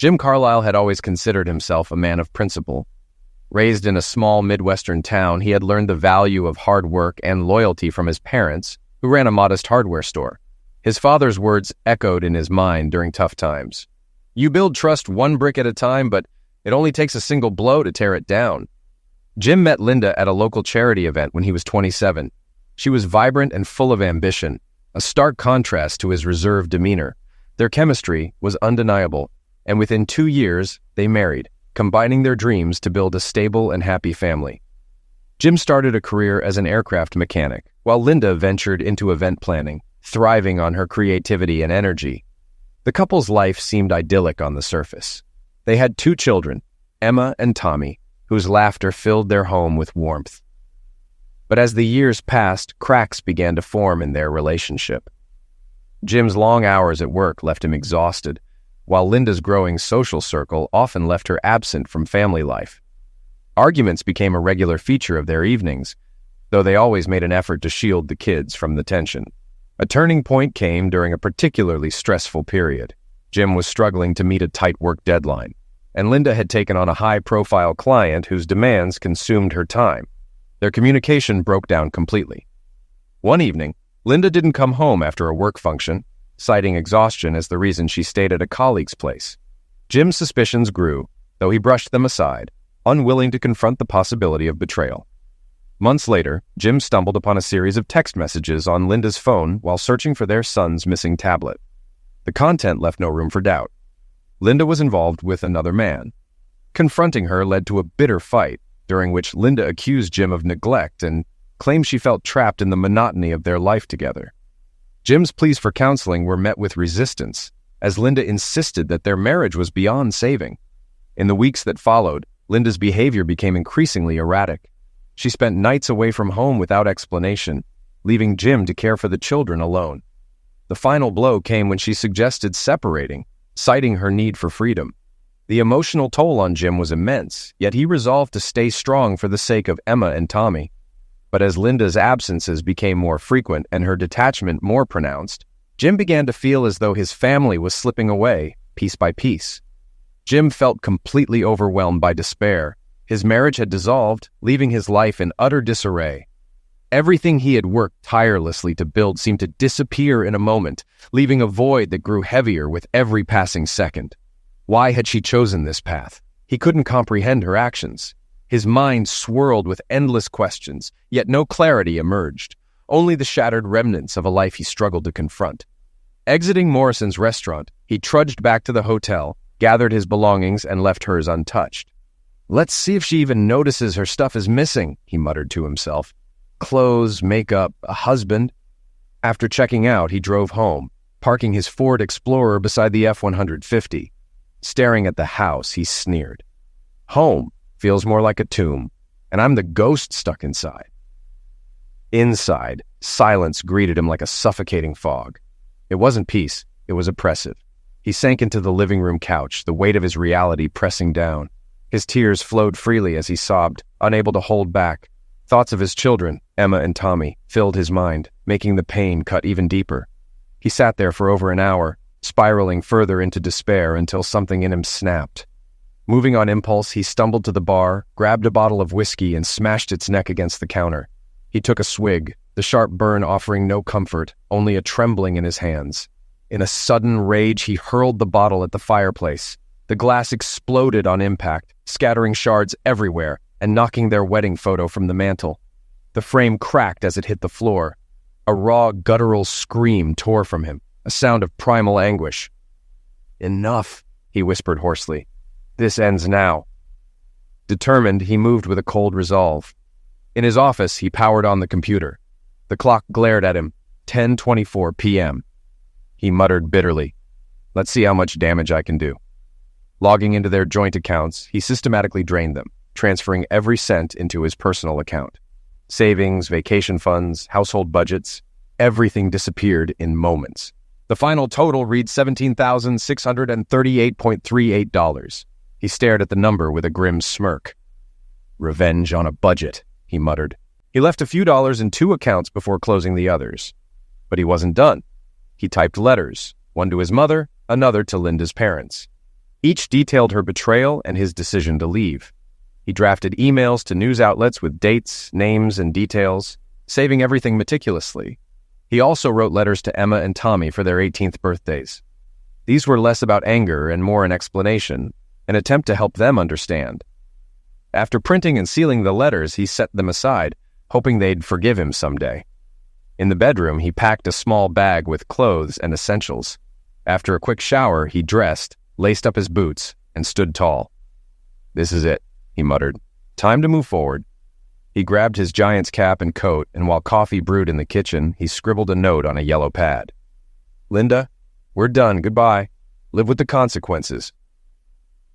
Jim Carlisle had always considered himself a man of principle. Raised in a small Midwestern town, he had learned the value of hard work and loyalty from his parents, who ran a modest hardware store. His father's words echoed in his mind during tough times. "You build trust one brick at a time, but it only takes a single blow to tear it down." Jim met Linda at a local charity event when he was 27. She was vibrant and full of ambition, a stark contrast to his reserved demeanor. Their chemistry was undeniable, and within 2 years, they married, combining their dreams to build a stable and happy family. Jim started a career as an aircraft mechanic, while Linda ventured into event planning, thriving on her creativity and energy. The couple's life seemed idyllic on the surface. They had 2 children, Emma and Tommy, whose laughter filled their home with warmth. But as the years passed, cracks began to form in their relationship. Jim's long hours at work left him exhausted, while Linda's growing social circle often left her absent from family life. Arguments became a regular feature of their evenings, though they always made an effort to shield the kids from the tension. A turning point came during a particularly stressful period. Jim was struggling to meet a tight work deadline, and Linda had taken on a high-profile client whose demands consumed her time. Their communication broke down completely. One evening, Linda didn't come home after a work function, citing exhaustion as the reason she stayed at a colleague's place. Jim's suspicions grew, though he brushed them aside, unwilling to confront the possibility of betrayal. Months later, Jim stumbled upon a series of text messages on Linda's phone while searching for their son's missing tablet. The content left no room for doubt. Linda was involved with another man. Confronting her led to a bitter fight, during which Linda accused Jim of neglect and claimed she felt trapped in the monotony of their life together. Jim's pleas for counseling were met with resistance, as Linda insisted that their marriage was beyond saving. In the weeks that followed, Linda's behavior became increasingly erratic. She spent nights away from home without explanation, leaving Jim to care for the children alone. The final blow came when she suggested separating, citing her need for freedom. The emotional toll on Jim was immense, yet he resolved to stay strong for the sake of Emma and Tommy. But as Linda's absences became more frequent and her detachment more pronounced, Jim began to feel as though his family was slipping away, piece by piece. Jim felt completely overwhelmed by despair. His marriage had dissolved, leaving his life in utter disarray. Everything he had worked tirelessly to build seemed to disappear in a moment, leaving a void that grew heavier with every passing second. Why had she chosen this path? He couldn't comprehend her actions. His mind swirled with endless questions, yet no clarity emerged, only the shattered remnants of a life he struggled to confront. Exiting Morrison's restaurant, he trudged back to the hotel, gathered his belongings, and left hers untouched. "Let's see if she even notices her stuff is missing," he muttered to himself. Clothes, makeup, a husband. After checking out, he drove home, parking his Ford Explorer beside the F-150. Staring at the house, he sneered. "Home feels more like a tomb, and I'm the ghost stuck inside." Inside, silence greeted him like a suffocating fog. It wasn't peace, it was oppressive. He sank into the living room couch, the weight of his reality pressing down. His tears flowed freely as he sobbed, unable to hold back. Thoughts of his children, Emma and Tommy, filled his mind, making the pain cut even deeper. He sat there for over an hour, spiraling further into despair until something in him snapped. Moving on impulse, he stumbled to the bar, grabbed a bottle of whiskey, and smashed its neck against the counter. He took a swig, the sharp burn offering no comfort, only a trembling in his hands. In a sudden rage, he hurled the bottle at the fireplace. The glass exploded on impact, scattering shards everywhere and knocking their wedding photo from the mantel. The frame cracked as it hit the floor. A raw, guttural scream tore from him, a sound of primal anguish. "Enough," he whispered hoarsely. "This ends now." Determined, he moved with a cold resolve. In his office, he powered on the computer. The clock glared at him, 10:24 p.m. He muttered bitterly, "Let's see how much damage I can do." Logging into their joint accounts, he systematically drained them, transferring every cent into his personal account. Savings, vacation funds, household budgets, everything disappeared in moments. The final total read $17,638.38. He stared at the number with a grim smirk. "Revenge on a budget," he muttered. He left a few dollars in 2 accounts before closing the others. But he wasn't done. He typed letters, one to his mother, another to Linda's parents. Each detailed her betrayal and his decision to leave. He drafted emails to news outlets with dates, names, and details, saving everything meticulously. He also wrote letters to Emma and Tommy for their 18th birthdays. These were less about anger and more an explanation, an attempt to help them understand. After printing and sealing the letters, he set them aside, hoping they'd forgive him someday. In the bedroom, he packed a small bag with clothes and essentials. After a quick shower, he dressed, laced up his boots, and stood tall. "This is it," he muttered. "Time to move forward." He grabbed his Giants cap and coat, and while coffee brewed in the kitchen, he scribbled a note on a yellow pad. "Linda, we're done. Goodbye. Live with the consequences."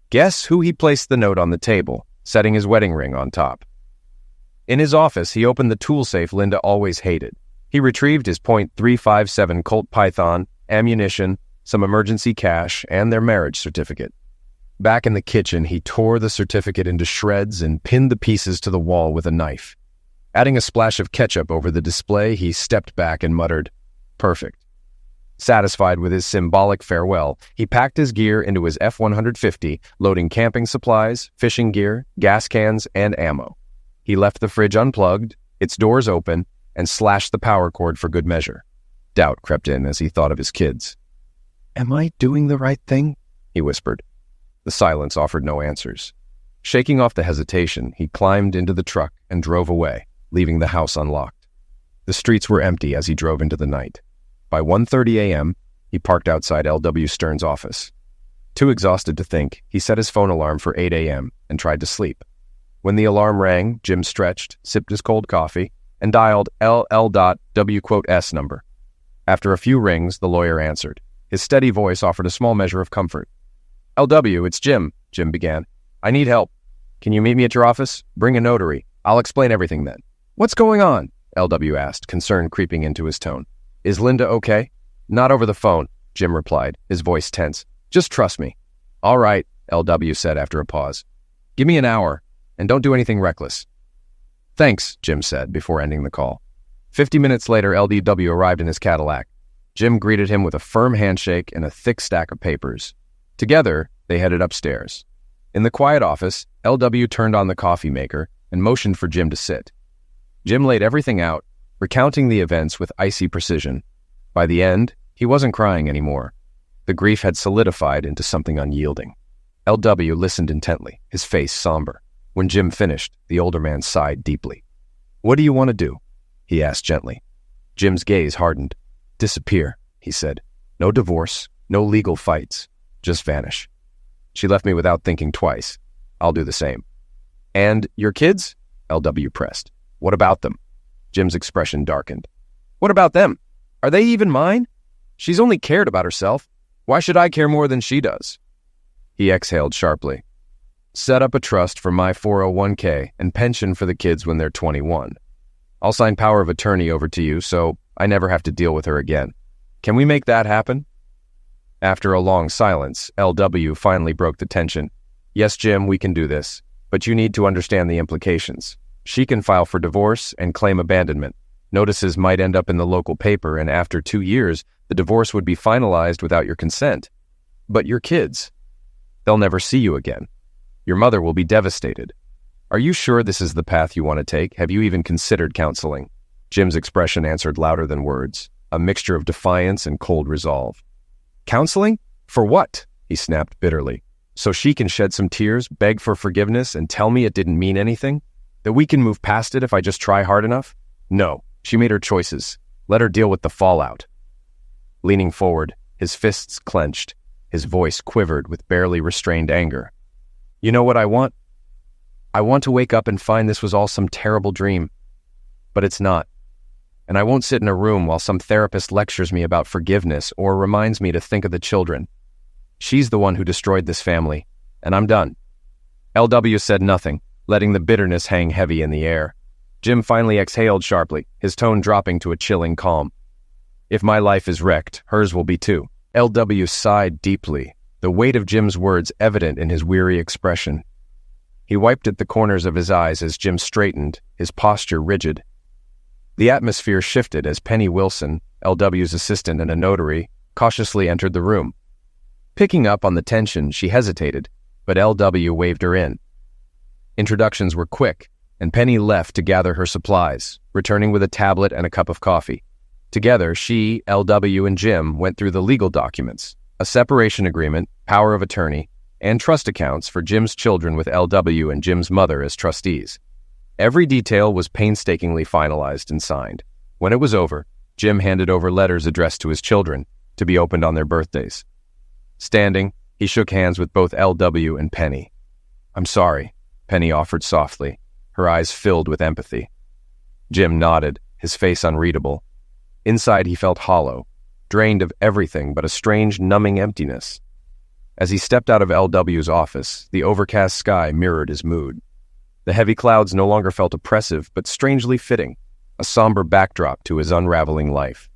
Guess who he placed the note on the table, setting his wedding ring on top. In his office, he opened the tool safe Linda always hated. He retrieved his .357 Colt Python, ammunition, some emergency cash, and their marriage certificate. Back in the kitchen, he tore the certificate into shreds and pinned the pieces to the wall with a knife. Adding a splash of ketchup over the display, he stepped back and muttered, "Perfect." Satisfied with his symbolic farewell, he packed his gear into his F-150, loading camping supplies, fishing gear, gas cans, and ammo. He left the fridge unplugged, its doors open, and slashed the power cord for good measure. Doubt crept in as he thought of his kids. "Am I doing the right thing?" he whispered. The silence offered no answers. Shaking off the hesitation, he climbed into the truck and drove away, leaving the house unlocked. The streets were empty as he drove into the night. By 1:30 a.m., he parked outside L.W. Stern's office. Too exhausted to think, he set his phone alarm for 8 a.m. and tried to sleep. When the alarm rang, Jim stretched, sipped his cold coffee, and dialed LL.W.S number. After a few rings, the lawyer answered. His steady voice offered a small measure of comfort. "LW, it's Jim," Jim began. "I need help. Can you meet me at your office? Bring a notary. I'll explain everything then." "What's going on?" LW asked, concern creeping into his tone. "Is Linda okay?" "Not over the phone," Jim replied, his voice tense. "Just trust me." "All right," LW said after a pause. "Give me an hour, and don't do anything reckless." "Thanks," Jim said before ending the call. 50 minutes later, LDW arrived in his Cadillac. Jim greeted him with a firm handshake and a thick stack of papers. Together, they headed upstairs. In the quiet office, LW turned on the coffee maker and motioned for Jim to sit. Jim laid everything out, recounting the events with icy precision. By the end, he wasn't crying anymore. The grief had solidified into something unyielding. LW listened intently, his face somber. When Jim finished, the older man sighed deeply. "What do you want to do?" he asked gently. Jim's gaze hardened. "Disappear," he said. "No divorce, no legal fights. Just vanish. She left me without thinking twice. I'll do the same." "And your kids?" LW pressed. "What about them?" Jim's expression darkened. "What about them? Are they even mine? She's only cared about herself. Why should I care more than she does?" He exhaled sharply. "Set up a trust for my 401k and pension for the kids when they're 21. I'll sign power of attorney over to you so I never have to deal with her again. Can we make that happen?" After a long silence, LW finally broke the tension. "Yes, Jim, we can do this, but you need to understand the implications. She can file for divorce and claim abandonment. Notices might end up in the local paper, and after 2 years, the divorce would be finalized without your consent. But your kids, they'll never see you again. Your mother will be devastated. Are you sure this is the path you want to take? Have you even considered counseling?" Jim's expression answered louder than words, a mixture of defiance and cold resolve. "Counseling? For what?" he snapped bitterly. "So she can shed some tears, beg for forgiveness, and tell me it didn't mean anything? That we can move past it if I just try hard enough? No, she made her choices. Let her deal with the fallout." Leaning forward, his fists clenched, his voice quivered with barely restrained anger. "You know what I want? I want to wake up and find this was all some terrible dream. But it's not. And I won't sit in a room while some therapist lectures me about forgiveness or reminds me to think of the children. She's the one who destroyed this family, and I'm done." LW said nothing, letting the bitterness hang heavy in the air. Jim finally exhaled sharply, his tone dropping to a chilling calm. "If my life is wrecked, hers will be too." LW sighed deeply, the weight of Jim's words evident in his weary expression. He wiped at the corners of his eyes as Jim straightened, his posture rigid. The atmosphere shifted as Penny Wilson, LW's assistant and a notary, cautiously entered the room. Picking up on the tension, she hesitated, but LW waved her in. Introductions were quick, and Penny left to gather her supplies, returning with a tablet and a cup of coffee. Together, she, LW, and Jim went through the legal documents, a separation agreement, power of attorney, and trust accounts for Jim's children with LW and Jim's mother as trustees. Every detail was painstakingly finalized and signed. When it was over, Jim handed over letters addressed to his children, to be opened on their birthdays. Standing, he shook hands with both LW and Penny. "I'm sorry," Penny offered softly, her eyes filled with empathy. Jim nodded, his face unreadable. Inside he felt hollow, drained of everything but a strange, numbing emptiness. As he stepped out of LW's office, the overcast sky mirrored his mood. The heavy clouds no longer felt oppressive, but strangely fitting, a somber backdrop to his unraveling life.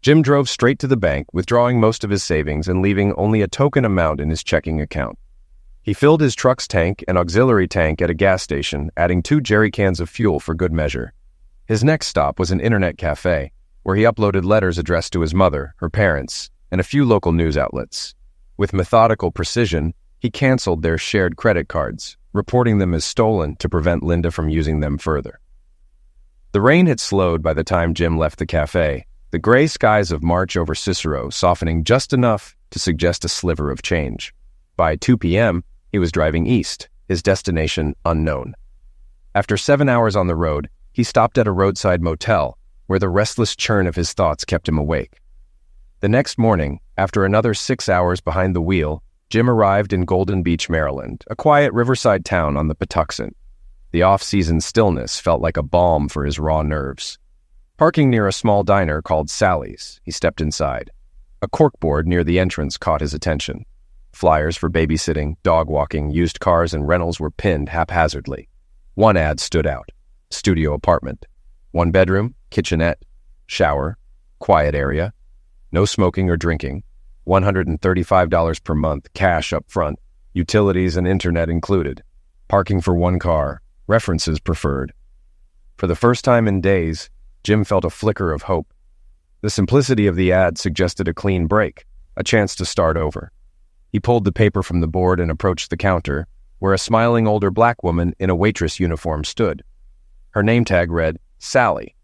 Jim drove straight to the bank, withdrawing most of his savings and leaving only a token amount in his checking account. He filled his truck's tank and auxiliary tank at a gas station, adding 2 jerry cans of fuel for good measure. His next stop was an internet cafe, where he uploaded letters addressed to his mother, her parents, and a few local news outlets. With methodical precision, he canceled their shared credit cards, reporting them as stolen to prevent Linda from using them further. The rain had slowed by the time Jim left the cafe, the gray skies of March over Cicero softening just enough to suggest a sliver of change. By 2 p.m., he was driving east, his destination unknown. After 7 hours on the road, he stopped at a roadside motel, where the restless churn of his thoughts kept him awake. The next morning, after another 6 hours behind the wheel, Jim arrived in Golden Beach, Maryland, a quiet riverside town on the Patuxent. The off-season stillness felt like a balm for his raw nerves. Parking near a small diner called Sally's, he stepped inside. A corkboard near the entrance caught his attention. Flyers for babysitting, dog walking, used cars, and rentals were pinned haphazardly. One ad stood out: studio apartment. 1 bedroom, kitchenette, shower, quiet area, no smoking or drinking, $135 per month, cash up front, utilities and internet included, parking for 1 car, references preferred. For the first time in days, Jim felt a flicker of hope. The simplicity of the ad suggested a clean break, a chance to start over. He pulled the paper from the board and approached the counter, where a smiling older black woman in a waitress uniform stood. Her name tag read, Sally.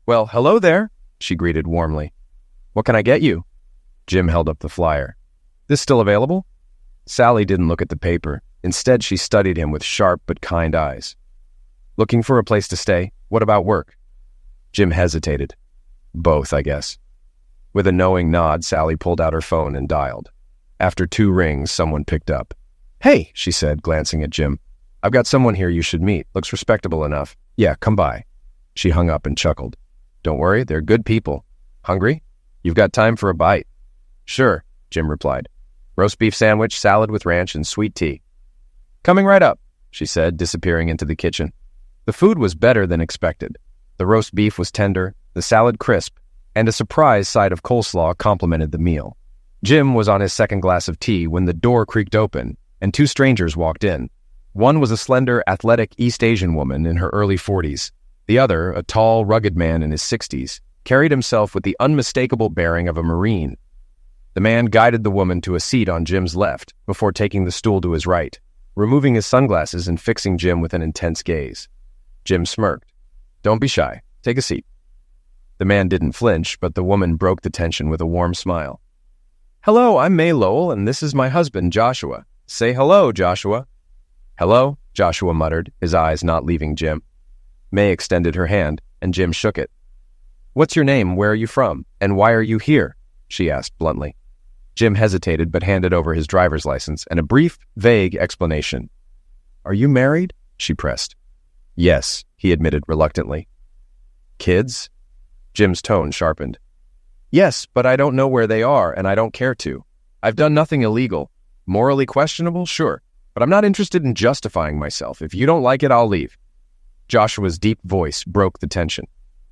"Well, hello there," she greeted warmly. "What can I get you?" Jim held up the flyer. "This still available?" Sally didn't look at the paper. Instead, she studied him with sharp but kind eyes. "Looking for a place to stay? What about work?" Jim hesitated. "Both, I guess." With a knowing nod, Sally pulled out her phone and dialed. After 2 rings, someone picked up. "Hey," she said, glancing at Jim. "I've got someone here you should meet. Looks respectable enough. Yeah, come by." She hung up and chuckled. "Don't worry, they're good people. Hungry? You've got time for a bite." "Sure," Jim replied. "Roast beef sandwich, salad with ranch, and sweet tea." "Coming right up," she said, disappearing into the kitchen. The food was better than expected. The roast beef was tender, the salad crisp, and a surprise side of coleslaw complemented the meal. Jim was on his 2nd glass of tea when the door creaked open, and 2 strangers walked in. One was a slender, athletic East Asian woman in her early 40s. The other, a tall, rugged man in his 60s, carried himself with the unmistakable bearing of a Marine. The man guided the woman to a seat on Jim's left before taking the stool to his right, removing his sunglasses and fixing Jim with an intense gaze. Jim smirked. "Don't be shy. Take a seat." The man didn't flinch, but the woman broke the tension with a warm smile. "Hello, I'm May Lowell, and this is my husband, Joshua. Say hello, Joshua." "Hello," Joshua muttered, his eyes not leaving Jim. May extended her hand, and Jim shook it. "What's your name, where are you from, and why are you here?" she asked bluntly. Jim hesitated but handed over his driver's license and a brief, vague explanation. "Are you married?" she pressed. "Yes," he admitted reluctantly. "Kids?" Jim's tone sharpened. "Yes, but I don't know where they are, and I don't care to. I've done nothing illegal. Morally questionable? Sure. But I'm not interested in justifying myself. If you don't like it, I'll leave." Joshua's deep voice broke the tension.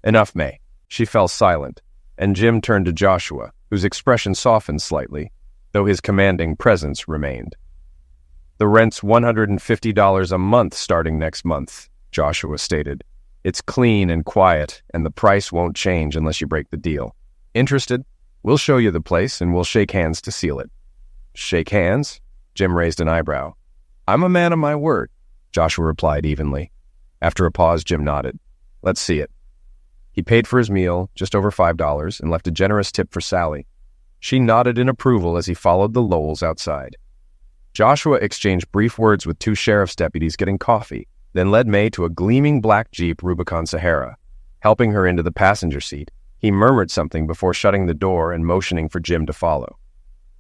"Enough, May." She fell silent, and Jim turned to Joshua, whose expression softened slightly, though his commanding presence remained. "The rent's $150 a month starting next month," Joshua stated. "It's clean and quiet, and the price won't change unless you break the deal. Interested? We'll show you the place, and we'll shake hands to seal it." Shake hands? Jim raised an eyebrow. I'm a man of my word, Joshua replied evenly. After a pause, Jim nodded. Let's see it. He paid for his meal, just over $5, and left a generous tip for Sally. She nodded in approval as he followed the Lowells outside. Joshua exchanged brief words with 2 sheriff's deputies getting coffee, then led May to a gleaming black Jeep Rubicon Sahara. Helping her into the passenger seat, he murmured something before shutting the door and motioning for Jim to follow.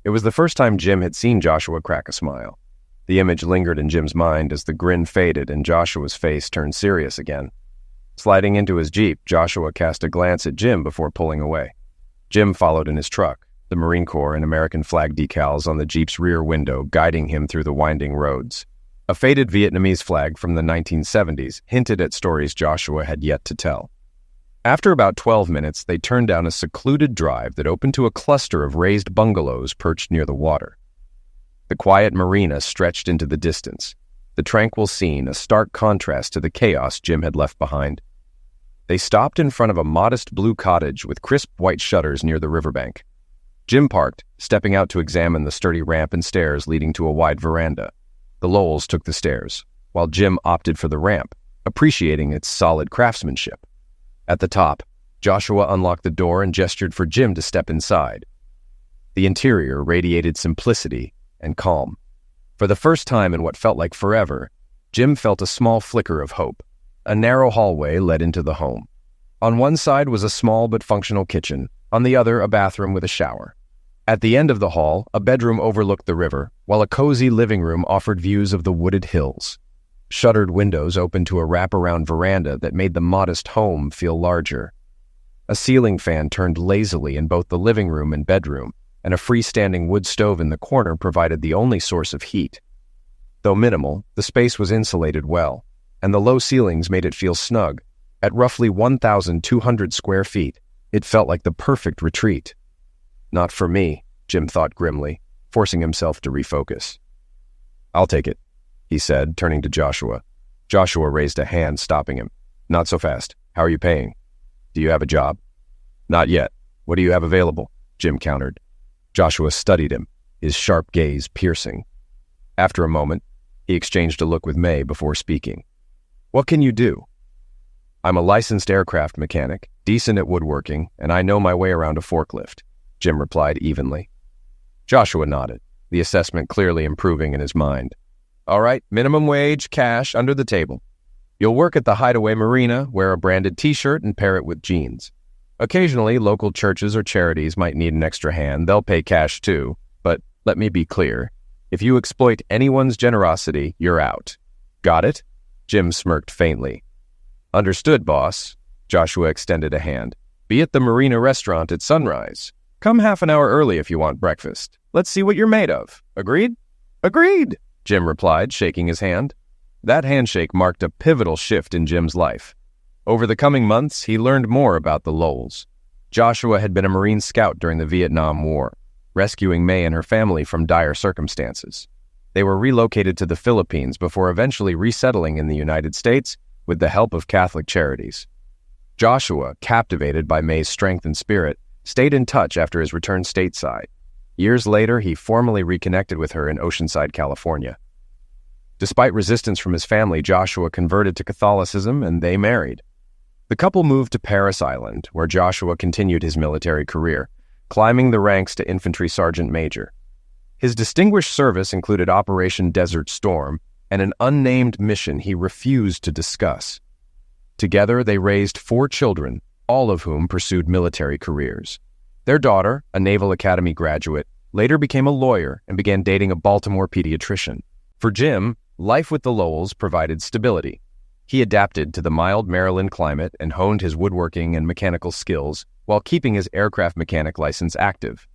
It was the first time Jim had seen Joshua crack a smile. The image lingered in Jim's mind as the grin faded and Joshua's face turned serious again. Sliding into his Jeep, Joshua cast a glance at Jim before pulling away. Jim followed in his truck, the Marine Corps and American flag decals on the Jeep's rear window guiding him through the winding roads. A faded Vietnamese flag from the 1970s hinted at stories Joshua had yet to tell. After about 12 minutes, they turned down a secluded drive that opened to a cluster of raised bungalows perched near the water. The quiet marina stretched into the distance, the tranquil scene a stark contrast to the chaos Jim had left behind. They stopped in front of a modest blue cottage with crisp white shutters near the riverbank. Jim parked, stepping out to examine the sturdy ramp and stairs leading to a wide veranda. The Lowells took the stairs, while Jim opted for the ramp, appreciating its solid craftsmanship. At the top, Joshua unlocked the door and gestured for Jim to step inside. The interior radiated simplicity and calm. For the first time in what felt like forever, Jim felt a small flicker of hope. A narrow hallway led into the home. On one side was a small but functional kitchen, on the other a bathroom with a shower. At the end of the hall, a bedroom overlooked the river, while a cozy living room offered views of the wooded hills. Shuttered windows opened to a wraparound veranda that made the modest home feel larger. A ceiling fan turned lazily in both the living room and bedroom, and a freestanding wood stove in the corner provided the only source of heat. Though minimal, the space was insulated well, and the low ceilings made it feel snug. At roughly 1,200 square feet, it felt like the perfect retreat. Not for me, Jim thought grimly, forcing himself to refocus. I'll take it, he said, turning to Joshua. Joshua raised a hand, stopping him. Not so fast. How are you paying? Do you have a job? Not yet. What do you have available? Jim countered. Joshua studied him, his sharp gaze piercing. After a moment, he exchanged a look with May before speaking. What can you do? I'm a licensed aircraft mechanic, decent at woodworking, and I know my way around a forklift, Jim replied evenly. Joshua nodded, the assessment clearly improving in his mind. All right, minimum wage, cash, under the table. You'll work at the Hideaway Marina, wear a branded t-shirt, and pair it with jeans. Occasionally, local churches or charities might need an extra hand. They'll pay cash too, but let me be clear. If you exploit anyone's generosity, you're out. Got it? Jim smirked faintly. Understood, boss. Joshua extended a hand. Be at the Marina restaurant at sunrise. Come half an hour early if you want breakfast. Let's see what you're made of. Agreed? Agreed, Jim replied, shaking his hand. That handshake marked a pivotal shift in Jim's life. Over the coming months, he learned more about the Lowells. Joshua had been a Marine scout during the Vietnam War, rescuing May and her family from dire circumstances. They were relocated to the Philippines before eventually resettling in the United States with the help of Catholic charities. Joshua, captivated by May's strength and spirit, stayed in touch after his return stateside. Years later, he formally reconnected with her in Oceanside, California. Despite resistance from his family, Joshua converted to Catholicism and they married. The couple moved to Parris Island, where Joshua continued his military career, climbing the ranks to infantry sergeant major. His distinguished service included Operation Desert Storm and an unnamed mission he refused to discuss. Together, they raised 4 children, all of whom pursued military careers. Their daughter, a Naval Academy graduate, later became a lawyer and began dating a Baltimore pediatrician. For Jim, life with the Lowells provided stability. He adapted to the mild Maryland climate and honed his woodworking and mechanical skills while keeping his aircraft mechanic license active.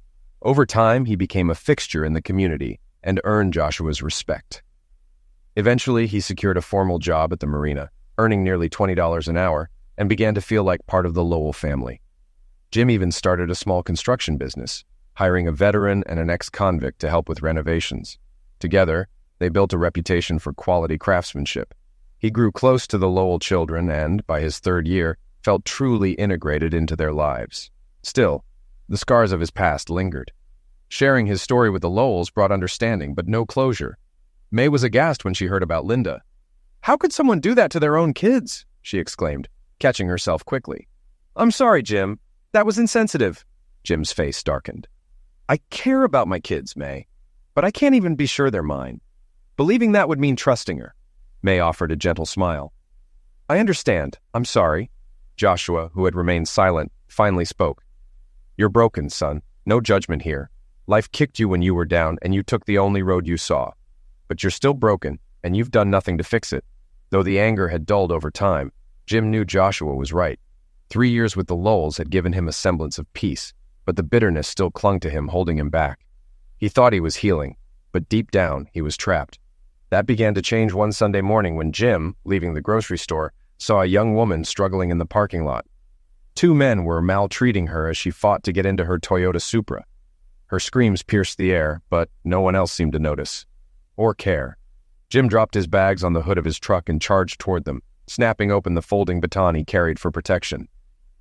Over time, he became a fixture in the community and earned Joshua's respect. Eventually, he secured a formal job at the marina, earning nearly $20 an hour, and began to feel like part of the Lowell family. Jim even started a small construction business, hiring a veteran and an ex-convict to help with renovations. Together, they built a reputation for quality craftsmanship. He grew close to the Lowell children and, by his 3rd year, felt truly integrated into their lives. Still, the scars of his past lingered. Sharing his story with the Lowells brought understanding, but no closure. May was aghast when she heard about Linda. "How could someone do that to their own kids?" she exclaimed, catching herself quickly. "I'm sorry, Jim. That was insensitive." Jim's face darkened. "I care about my kids, May, but I can't even be sure they're mine. Believing that would mean trusting her." May offered a gentle smile. "I understand. I'm sorry." Joshua, who had remained silent, finally spoke. "You're broken, son. No judgment here. Life kicked you when you were down, and you took the only road you saw. But you're still broken, and you've done nothing to fix it." Though the anger had dulled over time, Jim knew Joshua was right. 3 years with the Lowells had given him a semblance of peace, but the bitterness still clung to him, holding him back. He thought he was healing, but deep down, he was trapped. That began to change one Sunday morning when Jim, leaving the grocery store, saw a young woman struggling in the parking lot. 2 men were maltreating her as she fought to get into her Toyota Supra. Her screams pierced the air, but no one else seemed to notice or care. Jim dropped his bags on the hood of his truck and charged toward them, snapping open the folding baton he carried for protection.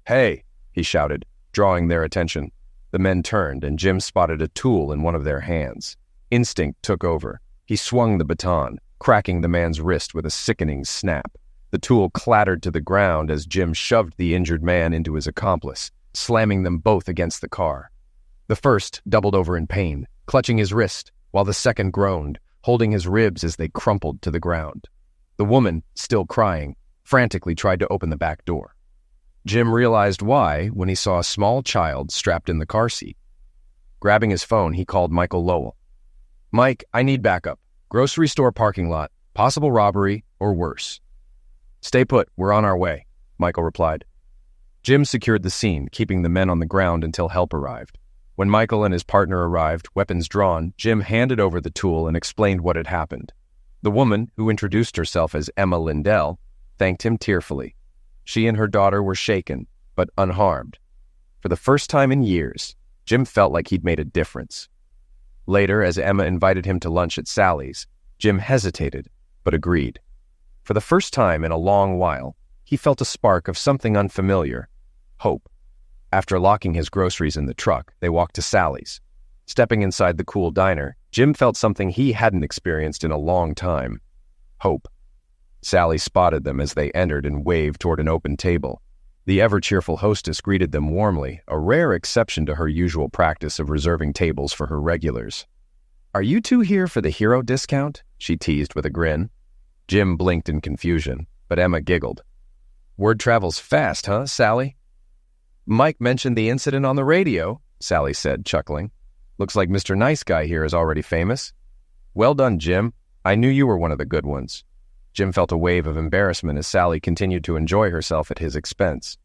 "Hey!" he shouted, drawing their attention. The men turned, and Jim spotted a tool in one of their hands. Instinct took over. He swung the baton, cracking the man's wrist with a sickening snap. The tool clattered to the ground as Jim shoved the injured man into his accomplice, slamming them both against the car. The first doubled over in pain, clutching his wrist, while the second groaned, holding his ribs as they crumpled to the ground. The woman, still crying, frantically tried to open the back door. Jim realized why when he saw a small child strapped in the car seat. Grabbing his phone, he called Michael Lowell. "Mike, I need backup. Grocery store parking lot, possible robbery, or worse." "Stay put, we're on our way," Michael replied. Jim secured the scene, keeping the men on the ground until help arrived. When Michael and his partner arrived, weapons drawn, Jim handed over the tool and explained what had happened. The woman, who introduced herself as Emma Lindell, thanked him tearfully. She and her daughter were shaken, but unharmed. For the first time in years, Jim felt like he'd made a difference. Later, as Emma invited him to lunch at Sally's, Jim hesitated, but agreed. For the first time in a long while, he felt a spark of something unfamiliar, hope. After locking his groceries in the truck, they walked to Sally's. Stepping inside the cool diner, Jim felt something he hadn't experienced in a long time. Hope. Sally spotted them as they entered and waved toward an open table. The ever-cheerful hostess greeted them warmly, a rare exception to her usual practice of reserving tables for her regulars. "Are you two here for the hero discount?" she teased with a grin. Jim blinked in confusion, but Emma giggled. "Word travels fast, huh, Sally?" "Mike mentioned the incident on the radio," Sally said, chuckling. "Looks like Mr. Nice Guy here is already famous." "Well done, Jim. I knew you were one of the good ones." Jim felt a wave of embarrassment as Sally continued to enjoy herself at his expense.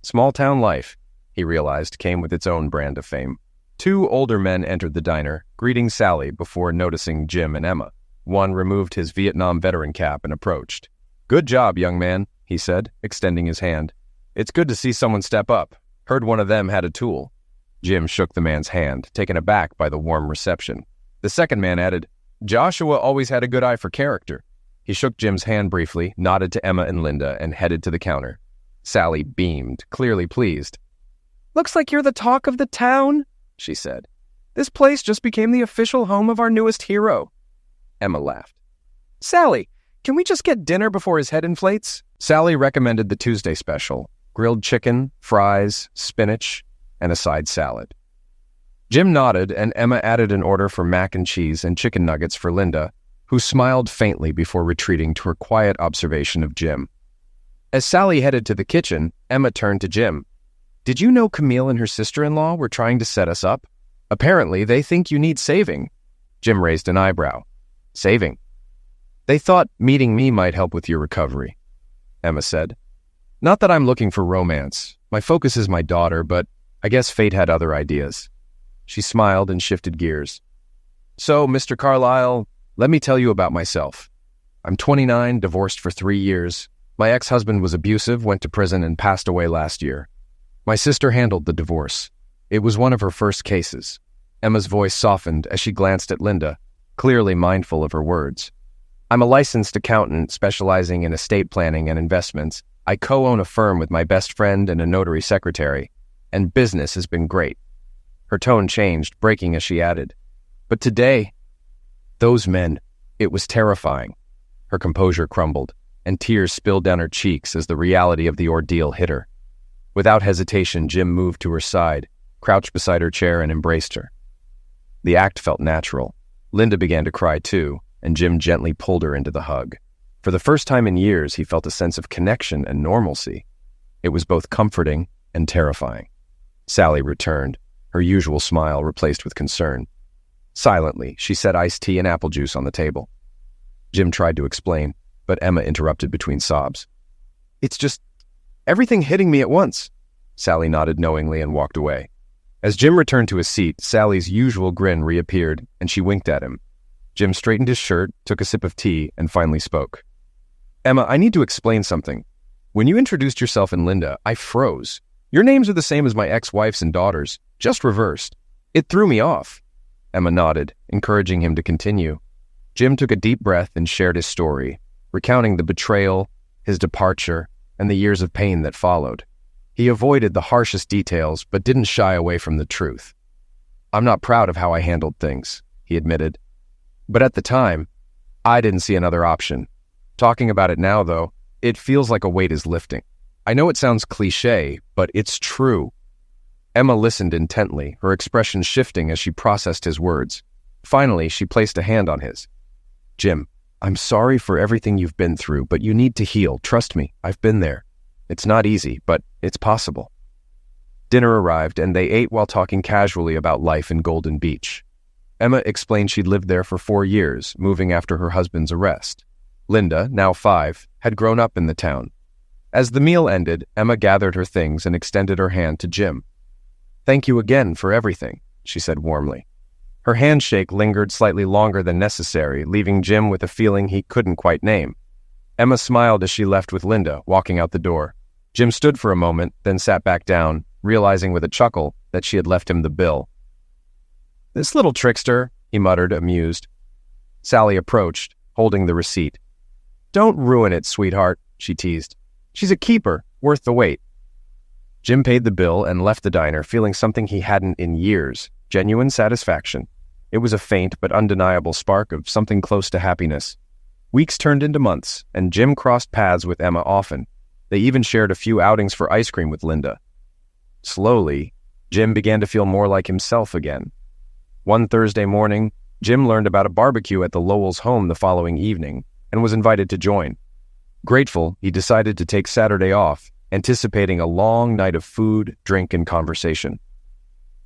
Small-town life, he realized, came with its own brand of fame. 2 older men entered the diner, greeting Sally before noticing Jim and Emma. One removed his Vietnam veteran cap and approached. "Good job, young man," he said, extending his hand. "It's good to see someone step up. Heard one of them had a tool." Jim shook the man's hand, taken aback by the warm reception. The second man added, "Joshua always had a good eye for character." He shook Jim's hand briefly, nodded to Emma and Linda, and headed to the counter. Sally beamed, clearly pleased. "Looks like you're the talk of the town," she said. "This place just became the official home of our newest hero." Emma laughed. "Sally, can we just get dinner before his head inflates?" Sally recommended the Tuesday special: grilled chicken, fries, spinach, and a side salad. Jim nodded, and Emma added an order for mac and cheese and chicken nuggets for Linda, who smiled faintly before retreating to her quiet observation of Jim. As Sally headed to the kitchen, Emma turned to Jim. "Did you know Camille and her sister-in-law were trying to set us up? Apparently, they think you need saving." Jim raised an eyebrow. "Saving?" "They thought meeting me might help with your recovery," Emma said. "Not that I'm looking for romance. My focus is my daughter, but I guess fate had other ideas." She smiled and shifted gears. "So, Mr. Carlyle, let me tell you about myself. I'm 29, divorced for 3 years. My ex-husband was abusive, went to prison, and passed away last year. My sister handled the divorce. It was one of her first cases." Emma's voice softened as she glanced at Linda, clearly mindful of her words. "I'm a licensed accountant specializing in estate planning and investments. I co-own a firm with my best friend and a notary secretary, and business has been great." Her tone changed, breaking as she added, "But today, those men, it was terrifying." Her composure crumbled, and tears spilled down her cheeks as the reality of the ordeal hit her. Without hesitation, Jim moved to her side, crouched beside her chair, and embraced her. The act felt natural. Linda began to cry too, and Jim gently pulled her into the hug. For the first time in years, he felt a sense of connection and normalcy. It was both comforting and terrifying. Sally returned, her usual smile replaced with concern. Silently, she set iced tea and apple juice on the table. Jim tried to explain, but Emma interrupted between sobs. "It's just everything hitting me at once." Sally nodded knowingly and walked away. As Jim returned to his seat, Sally's usual grin reappeared, and she winked at him. Jim straightened his shirt, took a sip of tea, and finally spoke. "Emma, I need to explain something. When you introduced yourself and Linda, I froze. Your names are the same as my ex-wife's and daughter's, just reversed. It threw me off." Emma nodded, encouraging him to continue. Jim took a deep breath and shared his story, recounting the betrayal, his departure, and the years of pain that followed. He avoided the harshest details, but didn't shy away from the truth. "I'm not proud of how I handled things," he admitted. "But at the time, I didn't see another option. Talking about it now, though, it feels like a weight is lifting. I know it sounds cliché, but it's true." Emma listened intently, her expression shifting as she processed his words. Finally, she placed a hand on his. "Jim, I'm sorry for everything you've been through, but you need to heal. Trust me, I've been there. It's not easy, but it's possible." Dinner arrived, and they ate while talking casually about life in Golden Beach. Emma explained she'd lived there for 4 years, moving after her husband's arrest. Linda, now 5, had grown up in the town. As the meal ended, Emma gathered her things and extended her hand to Jim. "Thank you again for everything," she said warmly. Her handshake lingered slightly longer than necessary, leaving Jim with a feeling he couldn't quite name. Emma smiled as she left with Linda, walking out the door. Jim stood for a moment, then sat back down, realizing with a chuckle that she had left him the bill. "This little trickster," he muttered, amused. Sally approached, holding the receipt. "Don't ruin it, sweetheart," she teased. "She's a keeper, worth the wait." Jim paid the bill and left the diner, feeling something he hadn't in years, genuine satisfaction. It was a faint but undeniable spark of something close to happiness. Weeks turned into months, and Jim crossed paths with Emma often. They even shared a few outings for ice cream with Linda. Slowly, Jim began to feel more like himself again. One Thursday morning, Jim learned about a barbecue at the Lowells' home the following evening and was invited to join. Grateful, he decided to take Saturday off, anticipating a long night of food, drink, and conversation.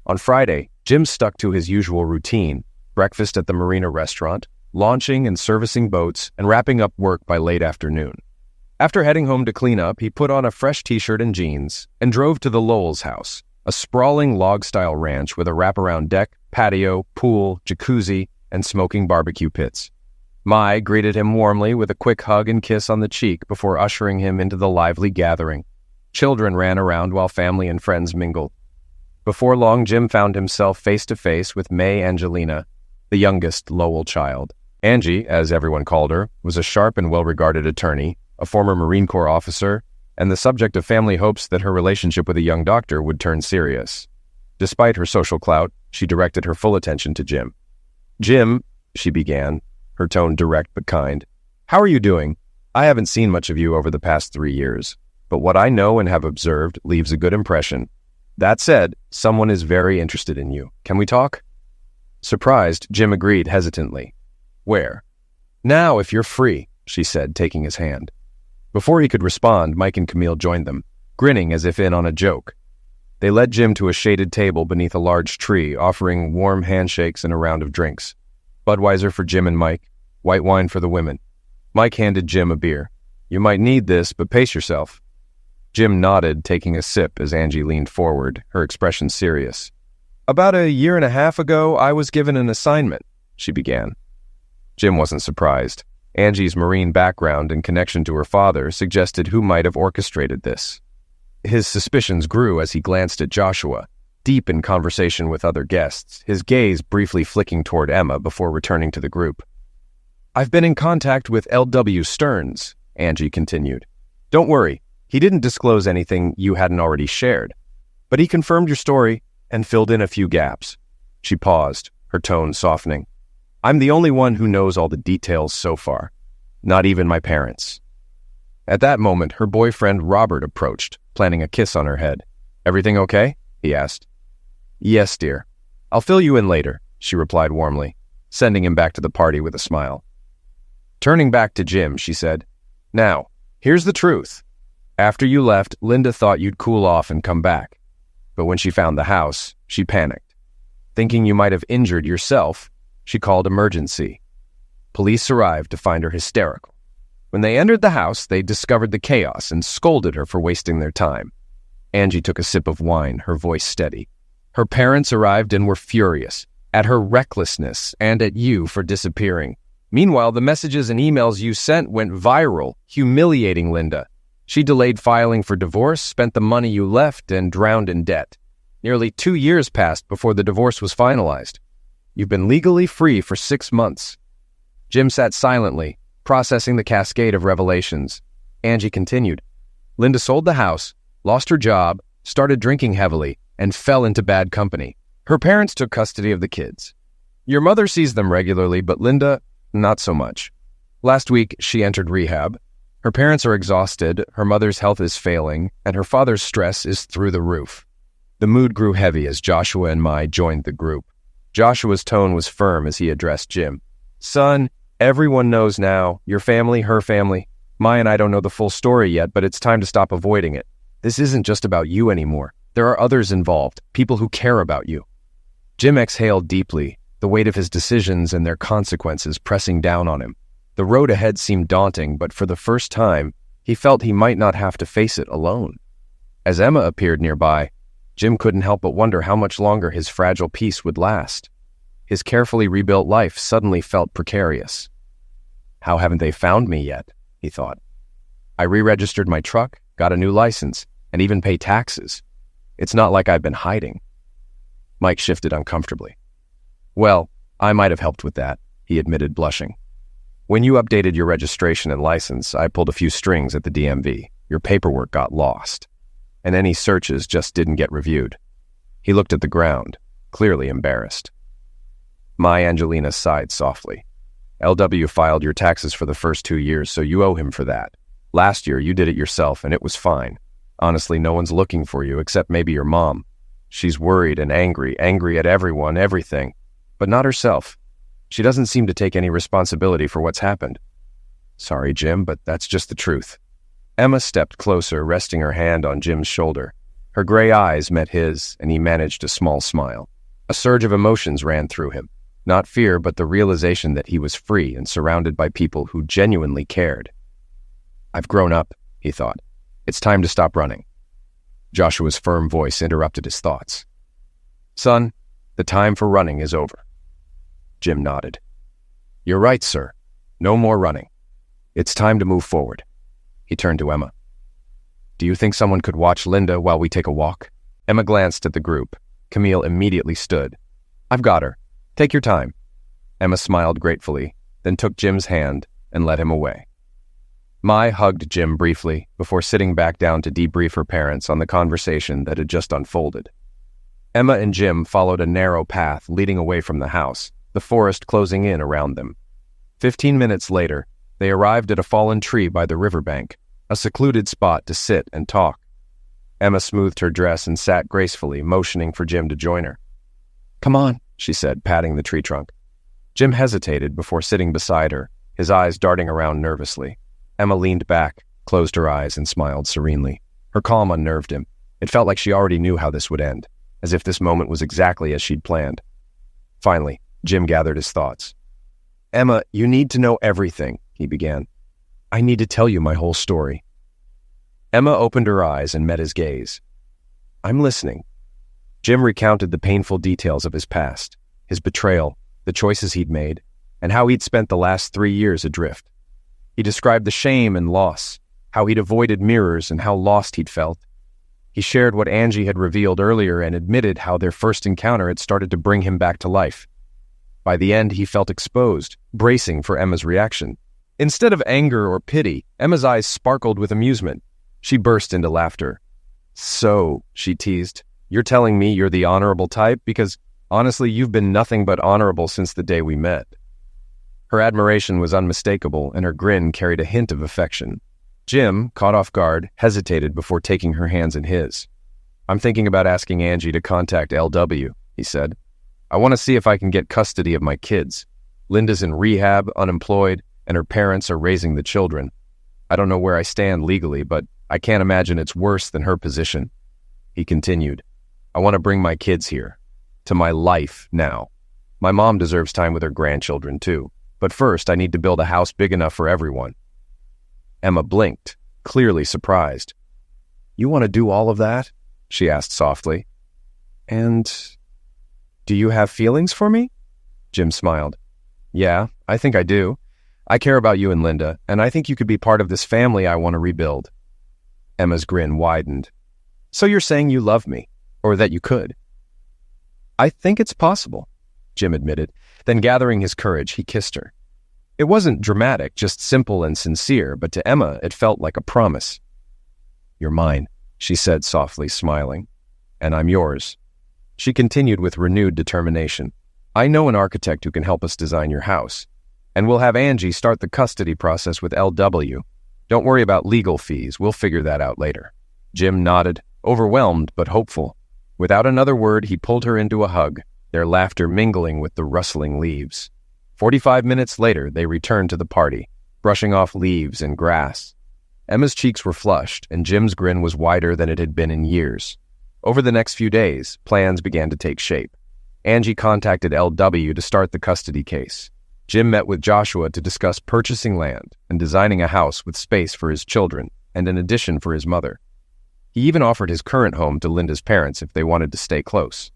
On Friday, Jim stuck to his usual routine: breakfast at the Marina restaurant, launching and servicing boats, and wrapping up work by late afternoon. After heading home to clean up, he put on a fresh t-shirt and jeans and drove to the Lowells' house, a sprawling log-style ranch with a wraparound deck, patio, pool, jacuzzi, and smoking barbecue pits. Mai greeted him warmly with a quick hug and kiss on the cheek before ushering him into the lively gathering. Children ran around while family and friends mingled. Before long, Jim found himself face-to-face with May Angelina, the youngest Lowell child. Angie, as everyone called her, was a sharp and well-regarded attorney, a former Marine Corps officer, and the subject of family hopes that her relationship with a young doctor would turn serious. Despite her social clout, she directed her full attention to Jim. "Jim," she began, her tone direct but kind, "how are you doing? I haven't seen much of you over the past 3 years, but what I know and have observed leaves a good impression. That said, someone is very interested in you. Can we talk?" Surprised, Jim agreed hesitantly. "Where?" "Now, if you're free," she said, taking his hand. Before he could respond, Mike and Camille joined them, grinning as if in on a joke. They led Jim to a shaded table beneath a large tree, offering warm handshakes and a round of drinks. Budweiser for Jim and Mike, white wine for the women. Mike handed Jim a beer. "You might need this, but pace yourself." Jim nodded, taking a sip as Angie leaned forward, her expression serious. "About a year and a half ago, I was given an assignment," she began. Jim wasn't surprised. Angie's Marine background and connection to her father suggested who might have orchestrated this. His suspicions grew as he glanced at Joshua, deep in conversation with other guests, his gaze briefly flicking toward Emma before returning to the group. "I've been in contact with L.W. Stearns," Angie continued. "Don't worry, he didn't disclose anything you hadn't already shared. But he confirmed your story. and filled in a few gaps. She paused, her tone softening. I'm the only one who knows all the details so far. Not even my parents. At that moment, her boyfriend Robert approached, planting a kiss on her head. Everything okay? He asked. Yes, dear. I'll fill you in later, she replied warmly, sending him back to the party with a smile. Turning back to Jim, she said, Now, here's the truth. After you left, Linda thought you'd cool off and come back. But when she found the house, she panicked. Thinking you might have injured yourself, she called emergency. Police arrived to find her hysterical. When they entered the house, they discovered the chaos and scolded her for wasting their time. Angie took a sip of wine, her voice steady. Her parents arrived and were furious, at her recklessness and at you for disappearing. Meanwhile, the messages and emails you sent went viral, humiliating Linda. She delayed filing for divorce, spent the money you left, and drowned in debt. Nearly 2 years passed before the divorce was finalized. You've been legally free for 6 months. Jim sat silently, processing the cascade of revelations. Angie continued. Linda sold the house, lost her job, started drinking heavily, and fell into bad company. Her parents took custody of the kids. Your mother sees them regularly, but Linda, not so much. Last week, she entered rehab. Her parents are exhausted, her mother's health is failing, and her father's stress is through the roof. The mood grew heavy as Joshua and Mai joined the group. Joshua's tone was firm as he addressed Jim. Son, everyone knows now, your family, her family. Mai and I don't know the full story yet, but it's time to stop avoiding it. This isn't just about you anymore. There are others involved, people who care about you. Jim exhaled deeply, the weight of his decisions and their consequences pressing down on him. The road ahead seemed daunting, but for the first time, he felt he might not have to face it alone. As Emma appeared nearby, Jim couldn't help but wonder how much longer his fragile peace would last. His carefully rebuilt life suddenly felt precarious. How haven't they found me yet? He thought. I re-registered my truck, got a new license, and even pay taxes. It's not like I've been hiding. Mike shifted uncomfortably. Well, I might have helped with that, he admitted, blushing. When you updated your registration and license, I pulled a few strings at the DMV. Your paperwork got lost, and any searches just didn't get reviewed. He looked at the ground, clearly embarrassed. Mai Angelina sighed softly. LW filed your taxes for the first 2 years, so you owe him for that. Last year, you did it yourself, and it was fine. Honestly, no one's looking for you, except maybe your mom. She's worried and angry at everyone, everything, but not herself. She doesn't seem to take any responsibility for what's happened. Sorry, Jim, but that's just the truth. Emma stepped closer, resting her hand on Jim's shoulder. Her gray eyes met his, and he managed a small smile. A surge of emotions ran through him. Not fear, but the realization that he was free and surrounded by people who genuinely cared. I've grown up, he thought. It's time to stop running. Joshua's firm voice interrupted his thoughts. Son, the time for running is over. Jim nodded. You're right, sir. No more running. It's time to move forward. He turned to Emma. Do you think someone could watch Linda while we take a walk? Emma glanced at the group. Camille immediately stood. I've got her. Take your time. Emma smiled gratefully, then took Jim's hand and led him away. Mai hugged Jim briefly before sitting back down to debrief her parents on the conversation that had just unfolded. Emma and Jim followed a narrow path leading away from the house, the forest closing in around them. 15 minutes later, they arrived at a fallen tree by the riverbank, a secluded spot to sit and talk. Emma smoothed her dress and sat gracefully, motioning for Jim to join her. Come on, she said, patting the tree trunk. Jim hesitated before sitting beside her, his eyes darting around nervously. Emma leaned back, closed her eyes, and smiled serenely. Her calm unnerved him. It felt like she already knew how this would end, as if this moment was exactly as she'd planned. Finally, Jim gathered his thoughts. Emma, you need to know everything, he began. I need to tell you my whole story. Emma opened her eyes and met his gaze. I'm listening. Jim recounted the painful details of his past, his betrayal, the choices he'd made, and how he'd spent the last 3 years adrift. He described the shame and loss, how he'd avoided mirrors and how lost he'd felt. He shared what Angie had revealed earlier and admitted how their first encounter had started to bring him back to life. By the end, he felt exposed, bracing for Emma's reaction. Instead of anger or pity, Emma's eyes sparkled with amusement. She burst into laughter. So, she teased, You're telling me you're the honorable type? Because, honestly, you've been nothing but honorable since the day we met." Her admiration was unmistakable, and her grin carried a hint of affection. Jim, caught off guard, hesitated before taking her hands in his. "I'm thinking about asking Angie to contact LW," he said. "I want to see if I can get custody of my kids. Linda's in rehab, unemployed, and her parents are raising the children. I don't know where I stand legally, but I can't imagine it's worse than her position." He continued, "I want to bring my kids here, to my life now. My mom deserves time with her grandchildren too, but first I need to build a house big enough for everyone." Emma blinked, clearly surprised. "You want to do all of that?" she asked softly. "And do you have feelings for me?" Jim smiled. "Yeah, I think I do. I care about you and Linda, and I think you could be part of this family I want to rebuild." Emma's grin widened. "So you're saying you love me, or that you could?" "I think it's possible," Jim admitted. Then, gathering his courage, he kissed her. It wasn't dramatic, just simple and sincere, but to Emma it felt like a promise. "You're mine," she said softly, smiling. "And I'm yours." She continued with renewed determination. "I know an architect who can help us design your house, and we'll have Angie start the custody process with LW. Don't worry about legal fees, we'll figure that out later." Jim nodded, overwhelmed but hopeful. Without another word, he pulled her into a hug, their laughter mingling with the rustling leaves. 45 minutes later, they returned to the party, brushing off leaves and grass. Emma's cheeks were flushed, and Jim's grin was wider than it had been in years. Over the next few days, plans began to take shape. Angie contacted LW to start the custody case. Jim met with Joshua to discuss purchasing land and designing a house with space for his children and an addition for his mother. He even offered his current home to Linda's parents if they wanted to stay close.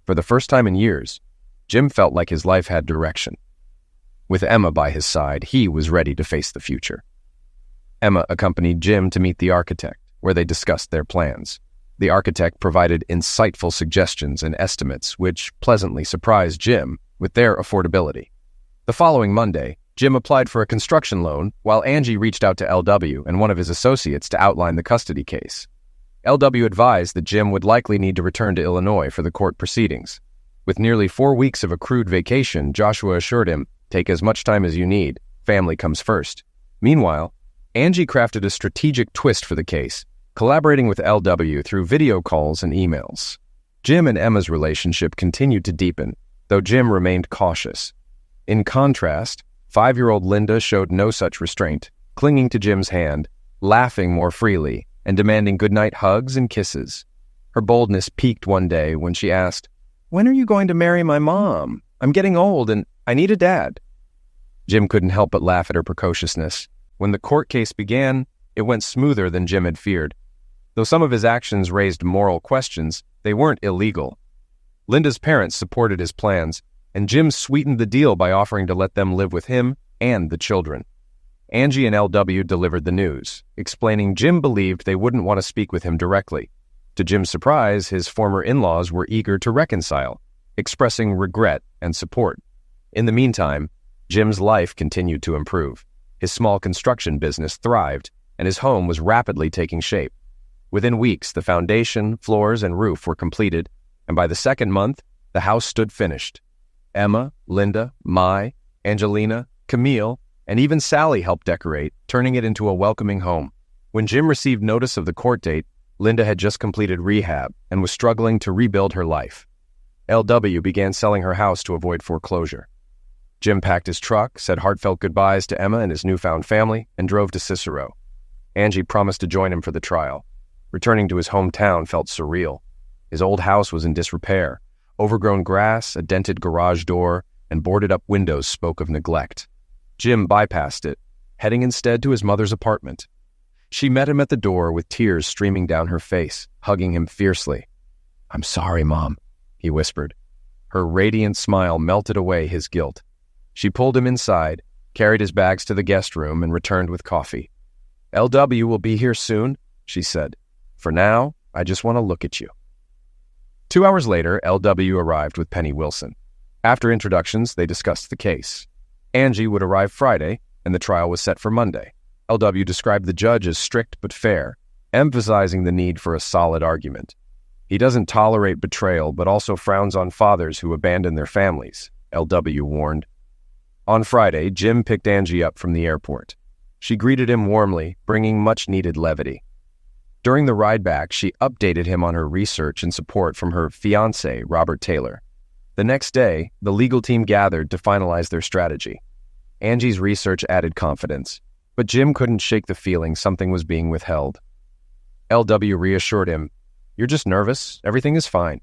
For the first time in years, Jim felt like his life had direction. With Emma by his side, he was ready to face the future. Emma accompanied Jim to meet the architect, where they discussed their plans. The architect provided insightful suggestions and estimates, which pleasantly surprised Jim with their affordability. The following Monday, Jim applied for a construction loan, while Angie reached out to LW and one of his associates to outline the custody case. LW advised that Jim would likely need to return to Illinois for the court proceedings. With nearly 4 weeks of accrued vacation, Joshua assured him, "Take as much time as you need. Family comes first." Meanwhile, Angie crafted a strategic twist for the case, collaborating with LW through video calls and emails. Jim and Emma's relationship continued to deepen, though Jim remained cautious. In contrast, 5-year-old Linda showed no such restraint, clinging to Jim's hand, laughing more freely, and demanding goodnight hugs and kisses. Her boldness peaked one day when she asked, "When are you going to marry my mom? I'm getting old and I need a dad." Jim couldn't help but laugh at her precociousness. When the court case began, it went smoother than Jim had feared. Though some of his actions raised moral questions, they weren't illegal. Linda's parents supported his plans, and Jim sweetened the deal by offering to let them live with him and the children. Angie and LW delivered the news, explaining Jim believed they wouldn't want to speak with him directly. To Jim's surprise, his former in-laws were eager to reconcile, expressing regret and support. In the meantime, Jim's life continued to improve. His small construction business thrived, and his home was rapidly taking shape. Within weeks, the foundation, floors, and roof were completed, and by the second month, the house stood finished. Emma, Linda, Mai, Angelina, Camille, and even Sally helped decorate, turning it into a welcoming home. When Jim received notice of the court date, Linda had just completed rehab and was struggling to rebuild her life. LW began selling her house to avoid foreclosure. Jim packed his truck, said heartfelt goodbyes to Emma and his newfound family, and drove to Cicero. Angie promised to join him for the trial. Returning to his hometown felt surreal. His old house was in disrepair. Overgrown grass, a dented garage door, and boarded-up windows spoke of neglect. Jim bypassed it, heading instead to his mother's apartment. She met him at the door with tears streaming down her face, hugging him fiercely. "I'm sorry, Mom," he whispered. Her radiant smile melted away his guilt. She pulled him inside, carried his bags to the guest room, and returned with coffee. "LW will be here soon," she said. "For now, I just want to look at you." 2 hours later, LW arrived with Penny Wilson. After introductions, they discussed the case. Angie would arrive Friday, and the trial was set for Monday. LW described the judge as strict but fair, emphasizing the need for a solid argument. He doesn't tolerate betrayal, but also frowns on fathers who abandon their families, LW warned. On Friday, Jim picked Angie up from the airport. She greeted him warmly, bringing much-needed levity. During the ride back, she updated him on her research and support from her fiancé, Robert Taylor. The next day, the legal team gathered to finalize their strategy. Angie's research added confidence, but Jim couldn't shake the feeling something was being withheld. LW reassured him, "You're just nervous. Everything is fine."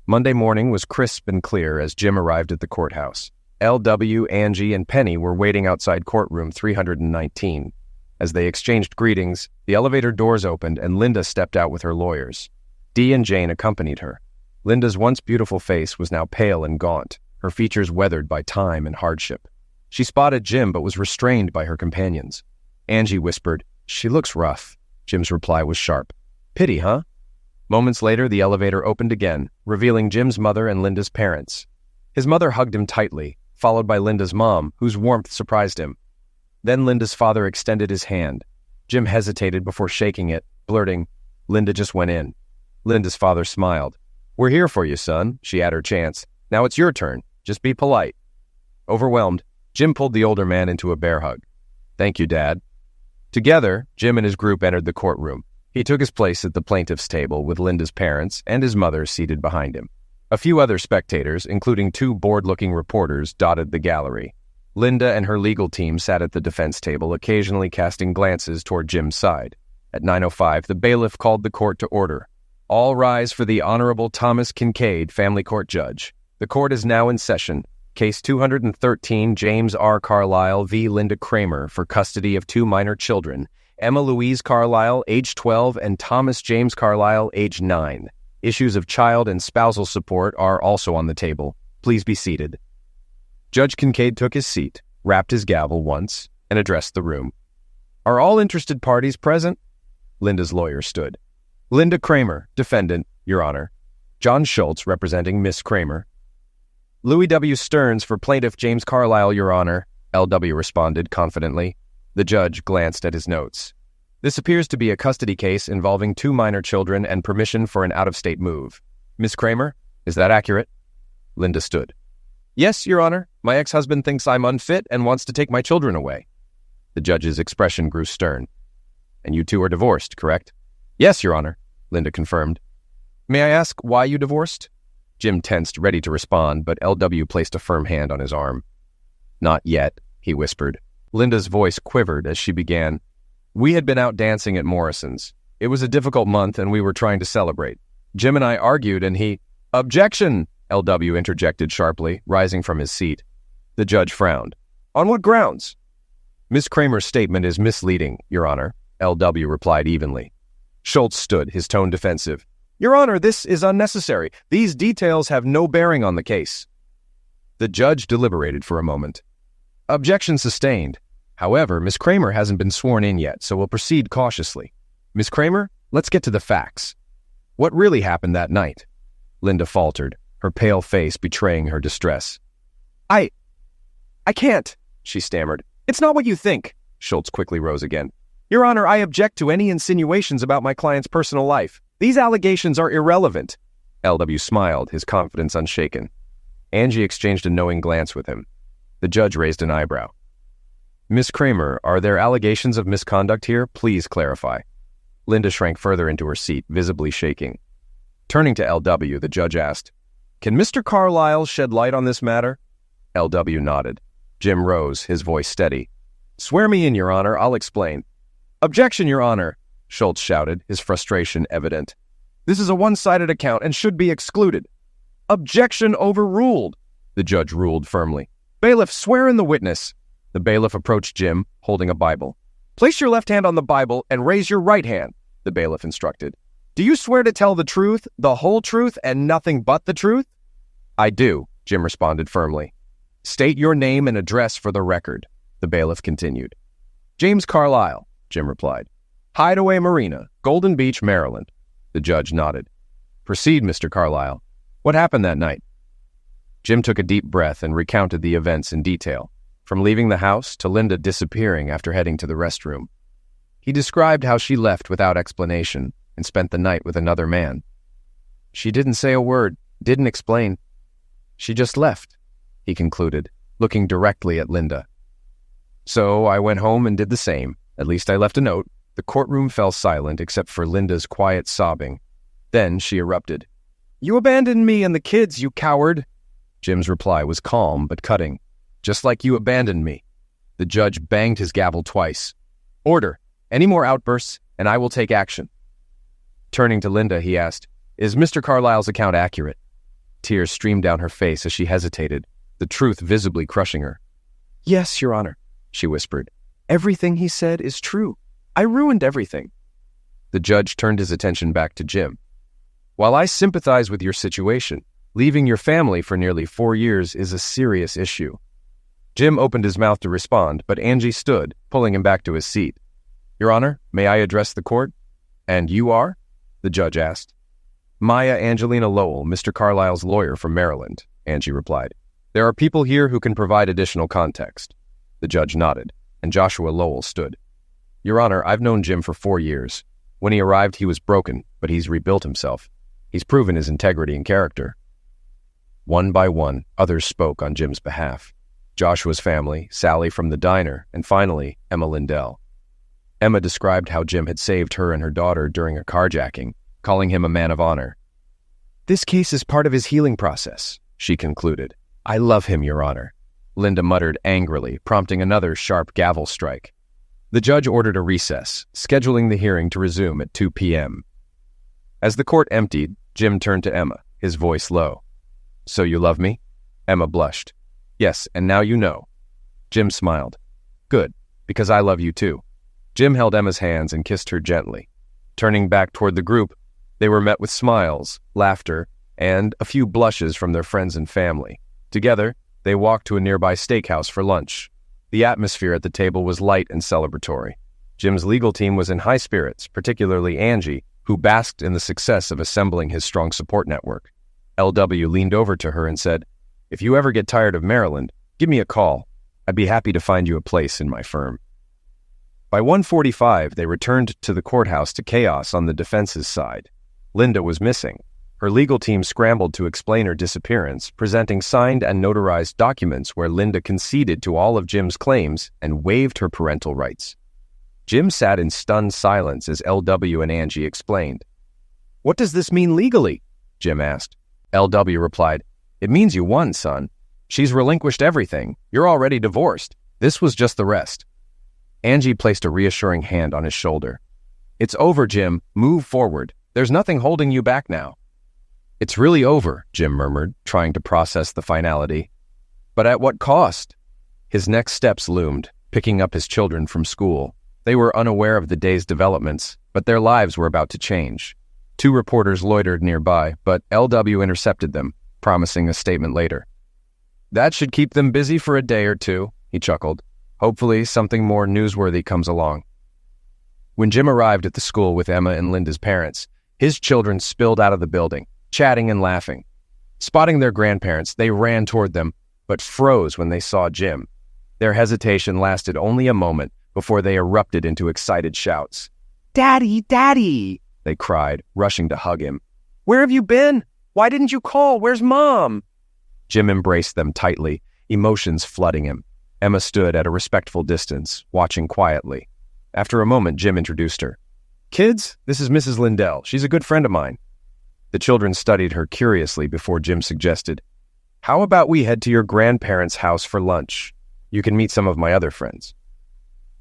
Monday morning was crisp and clear as Jim arrived at the courthouse. LW, Angie, and Penny were waiting outside courtroom 319. As they exchanged greetings, the elevator doors opened and Linda stepped out with her lawyers. Dee and Jane accompanied her. Linda's once beautiful face was now pale and gaunt, her features weathered by time and hardship. She spotted Jim but was restrained by her companions. Angie whispered, "She looks rough." Jim's reply was sharp. "Pity, huh?" Moments later, the elevator opened again, revealing Jim's mother and Linda's parents. His mother hugged him tightly, followed by Linda's mom, whose warmth surprised him. Then Linda's father extended his hand. Jim hesitated before shaking it, blurting, "Linda just went in." Linda's father smiled. "We're here for you, son," she had her chance. "Now it's your turn. Just be polite." Overwhelmed, Jim pulled the older man into a bear hug. "Thank you, Dad." Together, Jim and his group entered the courtroom. He took his place at the plaintiff's table with Linda's parents and his mother seated behind him. A few other spectators, including two bored-looking reporters, dotted the gallery. Linda and her legal team sat at the defense table, occasionally casting glances toward Jim's side. At 9:05, the bailiff called the court to order. "All rise for the Honorable Thomas Kincaid, Family Court Judge. The court is now in session. Case 213, James R. Carlisle v. Linda Kramer for custody of two minor children, Emma Louise Carlisle, age 12, and Thomas James Carlisle, age 9. Issues of child and spousal support are also on the table. Please be seated." Judge Kincaid took his seat, rapped his gavel once, and addressed the room. "Are all interested parties present?" Linda's lawyer stood. "Linda Kramer, defendant, Your Honor. John Schultz, representing Miss Kramer." "Louis W. Stearns for plaintiff James Carlisle, Your Honor," LW responded confidently. The judge glanced at his notes. "This appears to be a custody case involving two minor children and permission for an out-of-state move. Miss Kramer, is that accurate?" Linda stood. "Yes, Your Honor. My ex-husband thinks I'm unfit and wants to take my children away." The judge's expression grew stern. "And you two are divorced, correct?" "Yes, Your Honor," Linda confirmed. "May I ask why you divorced?" Jim tensed, ready to respond, but LW placed a firm hand on his arm. "Not yet," he whispered. Linda's voice quivered as she began. "We had been out dancing at Morrison's. It was a difficult month and we were trying to celebrate. Jim and I argued and he—" "Objection!" LW interjected sharply, rising from his seat. The judge frowned. "On what grounds?" "Miss Kramer's statement is misleading, Your Honor," LW replied evenly. Schultz stood, his tone defensive. "Your Honor, this is unnecessary. These details have no bearing on the case." The judge deliberated for a moment. "Objection sustained. However, Miss Kramer hasn't been sworn in yet, so we'll proceed cautiously. Miss Kramer, let's get to the facts. What really happened that night?" Linda faltered, her pale face betraying her distress. I can't," she stammered. "It's not what you think." Schultz quickly rose again. "Your Honor, I object to any insinuations about my client's personal life. These allegations are irrelevant." LW smiled, his confidence unshaken. Angie exchanged a knowing glance with him. The judge raised an eyebrow. "Miss Kramer, are there allegations of misconduct here? Please clarify." Linda shrank further into her seat, visibly shaking. Turning to LW, the judge asked, "Can Mr. Carlisle shed light on this matter?" LW nodded. Jim rose, his voice steady. "Swear me in, Your Honor, I'll explain." "Objection, Your Honor," Schultz shouted, his frustration evident. "This is a one-sided account and should be excluded." "Objection overruled," the judge ruled firmly. "Bailiff, swear in the witness." The bailiff approached Jim, holding a Bible. "Place your left hand on the Bible and raise your right hand," the bailiff instructed. "Do you swear to tell the truth, the whole truth, and nothing but the truth?" "I do," Jim responded firmly. "State your name and address for the record," the bailiff continued. "James Carlisle," Jim replied. "Hideaway Marina, Golden Beach, Maryland." The judge nodded. "Proceed, Mr. Carlisle. What happened that night?" Jim took a deep breath and recounted the events in detail, from leaving the house to Linda disappearing after heading to the restroom. He described how she left without explanation and spent the night with another man. She didn't say a word, didn't explain. She just left, he concluded, looking directly at Linda. So I went home and did the same. At least I left a note. The courtroom fell silent except for Linda's quiet sobbing. Then she erupted. You abandoned me and the kids, you coward! Jim's reply was calm but cutting. Just like you abandoned me. The judge banged his gavel twice. Order. Any more outbursts, and I will take action. Turning to Linda, he asked, Is Mr. Carlyle's account accurate? Tears streamed down her face as she hesitated, the truth visibly crushing her. Yes, Your Honor, she whispered. Everything he said is true. I ruined everything. The judge turned his attention back to Jim. While I sympathize with your situation, leaving your family for nearly 4 years is a serious issue. Jim opened his mouth to respond, but Angie stood, pulling him back to his seat. Your Honor, may I address the court? And you are? The judge asked. Maya Angelina Lowell, Mr. Carlyle's lawyer from Maryland, Angie replied. There are people here who can provide additional context. The judge nodded, and Joshua Lowell stood. Your Honor, I've known Jim for 4 years. When he arrived, he was broken, but he's rebuilt himself. He's proven his integrity and character. One by one, others spoke on Jim's behalf. Joshua's family, Sally from the diner, and finally, Emma Lindell. Emma described how Jim had saved her and her daughter during a carjacking, calling him a man of honor. This case is part of his healing process, she concluded. I love him, Your Honor. Linda muttered angrily, prompting another sharp gavel strike. The judge ordered a recess, scheduling the hearing to resume at 2 p.m. As the court emptied, Jim turned to Emma, his voice low. So you love me? Emma blushed. Yes, and now you know. Jim smiled. Good, because I love you too. Jim held Emma's hands and kissed her gently. Turning back toward the group, they were met with smiles, laughter, and a few blushes from their friends and family. Together, they walked to a nearby steakhouse for lunch. The atmosphere at the table was light and celebratory. Jim's legal team was in high spirits, particularly Angie, who basked in the success of assembling his strong support network. LW leaned over to her and said, If you ever get tired of Maryland, give me a call. I'd be happy to find you a place in my firm. By 1:45, they returned to the courthouse to chaos on the defense's side. Linda was missing. Her legal team scrambled to explain her disappearance, presenting signed and notarized documents where Linda conceded to all of Jim's claims and waived her parental rights. Jim sat in stunned silence as LW and Angie explained. What does this mean legally? Jim asked. LW replied, It means you won, son. She's relinquished everything. You're already divorced. This was just the rest. Angie placed a reassuring hand on his shoulder. It's over, Jim. Move forward. There's nothing holding you back now. It's really over, Jim murmured, trying to process the finality. But at what cost? His next steps loomed, picking up his children from school. They were unaware of the day's developments, but their lives were about to change. 2 reporters loitered nearby, but LW intercepted them, promising a statement later. That should keep them busy for a day or two, he chuckled. Hopefully something more newsworthy comes along. When Jim arrived at the school with Emma and Linda's parents, his children spilled out of the building, chatting and laughing. Spotting their grandparents, they ran toward them, but froze when they saw Jim. Their hesitation lasted only a moment before they erupted into excited shouts. Daddy, Daddy, they cried, rushing to hug him. Where have you been? Why didn't you call? Where's Mom? Jim embraced them tightly, emotions flooding him. Emma stood at a respectful distance, watching quietly. After a moment, Jim introduced her. Kids, this is Mrs. Lindell. She's a good friend of mine. The children studied her curiously before Jim suggested, How about we head to your grandparents' house for lunch? You can meet some of my other friends.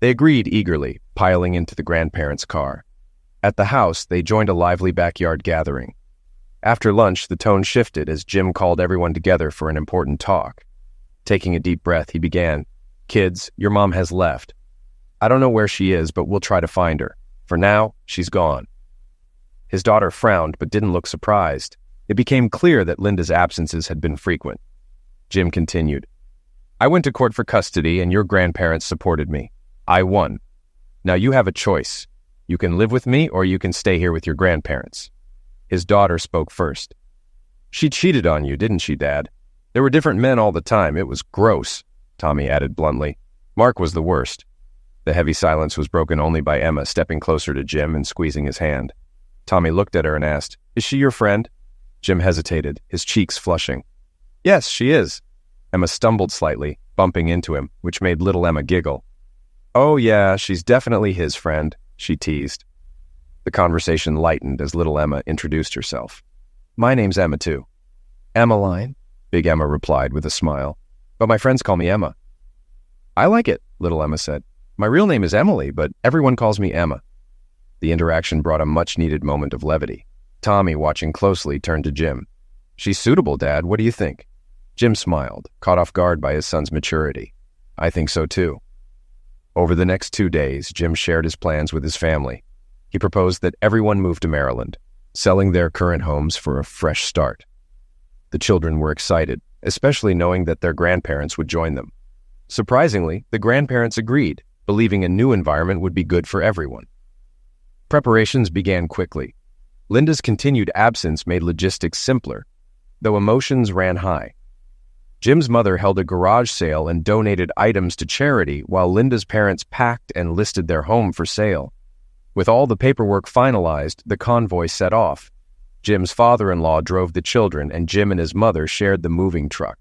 They agreed eagerly, piling into the grandparents' car. At the house, they joined a lively backyard gathering. After lunch, the tone shifted as Jim called everyone together for an important talk. Taking a deep breath, he began, Kids, your mom has left. I don't know where she is, but we'll try to find her. For now, she's gone. His daughter frowned, but didn't look surprised. It became clear that Linda's absences had been frequent. Jim continued, I went to court for custody, and your grandparents supported me. I won. Now you have a choice. You can live with me, or you can stay here with your grandparents. His daughter spoke first. She cheated on you, didn't she, Dad? There were different men all the time. It was gross, Tommy added bluntly. Mark was the worst. The heavy silence was broken only by Emma stepping closer to Jim and squeezing his hand. Tommy looked at her and asked, Is she your friend? Jim hesitated, his cheeks flushing. Yes, she is. Emma stumbled slightly, bumping into him, which made little Emma giggle. Oh yeah, she's definitely his friend, she teased. The conversation lightened as little Emma introduced herself. My name's Emma too. Emmeline, Big Emma replied with a smile. But my friends call me Emma. I like it, little Emma said. My real name is Emily, but everyone calls me Emma. The interaction brought a much-needed moment of levity. Tommy, watching closely, turned to Jim. She's suitable, Dad. What do you think? Jim smiled, caught off guard by his son's maturity. I think so too. Over the next 2 days, Jim shared his plans with his family. He proposed that everyone move to Maryland, selling their current homes for a fresh start. The children were excited, especially knowing that their grandparents would join them. Surprisingly, the grandparents agreed, believing a new environment would be good for everyone. Preparations began quickly. Linda's continued absence made logistics simpler, though emotions ran high. Jim's mother held a garage sale and donated items to charity while Linda's parents packed and listed their home for sale. With all the paperwork finalized, the convoy set off. Jim's father-in-law drove the children and Jim and his mother shared the moving truck.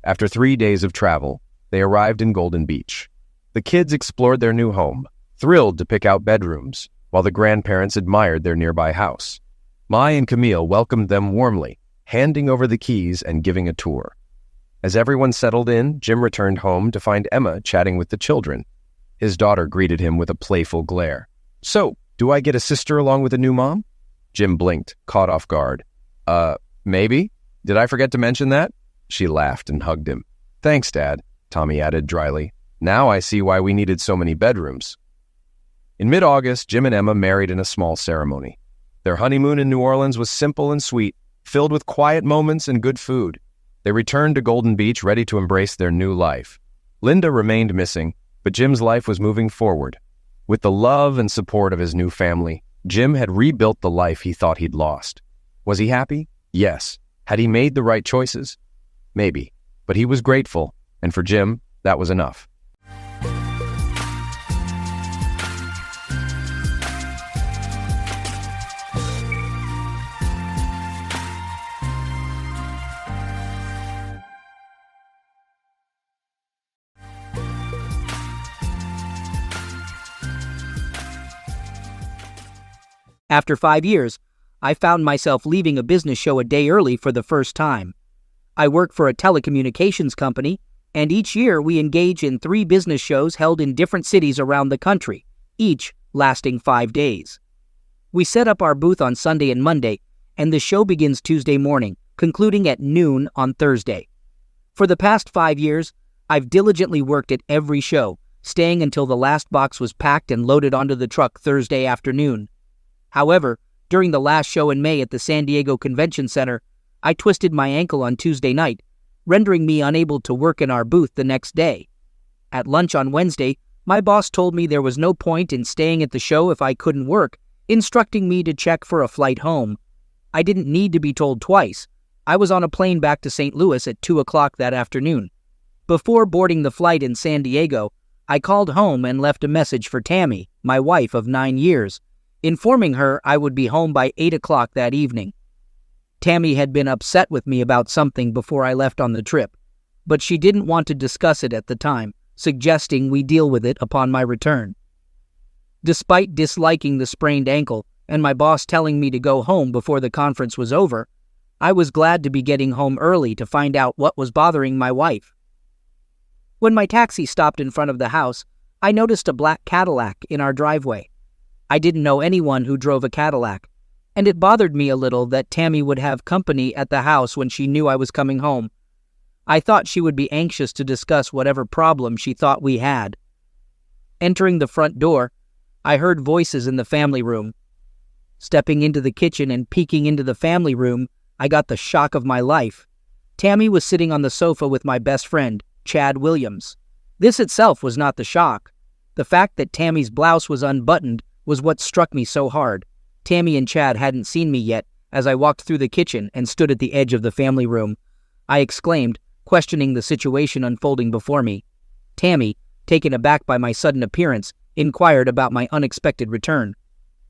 After 3 days of travel, they arrived in Golden Beach. The kids explored their new home, thrilled to pick out bedrooms, while the grandparents admired their nearby house. Mai and Camille welcomed them warmly, handing over the keys and giving a tour. As everyone settled in, Jim returned home to find Emma chatting with the children. His daughter greeted him with a playful glare. So, do I get a sister along with a new mom? Jim blinked, caught off guard. Maybe? Did I forget to mention that? She laughed and hugged him. Thanks, Dad, Tommy added dryly. Now I see why we needed so many bedrooms. In mid-August, Jim and Emma married in a small ceremony. Their honeymoon in New Orleans was simple and sweet, filled with quiet moments and good food. They returned to Golden Beach ready to embrace their new life. Linda remained missing, but Jim's life was moving forward. With the love and support of his new family, Jim had rebuilt the life he thought he'd lost. Was he happy? Yes. Had he made the right choices? Maybe. But he was grateful, and for Jim, that was enough. After 5 years, I found myself leaving a business show a day early for the first time. I work for a telecommunications company, and each year we engage in 3 business shows held in different cities around the country, each lasting 5 days. We set up our booth on Sunday and Monday, and the show begins Tuesday morning, concluding at noon on Thursday. For the past 5 years, I've diligently worked at every show, staying until the last box was packed and loaded onto the truck Thursday afternoon. However, during the last show in May at the San Diego Convention Center, I twisted my ankle on Tuesday night, rendering me unable to work in our booth the next day. At lunch on Wednesday, my boss told me there was no point in staying at the show if I couldn't work, instructing me to check for a flight home. I didn't need to be told twice. I was on a plane back to St. Louis at 2 o'clock that afternoon. Before boarding the flight in San Diego, I called home and left a message for Tammy, my wife of 9 years, informing her I would be home by 8 o'clock that evening. Tammy had been upset with me about something before I left on the trip, but she didn't want to discuss it at the time, suggesting we deal with it upon my return. Despite disliking the sprained ankle and my boss telling me to go home before the conference was over, I was glad to be getting home early to find out what was bothering my wife. When my taxi stopped in front of the house, I noticed a black Cadillac in our driveway. I didn't know anyone who drove a Cadillac, and it bothered me a little that Tammy would have company at the house when she knew I was coming home. I thought she would be anxious to discuss whatever problem she thought we had. Entering the front door, I heard voices in the family room. Stepping into the kitchen and peeking into the family room, I got the shock of my life. Tammy was sitting on the sofa with my best friend, Chad Williams. This itself was not the shock. The fact that Tammy's blouse was unbuttoned was what struck me so hard. Tammy and Chad hadn't seen me yet as I walked through the kitchen and stood at the edge of the family room. I exclaimed, questioning the situation unfolding before me. Tammy, taken aback by my sudden appearance, inquired about my unexpected return.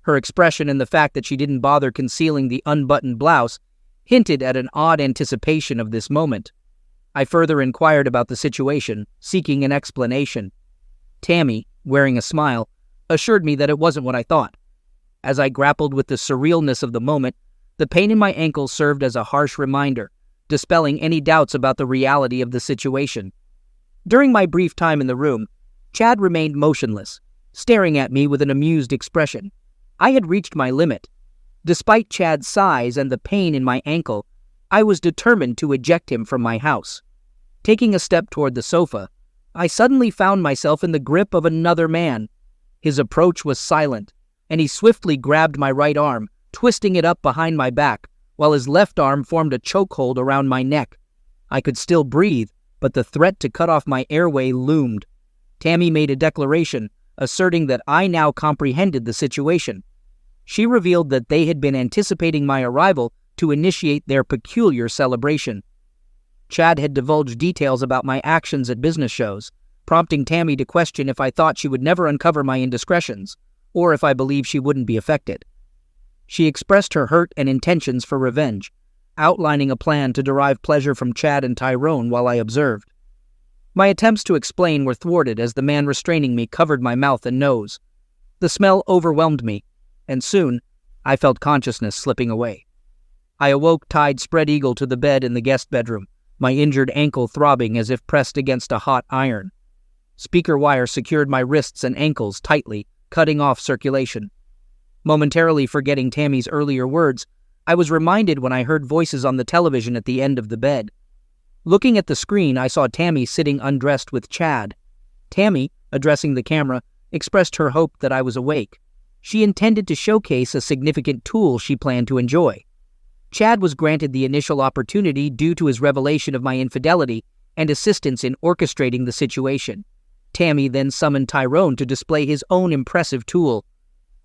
Her expression and the fact that she didn't bother concealing the unbuttoned blouse hinted at an odd anticipation of this moment. I further inquired about the situation, seeking an explanation. Tammy, wearing a smile, assured me that it wasn't what I thought. As I grappled with the surrealness of the moment, the pain in my ankle served as a harsh reminder, dispelling any doubts about the reality of the situation. During my brief time in the room, Chad remained motionless, staring at me with an amused expression. I had reached my limit. Despite Chad's size and the pain in my ankle, I was determined to eject him from my house. Taking a step toward the sofa, I suddenly found myself in the grip of another man. His approach was silent, and he swiftly grabbed my right arm, twisting it up behind my back, while his left arm formed a chokehold around my neck. I could still breathe, but the threat to cut off my airway loomed. Tammy made a declaration, asserting that I now comprehended the situation. She revealed that they had been anticipating my arrival to initiate their peculiar celebration. Chad had divulged details about my actions at business shows, prompting Tammy to question if I thought she would never uncover my indiscretions, or if I believed she wouldn't be affected. She expressed her hurt and intentions for revenge, outlining a plan to derive pleasure from Chad and Tyrone while I observed. My attempts to explain were thwarted as the man restraining me covered my mouth and nose. The smell overwhelmed me, and soon I felt consciousness slipping away. I awoke tied spread eagle to the bed in the guest bedroom, my injured ankle throbbing as if pressed against a hot iron. Speaker wire secured my wrists and ankles tightly, cutting off circulation. Momentarily forgetting Tammy's earlier words, I was reminded when I heard voices on the television at the end of the bed. Looking at the screen, I saw Tammy sitting undressed with Chad. Tammy, addressing the camera, expressed her hope that I was awake. She intended to showcase a significant tool she planned to enjoy. Chad was granted the initial opportunity due to his revelation of my infidelity and assistance in orchestrating the situation. Tammy then summoned Tyrone to display his own impressive tool.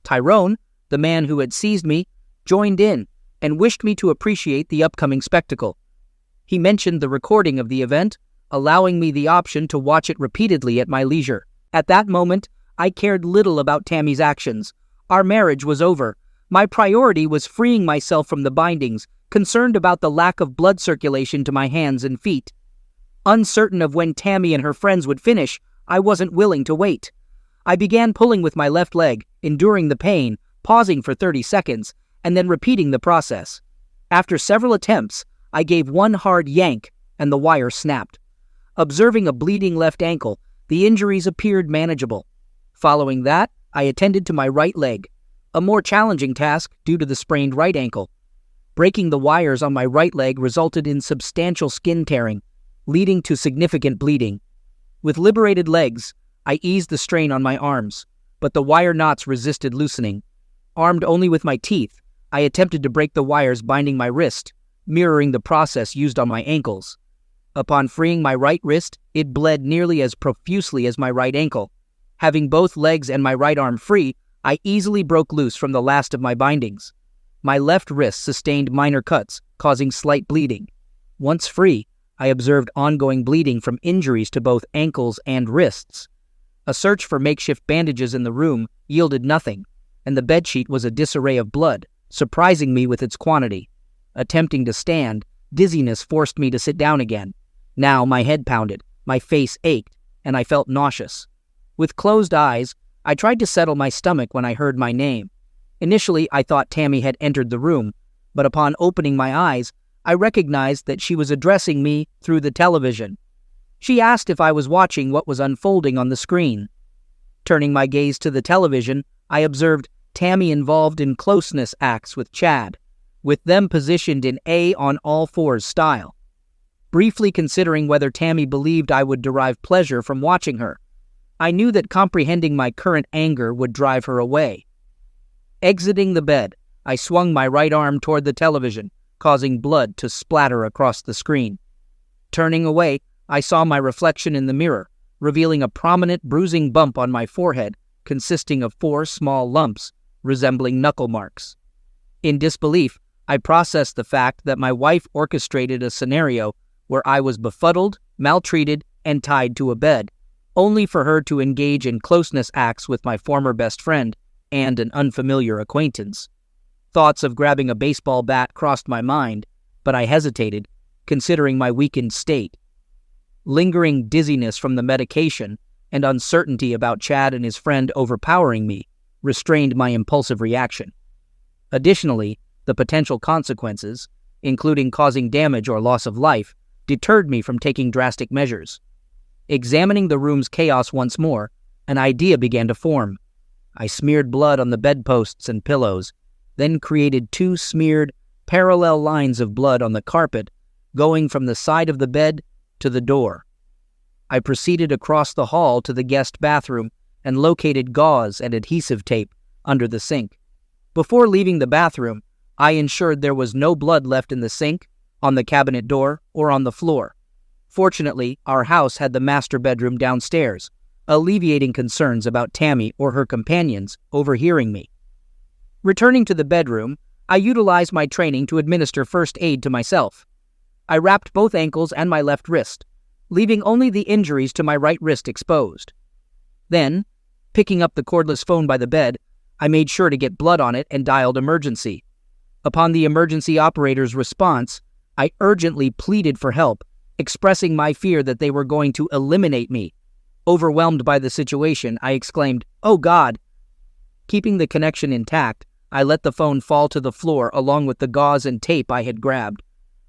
Tyrone, the man who had seized me, joined in and wished me to appreciate the upcoming spectacle. He mentioned the recording of the event, allowing me the option to watch it repeatedly at my leisure. At that moment, I cared little about Tammy's actions. Our marriage was over. My priority was freeing myself from the bindings, concerned about the lack of blood circulation to my hands and feet. Uncertain of when Tammy and her friends would finish, I wasn't willing to wait. I began pulling with my left leg, enduring the pain, pausing for 30 seconds, and then repeating the process. After several attempts, I gave one hard yank, and the wire snapped. Observing a bleeding left ankle, the injuries appeared manageable. Following that, I attended to my right leg, a more challenging task due to the sprained right ankle. Breaking the wires on my right leg resulted in substantial skin tearing, leading to significant bleeding. With liberated legs, I eased the strain on my arms, but the wire knots resisted loosening. Armed only with my teeth, I attempted to break the wires binding my wrist, mirroring the process used on my ankles. Upon freeing my right wrist, it bled nearly as profusely as my right ankle. Having both legs and my right arm free, I easily broke loose from the last of my bindings. My left wrist sustained minor cuts, causing slight bleeding. Once free, I observed ongoing bleeding from injuries to both ankles and wrists. A search for makeshift bandages in the room yielded nothing, and the bedsheet was a disarray of blood, surprising me with its quantity. Attempting to stand, dizziness forced me to sit down again. Now my head pounded, my face ached, and I felt nauseous. With closed eyes, I tried to settle my stomach when I heard my name. Initially, I thought Tammy had entered the room, but upon opening my eyes, I recognized that she was addressing me through the television. She asked if I was watching what was unfolding on the screen. Turning my gaze to the television, I observed Tammy involved in closeness acts with Chad, with them positioned in A on all fours style. Briefly considering whether Tammy believed I would derive pleasure from watching her, I knew that comprehending my current anger would drive her away. Exiting the bed, I swung my right arm toward the television, causing blood to splatter across the screen. Turning away, I saw my reflection in the mirror, revealing a prominent bruising bump on my forehead consisting of 4 small lumps, resembling knuckle marks. In disbelief, I processed the fact that my wife orchestrated a scenario where I was befuddled, maltreated, and tied to a bed, only for her to engage in closeness acts with my former best friend and an unfamiliar acquaintance. Thoughts of grabbing a baseball bat crossed my mind, but I hesitated, considering my weakened state. Lingering dizziness from the medication and uncertainty about Chad and his friend overpowering me restrained my impulsive reaction. Additionally, the potential consequences, including causing damage or loss of life, deterred me from taking drastic measures. Examining the room's chaos once more, an idea began to form. I smeared blood on the bedposts and pillows, then created 2 smeared, parallel lines of blood on the carpet, going from the side of the bed to the door. I proceeded across the hall to the guest bathroom and located gauze and adhesive tape under the sink. Before leaving the bathroom, I ensured there was no blood left in the sink, on the cabinet door, or on the floor. Fortunately, our house had the master bedroom downstairs, alleviating concerns about Tammy or her companions overhearing me. Returning to the bedroom, I utilized my training to administer first aid to myself. I wrapped both ankles and my left wrist, leaving only the injuries to my right wrist exposed. Then, picking up the cordless phone by the bed, I made sure to get blood on it and dialed emergency. Upon the emergency operator's response, I urgently pleaded for help, expressing my fear that they were going to eliminate me. Overwhelmed by the situation, I exclaimed, "Oh God!" Keeping the connection intact, I let the phone fall to the floor along with the gauze and tape I had grabbed.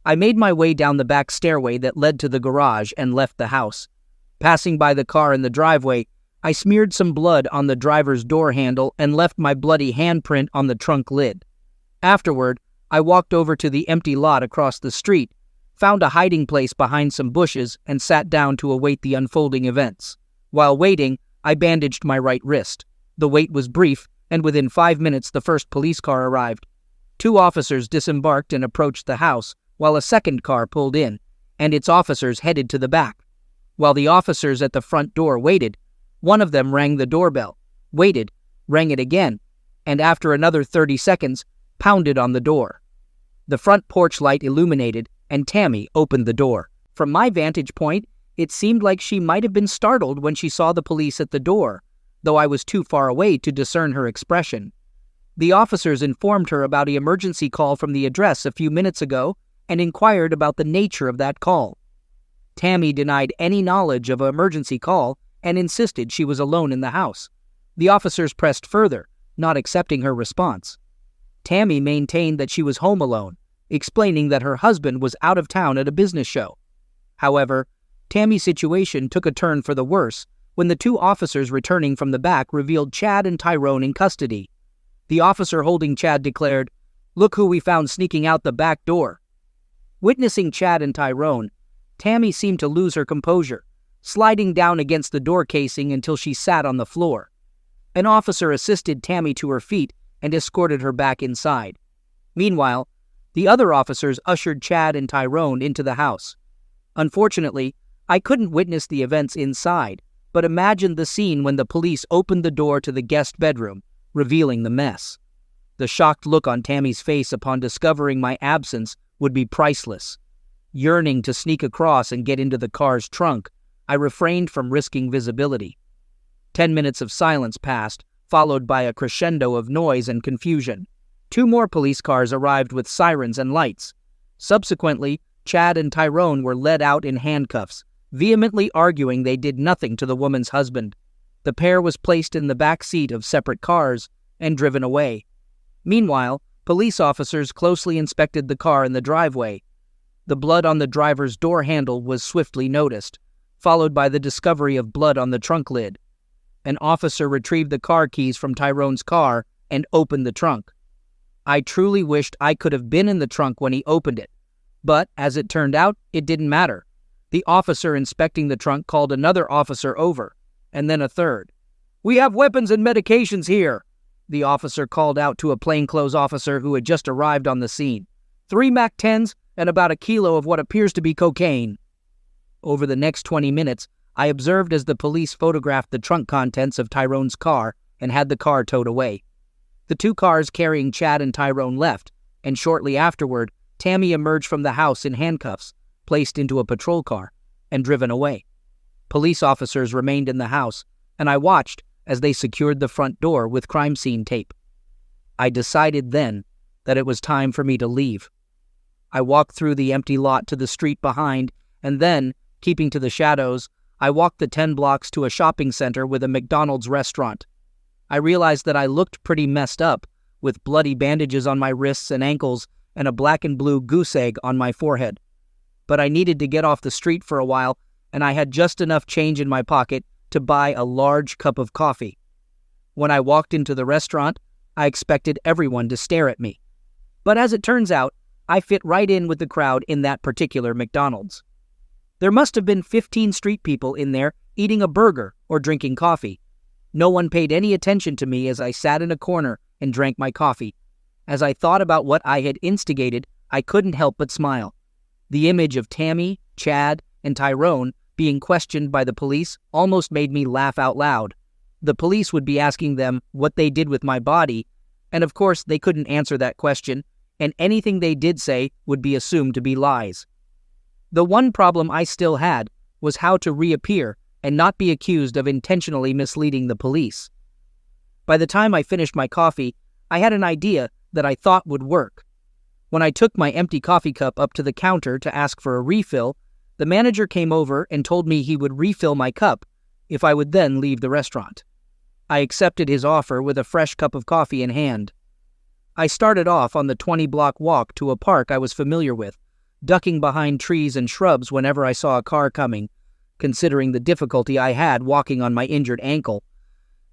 I made my way down the back stairway that led to the garage and left the house. Passing by the car in the driveway, I smeared some blood on the driver's door handle and left my bloody handprint on the trunk lid. Afterward, I walked over to the empty lot across the street, found a hiding place behind some bushes, and sat down to await the unfolding events. While waiting, I bandaged my right wrist. The wait was brief, and within 5 minutes the first police car arrived. 2 officers disembarked and approached the house, while a second car pulled in, and its officers headed to the back. While the officers at the front door waited, one of them rang the doorbell, waited, rang it again, and after another 30 seconds, pounded on the door. The front porch light illuminated, and Tammy opened the door. From my vantage point, it seemed like she might have been startled when she saw the police at the door, though I was too far away to discern her expression. The officers informed her about an emergency call from the address a few minutes ago and inquired about the nature of that call. Tammy denied any knowledge of an emergency call and insisted she was alone in the house. The officers pressed further, not accepting her response. Tammy maintained that she was home alone, explaining that her husband was out of town at a business show. However, Tammy's situation took a turn for the worse when the 2 officers returning from the back revealed Chad and Tyrone in custody. The officer holding Chad declared, "Look who we found sneaking out the back door." Witnessing Chad and Tyrone, Tammy seemed to lose her composure, sliding down against the door casing until she sat on the floor. An officer assisted Tammy to her feet and escorted her back inside. Meanwhile, the other officers ushered Chad and Tyrone into the house. Unfortunately, I couldn't witness the events inside, but imagined the scene when the police opened the door to the guest bedroom, revealing the mess. The shocked look on Tammy's face upon discovering my absence would be priceless. Yearning to sneak across and get into the car's trunk, I refrained from risking visibility. 10 minutes of silence passed, followed by a crescendo of noise and confusion. 2 more police cars arrived with sirens and lights. Subsequently, Chad and Tyrone were led out in handcuffs, vehemently arguing they did nothing to the woman's husband. The pair was placed in the back seat of separate cars and driven away. Meanwhile, police officers closely inspected the car in the driveway. The blood on the driver's door handle was swiftly noticed, followed by the discovery of blood on the trunk lid. An officer retrieved the car keys from Tyrone's car and opened the trunk. I truly wished I could have been in the trunk when he opened it, but as it turned out, it didn't matter. The officer inspecting the trunk called another officer over, and then a third. "We have weapons and medications here," the officer called out to a plainclothes officer who had just arrived on the scene. 3 MAC-10s and about a kilo of what appears to be cocaine. Over the next 20 minutes, I observed as the police photographed the trunk contents of Tyrone's car and had the car towed away. The 2 cars carrying Chad and Tyrone left, and shortly afterward, Tammy emerged from the house in handcuffs, placed into a patrol car, and driven away. Police officers remained in the house, and I watched as they secured the front door with crime scene tape. I decided then that it was time for me to leave. I walked through the empty lot to the street behind, and then, keeping to the shadows, I walked the 10 blocks to a shopping center with a McDonald's restaurant. I realized that I looked pretty messed up, with bloody bandages on my wrists and ankles and a black and blue goose egg on my forehead. But I needed to get off the street for a while, and I had just enough change in my pocket to buy a large cup of coffee. When I walked into the restaurant, I expected everyone to stare at me. But as it turns out, I fit right in with the crowd in that particular McDonald's. There must have been 15 street people in there eating a burger or drinking coffee. No one paid any attention to me as I sat in a corner and drank my coffee. As I thought about what I had instigated, I couldn't help but smile. The image of Tammy, Chad, and Tyrone being questioned by the police almost made me laugh out loud. The police would be asking them what they did with my body, and of course they couldn't answer that question, and anything they did say would be assumed to be lies. The one problem I still had was how to reappear and not be accused of intentionally misleading the police. By the time I finished my coffee, I had an idea that I thought would work. When I took my empty coffee cup up to the counter to ask for a refill, the manager came over and told me he would refill my cup if I would then leave the restaurant. I accepted his offer with a fresh cup of coffee in hand. I started off on the 20-block walk to a park I was familiar with, ducking behind trees and shrubs whenever I saw a car coming, considering the difficulty I had walking on my injured ankle.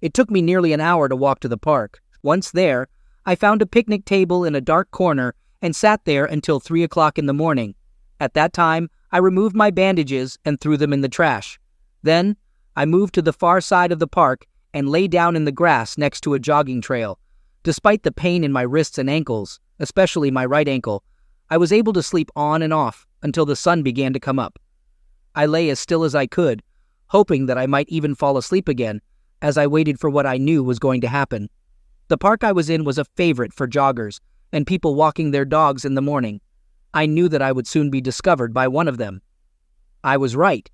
It took me nearly an hour to walk to the park. Once there, I found a picnic table in a dark corner and sat there until 3 o'clock in the morning. At that time, I removed my bandages and threw them in the trash. Then, I moved to the far side of the park and lay down in the grass next to a jogging trail. Despite the pain in my wrists and ankles, especially my right ankle, I was able to sleep on and off until the sun began to come up. I lay as still as I could, hoping that I might even fall asleep again, as I waited for what I knew was going to happen. The park I was in was a favorite for joggers and people walking their dogs in the morning. I knew that I would soon be discovered by one of them. I was right,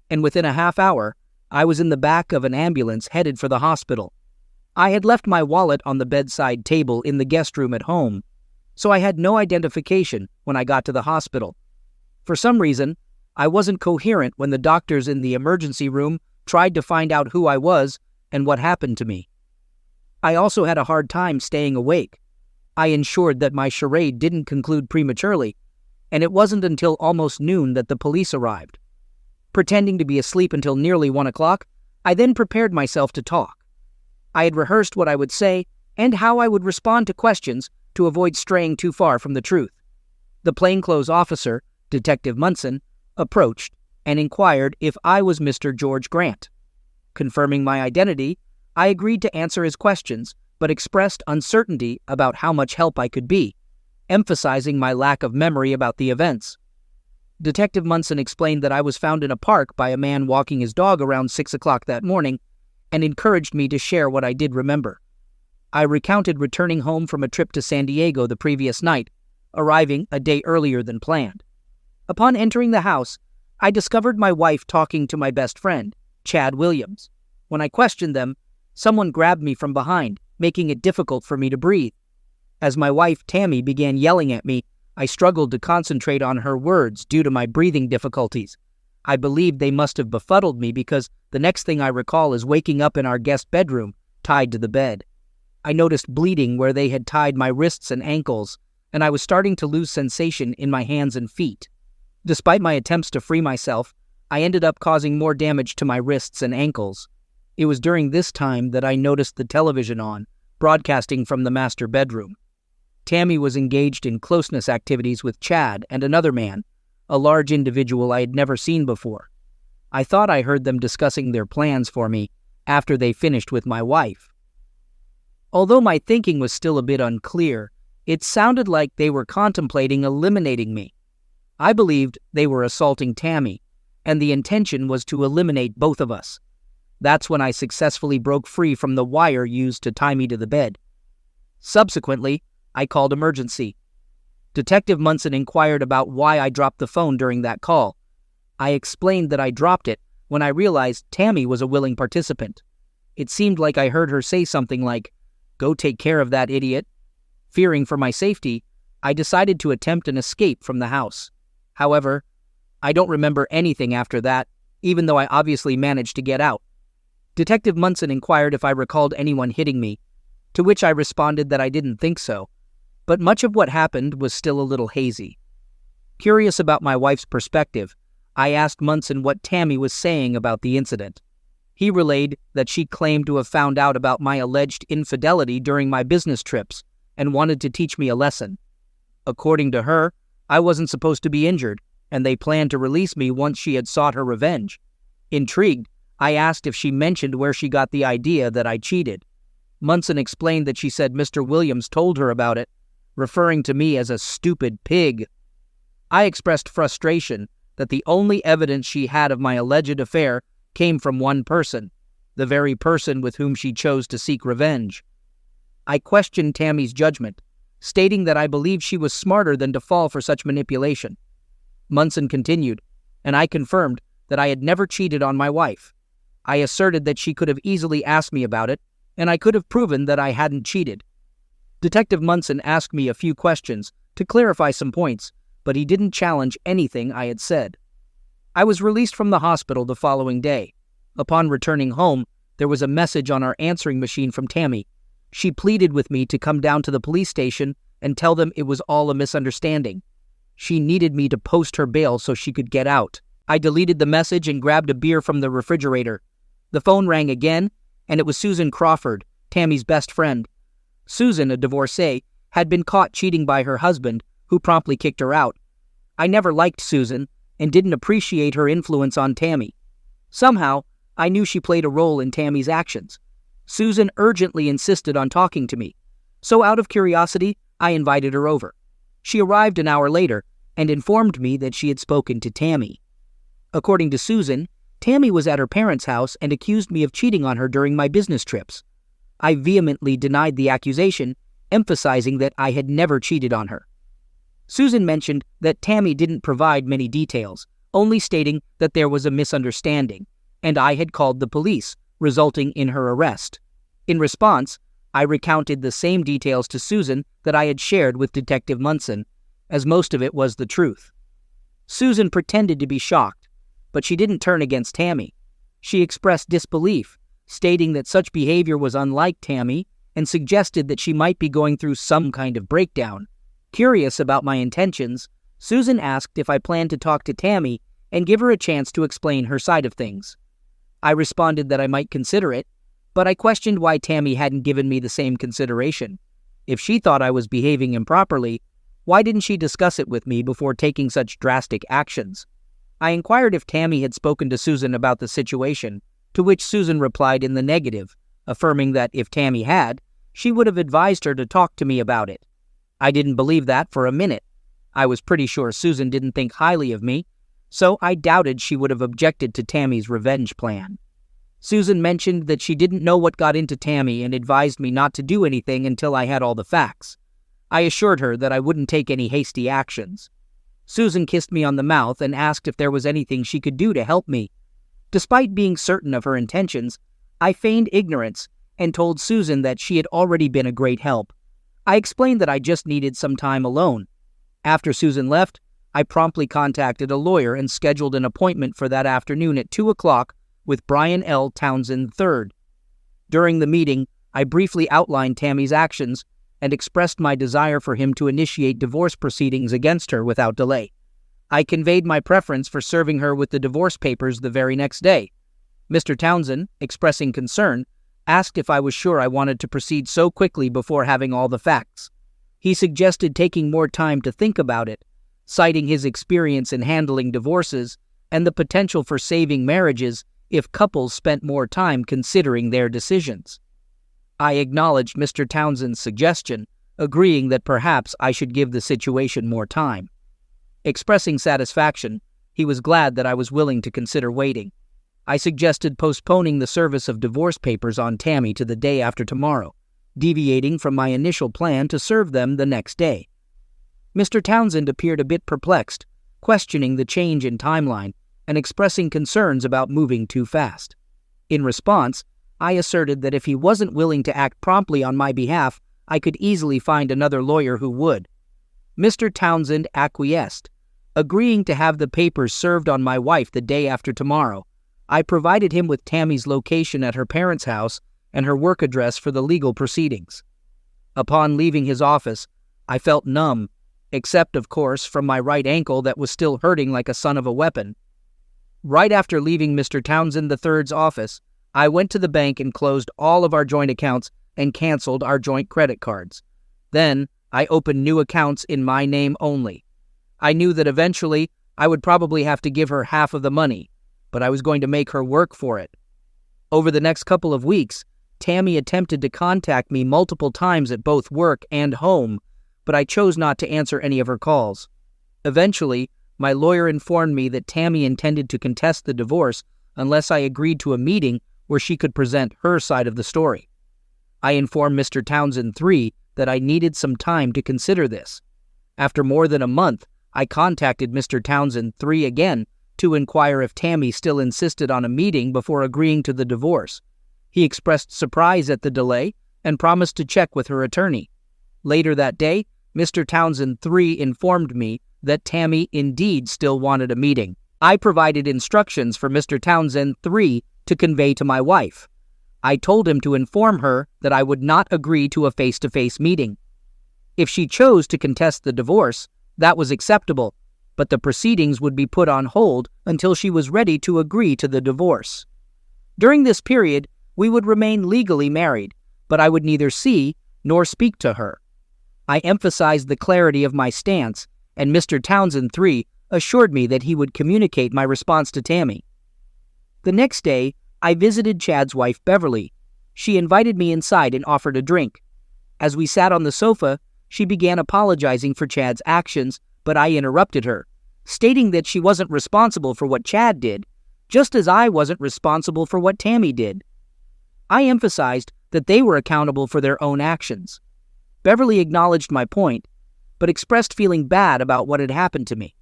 and within a half hour, I was in the back of an ambulance headed for the hospital. I had left my wallet on the bedside table in the guest room at home, so I had no identification when I got to the hospital. For some reason, I wasn't coherent when the doctors in the emergency room tried to find out who I was and what happened to me. I also had a hard time staying awake. I ensured that my charade didn't conclude prematurely, and it wasn't until almost noon that the police arrived. Pretending to be asleep until nearly 1 o'clock, I then prepared myself to talk. I had rehearsed what I would say and how I would respond to questions to avoid straying too far from the truth. The plainclothes officer, Detective Munson, approached and inquired if I was Mr. George Grant. Confirming my identity, I agreed to answer his questions, but expressed uncertainty about how much help I could be, emphasizing my lack of memory about the events. Detective Munson explained that I was found in a park by a man walking his dog around 6 o'clock that morning and encouraged me to share what I did remember. I recounted returning home from a trip to San Diego the previous night, arriving a day earlier than planned. Upon entering the house, I discovered my wife talking to my best friend, Chad Williams. When I questioned them, someone grabbed me from behind, making it difficult for me to breathe. As my wife, Tammy, began yelling at me, I struggled to concentrate on her words due to my breathing difficulties. I believed they must have befuddled me because the next thing I recall is waking up in our guest bedroom, tied to the bed. I noticed bleeding where they had tied my wrists and ankles, and I was starting to lose sensation in my hands and feet. Despite my attempts to free myself, I ended up causing more damage to my wrists and ankles. It was during this time that I noticed the television on, broadcasting from the master bedroom. Tammy was engaged in closeness activities with Chad and another man, a large individual I had never seen before. I thought I heard them discussing their plans for me after they finished with my wife. Although my thinking was still a bit unclear, it sounded like they were contemplating eliminating me. I believed they were assaulting Tammy, and the intention was to eliminate both of us. That's when I successfully broke free from the wire used to tie me to the bed. Subsequently, I called emergency. Detective Munson inquired about why I dropped the phone during that call. I explained that I dropped it when I realized Tammy was a willing participant. It seemed like I heard her say something like, "Go take care of that idiot." Fearing for my safety, I decided to attempt an escape from the house. However, I don't remember anything after that, even though I obviously managed to get out. Detective Munson inquired if I recalled anyone hitting me, to which I responded that I didn't think so, but much of what happened was still a little hazy. Curious about my wife's perspective, I asked Munson what Tammy was saying about the incident. He relayed that she claimed to have found out about my alleged infidelity during my business trips and wanted to teach me a lesson. According to her, I wasn't supposed to be injured, and they planned to release me once she had sought her revenge. Intrigued, I asked if she mentioned where she got the idea that I cheated. Munson explained that she said Mr. Williams told her about it, referring to me as a stupid pig. I expressed frustration that the only evidence she had of my alleged affair came from one person, the very person with whom she chose to seek revenge. I questioned Tammy's judgment, stating that I believed she was smarter than to fall for such manipulation. Munson continued, and I confirmed that I had never cheated on my wife. I asserted that she could have easily asked me about it, and I could have proven that I hadn't cheated. Detective Munson asked me a few questions to clarify some points, but he didn't challenge anything I had said. I was released from the hospital the following day. Upon returning home, there was a message on our answering machine from Tammy. She pleaded with me to come down to the police station and tell them it was all a misunderstanding. She needed me to post her bail so she could get out. I deleted the message and grabbed a beer from the refrigerator. The phone rang again, and it was Susan Crawford, Tammy's best friend. Susan, a divorcee, had been caught cheating by her husband, who promptly kicked her out. I never liked Susan and didn't appreciate her influence on Tammy. Somehow, I knew she played a role in Tammy's actions. Susan urgently insisted on talking to me, so out of curiosity, I invited her over. She arrived an hour later and informed me that she had spoken to Tammy. According to Susan, Tammy was at her parents' house and accused me of cheating on her during my business trips. I vehemently denied the accusation, emphasizing that I had never cheated on her. Susan mentioned that Tammy didn't provide many details, only stating that there was a misunderstanding, and I had called the police, resulting in her arrest. In response, I recounted the same details to Susan that I had shared with Detective Munson, as most of it was the truth. Susan pretended to be shocked, but she didn't turn against Tammy. She expressed disbelief, stating that such behavior was unlike Tammy and suggested that she might be going through some kind of breakdown. Curious about my intentions, Susan asked if I planned to talk to Tammy and give her a chance to explain her side of things. I responded that I might consider it, but I questioned why Tammy hadn't given me the same consideration. If she thought I was behaving improperly, why didn't she discuss it with me before taking such drastic actions? I inquired if Tammy had spoken to Susan about the situation, to which Susan replied in the negative, affirming that if Tammy had, she would have advised her to talk to me about it. I didn't believe that for a minute. I was pretty sure Susan didn't think highly of me, so I doubted she would have objected to Tammy's revenge plan. Susan mentioned that she didn't know what got into Tammy and advised me not to do anything until I had all the facts. I assured her that I wouldn't take any hasty actions. Susan kissed me on the mouth and asked if there was anything she could do to help me. Despite being certain of her intentions, I feigned ignorance and told Susan that she had already been a great help. I explained that I just needed some time alone. After Susan left, I promptly contacted a lawyer and scheduled an appointment for that afternoon at 2 o'clock with Brian L. Townsend III. During the meeting, I briefly outlined Tammy's actions and expressed my desire for him to initiate divorce proceedings against her without delay. I conveyed my preference for serving her with the divorce papers the very next day. Mr. Townsend, expressing concern, asked if I was sure I wanted to proceed so quickly before having all the facts. He suggested taking more time to think about it, citing his experience in handling divorces and the potential for saving marriages if couples spent more time considering their decisions. I acknowledged Mr. Townsend's suggestion, agreeing that perhaps I should give the situation more time. Expressing satisfaction, he was glad that I was willing to consider waiting. I suggested postponing the service of divorce papers on Tammy to the day after tomorrow, deviating from my initial plan to serve them the next day. Mr. Townsend appeared a bit perplexed, questioning the change in timeline and expressing concerns about moving too fast. In response, I asserted that if he wasn't willing to act promptly on my behalf, I could easily find another lawyer who would. Mr. Townsend acquiesced, agreeing to have the papers served on my wife the day after tomorrow. I provided him with Tammy's location at her parents' house and her work address for the legal proceedings. Upon leaving his office, I felt numb, except, of course, from my right ankle that was still hurting like a son of a weapon. Right after leaving Mr. Townsend III's office, I went to the bank and closed all of our joint accounts and canceled our joint credit cards. Then, I opened new accounts in my name only. I knew that eventually I would probably have to give her half of the money, but I was going to make her work for it. Over the next couple of weeks, Tammy attempted to contact me multiple times at both work and home, but I chose not to answer any of her calls. Eventually, my lawyer informed me that Tammy intended to contest the divorce unless I agreed to a meeting where she could present her side of the story. I informed Mr. Townsend III that I needed some time to consider this. After more than a month, I contacted Mr. Townsend III again to inquire if Tammy still insisted on a meeting before agreeing to the divorce. He expressed surprise at the delay and promised to check with her attorney. Later that day, Mr. Townsend III informed me that Tammy indeed still wanted a meeting. I provided instructions for Mr. Townsend III to convey to my wife. I told him to inform her that I would not agree to a face-to-face meeting. If she chose to contest the divorce, that was acceptable, but the proceedings would be put on hold until she was ready to agree to the divorce. During this period, we would remain legally married, but I would neither see nor speak to her. I emphasized the clarity of my stance, and Mr. Townsend III assured me that he would communicate my response to Tammy. The next day, I visited Chad's wife, Beverly. She invited me inside and offered a drink. As we sat on the sofa, she began apologizing for Chad's actions, but I interrupted her, stating that she wasn't responsible for what Chad did, just as I wasn't responsible for what Tammy did. I emphasized that they were accountable for their own actions. Beverly acknowledged my point, but expressed feeling bad about what had happened to me.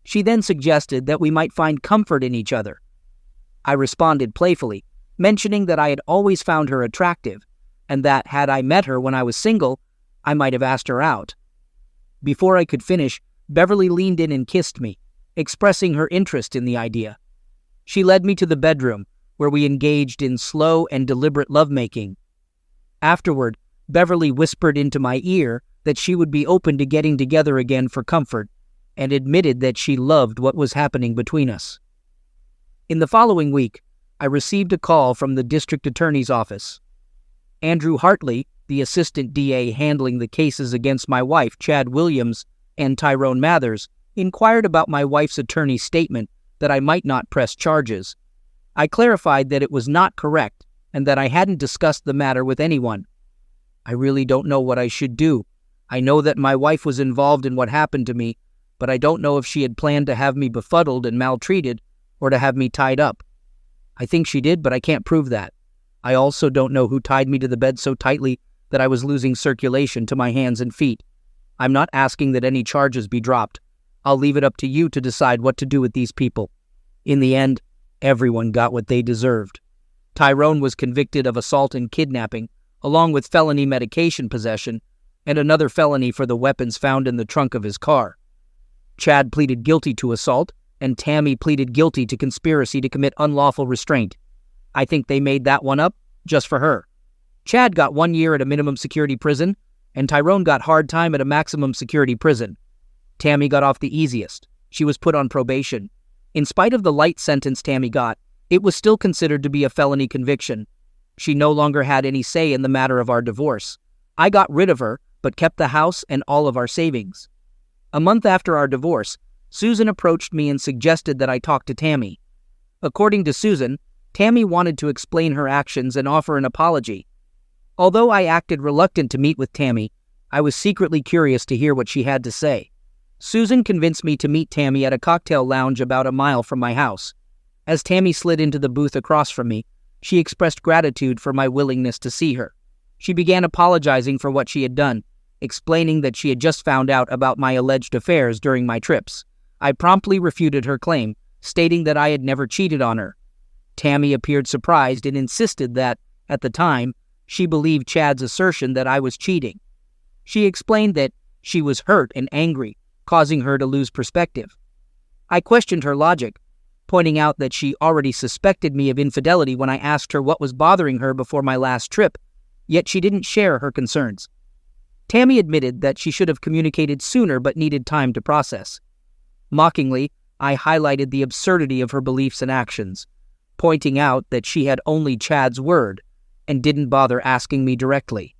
She then suggested that we might find comfort in each other. I responded playfully, mentioning that I had always found her attractive, and that had I met her when I was single, I might have asked her out. Before I could finish, Beverly leaned in and kissed me, expressing her interest in the idea. She led me to the bedroom, where we engaged in slow and deliberate lovemaking. Afterward, Beverly whispered into my ear that she would be open to getting together again for comfort, and admitted that she loved what was happening between us. In the following week, I received a call from the district attorney's office. Andrew Hartley, the assistant DA handling the cases against my wife, Chad Williams, and Tyrone Mathers, inquired about my wife's attorney's statement that I might not press charges. I clarified that it was not correct and that I hadn't discussed the matter with anyone. I really don't know what I should do. I know that my wife was involved in what happened to me, but I don't know if she had planned to have me befuddled and maltreated or to have me tied up. I think she did, but I can't prove that. I also don't know who tied me to the bed so tightly that I was losing circulation to my hands and feet. I'm not asking that any charges be dropped. I'll leave it up to you to decide what to do with these people. In the end, everyone got what they deserved. Tyrone was convicted of assault and kidnapping, along with felony medication possession, and another felony for the weapons found in the trunk of his car. Chad pleaded guilty to assault, and Tammy pleaded guilty to conspiracy to commit unlawful restraint. I think they made that one up just for her. Chad got 1 year at a minimum security prison, and Tyrone got hard time at a maximum security prison. Tammy got off the easiest. She was put on probation. In spite of the light sentence Tammy got, it was still considered to be a felony conviction. She no longer had any say in the matter of our divorce. I got rid of her, but kept the house and all of our savings. A month after our divorce, Susan approached me and suggested that I talk to Tammy. According to Susan, Tammy wanted to explain her actions and offer an apology. Although I acted reluctant to meet with Tammy, I was secretly curious to hear what she had to say. Susan convinced me to meet Tammy at a cocktail lounge about a mile from my house. As Tammy slid into the booth across from me, she expressed gratitude for my willingness to see her. She began apologizing for what she had done, explaining that she had just found out about my alleged affairs during my trips. I promptly refuted her claim, stating that I had never cheated on her. Tammy appeared surprised and insisted that, at the time, she believed Chad's assertion that I was cheating. She explained that She was hurt and angry, causing her to lose perspective. I questioned her logic, pointing out that she already suspected me of infidelity when I asked her what was bothering her before my last trip, yet she didn't share her concerns. Tammy admitted that she should have communicated sooner but needed time to process. Mockingly, I highlighted the absurdity of her beliefs and actions, pointing out that she had only Chad's word and didn't bother asking me directly.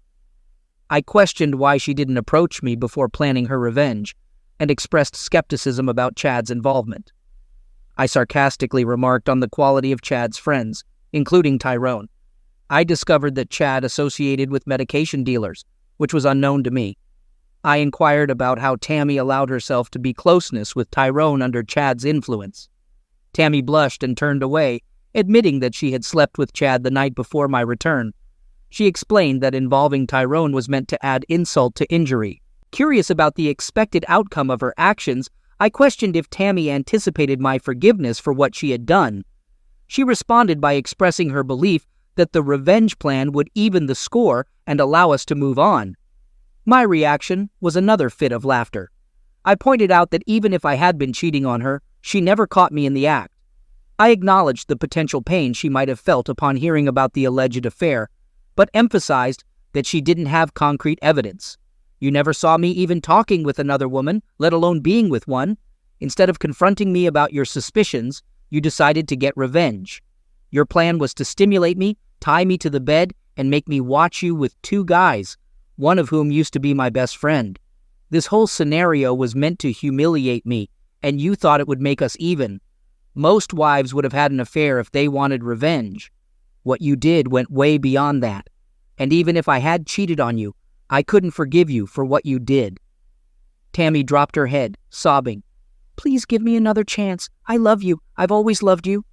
I questioned why she didn't approach me before planning her revenge and expressed skepticism about Chad's involvement. I sarcastically remarked on the quality of Chad's friends, including Tyrone. I discovered that Chad associated with medication dealers, which was unknown to me. I inquired about how Tammy allowed herself to be closeness with Tyrone under Chad's influence. Tammy blushed and turned away, admitting that she had slept with Chad the night before my return. She explained that involving Tyrone was meant to add insult to injury. Curious about the expected outcome of her actions, I questioned if Tammy anticipated my forgiveness for what she had done. She responded by expressing her belief that the revenge plan would even the score and allow us to move on. My reaction was another fit of laughter. I pointed out that even if I had been cheating on her, she never caught me in the act. I acknowledged the potential pain she might have felt upon hearing about the alleged affair, but emphasized that she didn't have concrete evidence. You never saw me even talking with another woman, let alone being with one. Instead of confronting me about your suspicions, you decided to get revenge. Your plan was to stimulate me, tie me to the bed, and make me watch you with two guys, one of whom used to be my best friend. This whole scenario was meant to humiliate me, and you thought it would make us even. Most wives would have had an affair if they wanted revenge. What you did went way beyond that, and even if I had cheated on you, I couldn't forgive you for what you did. Tammy dropped her head, sobbing. Please give me another chance. I love you. I've always loved you.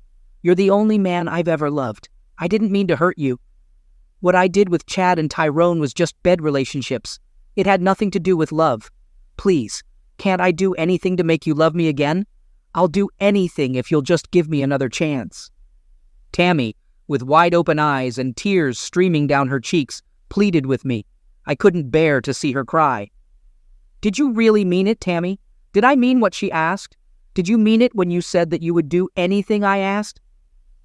You're the only man I've ever loved. I didn't mean to hurt you. What I did with Chad and Tyrone was just bed relationships. It had nothing to do with love. Please, can't I do anything to make you love me again? I'll do anything if you'll just give me another chance. Tammy, with wide-open eyes and tears streaming down her cheeks, pleaded with me. I couldn't bear to see her cry. Did you really mean it, Tammy? Did I mean what she asked? Did you mean it when you said that you would do anything I asked?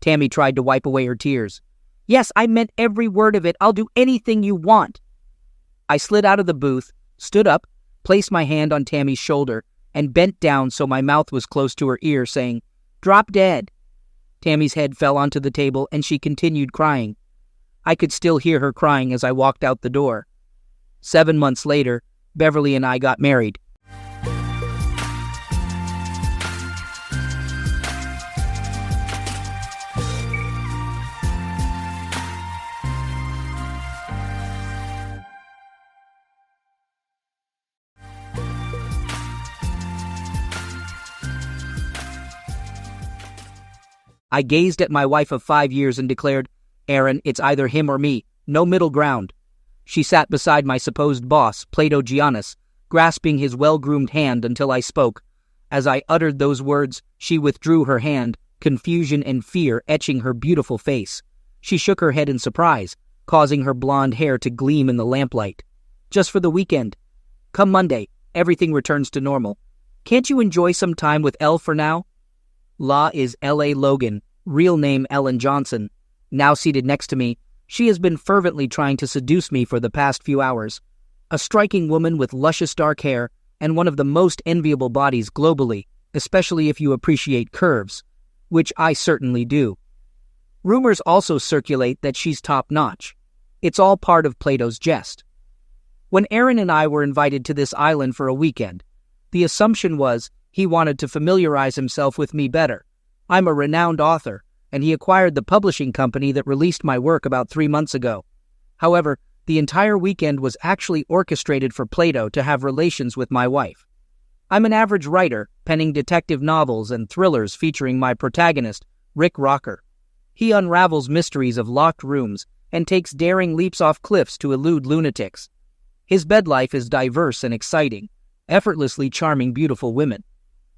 Tammy tried to wipe away her tears. Yes, I meant every word of it. I'll do anything you want. I slid out of the booth, stood up, placed my hand on Tammy's shoulder, and bent down so my mouth was close to her ear, saying, Drop dead. Tammy's head fell onto the table and she continued crying. I could still hear her crying as I walked out the door. 7 months later, Beverly and I got married. I gazed at my wife of 5 years and declared, Aaron, it's either him or me. No middle ground. She sat beside my supposed boss, Plato Giannis, grasping his well-groomed hand until I spoke. As I uttered those words, she withdrew her hand, confusion and fear etching her beautiful face. She shook her head in surprise, causing her blonde hair to gleam in the lamplight. Just for the weekend. Come Monday, everything returns to normal. Can't you enjoy some time with Elle for now? La is L.A. Logan, real name Ellen Johnson. Now seated next to me, she has been fervently trying to seduce me for the past few hours. A striking woman with luscious dark hair and one of the most enviable bodies globally, especially if you appreciate curves, which I certainly do. Rumors also circulate that she's top-notch. It's all part of Plato's jest. When Aaron and I were invited to this island for a weekend, the assumption was he wanted to familiarize himself with me better. I'm a renowned author, and he acquired the publishing company that released my work about 3 months ago. However, the entire weekend was actually orchestrated for Plato to have relations with my wife. I'm an average writer, penning detective novels and thrillers featuring my protagonist, Rick Rocker. He unravels mysteries of locked rooms and takes daring leaps off cliffs to elude lunatics. His bed life is diverse and exciting, effortlessly charming beautiful women.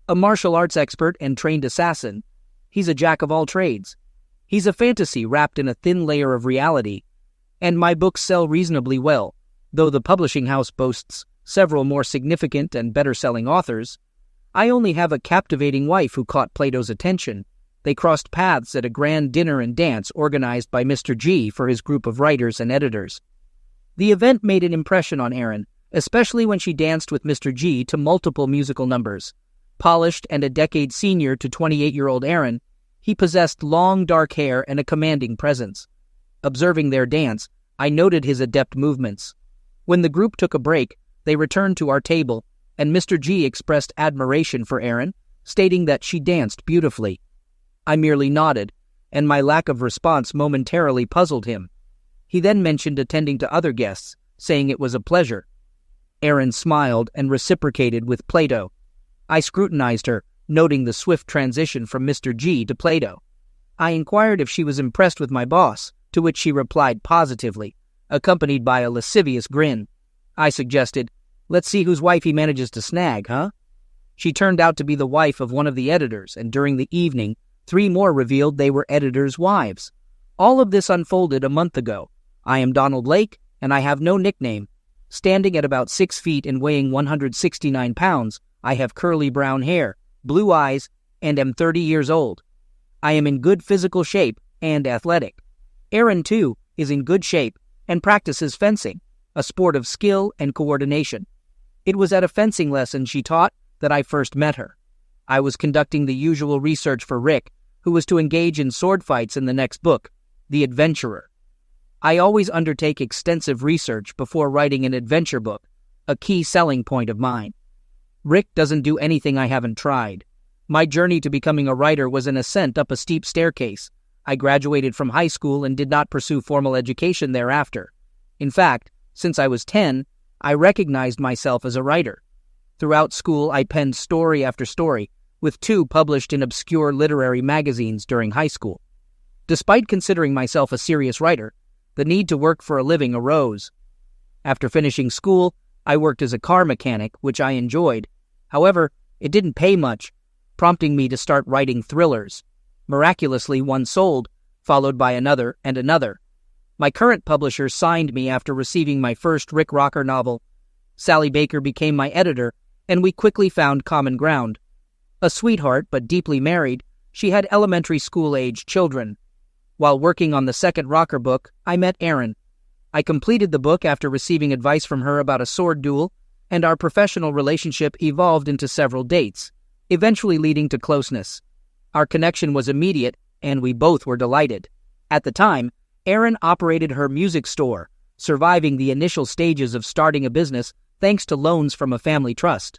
A martial arts expert and trained assassin, he's a jack of all trades. He's a fantasy wrapped in a thin layer of reality. And my books sell reasonably well, though the publishing house boasts several more significant and better-selling authors. I only have a captivating wife who caught Plato's attention. They crossed paths at a grand dinner and dance organized by Mr. G for his group of writers and editors. The event made an impression on Erin, especially when she danced with Mr. G to multiple musical numbers. Polished and a decade senior to 28-year-old Erin, he possessed long dark hair and a commanding presence. Observing their dance, I noted his adept movements. When the group took a break, they returned to our table, and Mr. G expressed admiration for Erin, stating that she danced beautifully. I merely nodded, and my lack of response momentarily puzzled him. He then mentioned attending to other guests, saying it was a pleasure. Erin smiled and reciprocated with Plato. I scrutinized her, noting the swift transition from Mr. G to Plato. I inquired if she was impressed with my boss, to which she replied positively, accompanied by a lascivious grin. I suggested, "Let's see whose wife he manages to snag, huh?" She turned out to be the wife of one of the editors, and during the evening, 3 more revealed they were editors' wives. All of this unfolded a month ago. I am Donald Lake, and I have no nickname. Standing at about 6 feet and weighing 169 pounds, I have curly brown hair, blue eyes, and am 30 years old. I am in good physical shape and athletic. Erin, too, is in good shape and practices fencing, a sport of skill and coordination. It was at a fencing lesson she taught that I first met her. I was conducting the usual research for Rick, who was to engage in sword fights in the next book, The Adventurer. I always undertake extensive research before writing an adventure book, a key selling point of mine. Rick doesn't do anything I haven't tried. My journey to becoming a writer was an ascent up a steep staircase. I graduated from high school and did not pursue formal education thereafter. In fact, since I was 10, I recognized myself as a writer. Throughout school, I penned story after story, with 2 published in obscure literary magazines during high school. Despite considering myself a serious writer, the need to work for a living arose. After finishing school, I worked as a car mechanic, which I enjoyed. However, it didn't pay much, prompting me to start writing thrillers. Miraculously, one sold, followed by another and another. My current publisher signed me after receiving my first Rick Rocker novel. Sally Baker became my editor, and we quickly found common ground. A sweetheart but deeply married, she had elementary school-age children. While working on the second Rocker book, I met Erin. I completed the book after receiving advice from her about a sword duel, and our professional relationship evolved into several dates, eventually leading to closeness. Our connection was immediate, and we both were delighted. At the time, Erin operated her music store, surviving the initial stages of starting a business thanks to loans from a family trust.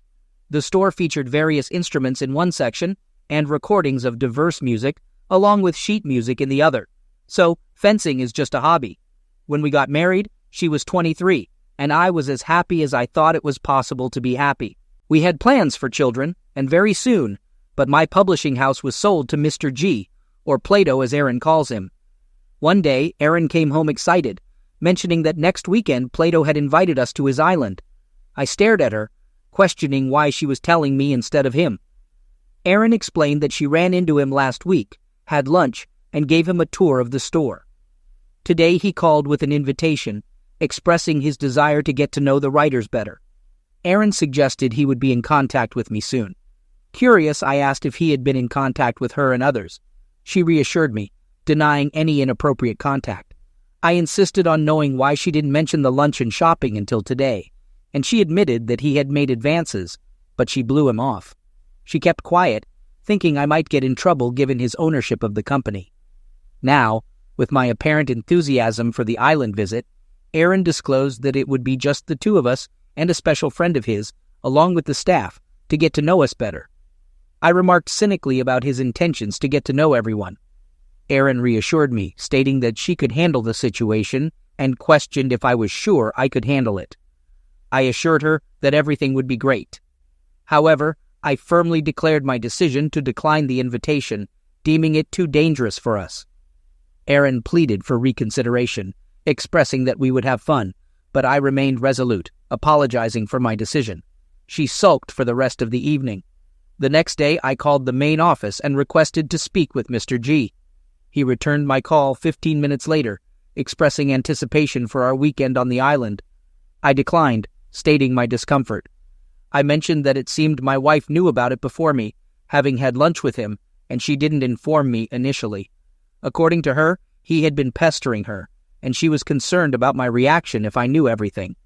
The store featured various instruments in one section and recordings of diverse music, along with sheet music in the other. So, fencing is just a hobby. When we got married, she was 23, and I was as happy as I thought it was possible to be happy. We had plans for children, and very soon, but my publishing house was sold to Mr. G, or Plato as Erin calls him. One day, Erin came home excited, mentioning that next weekend Plato had invited us to his island. I stared at her, questioning why she was telling me instead of him. Erin explained that she ran into him last week, had lunch, and gave him a tour of the store. Today he called with an invitation, expressing his desire to get to know the writers better. Erin suggested he would be in contact with me soon. Curious, I asked if he had been in contact with her and others. She reassured me, denying any inappropriate contact. I insisted on knowing why she didn't mention the lunch and shopping until today, and she admitted that he had made advances, but she blew him off. She kept quiet, thinking I might get in trouble given his ownership of the company. Now, with my apparent enthusiasm for the island visit, Erin disclosed that it would be just the 2 of us and a special friend of his, along with the staff, to get to know us better. I remarked cynically about his intentions to get to know everyone. Erin reassured me, stating that she could handle the situation and questioned if I was sure I could handle it. I assured her that everything would be great. However, I firmly declared my decision to decline the invitation, deeming it too dangerous for us. Erin pleaded for reconsideration, expressing that we would have fun, but I remained resolute, apologizing for my decision. She sulked for the rest of the evening. The next day I called the main office and requested to speak with Mr. G. He returned my call 15 minutes later, expressing anticipation for our weekend on the island. I declined, stating my discomfort. I mentioned that it seemed my wife knew about it before me, having had lunch with him, and she didn't inform me initially. According to her, he had been pestering her, and she was concerned about my reaction if I knew everything.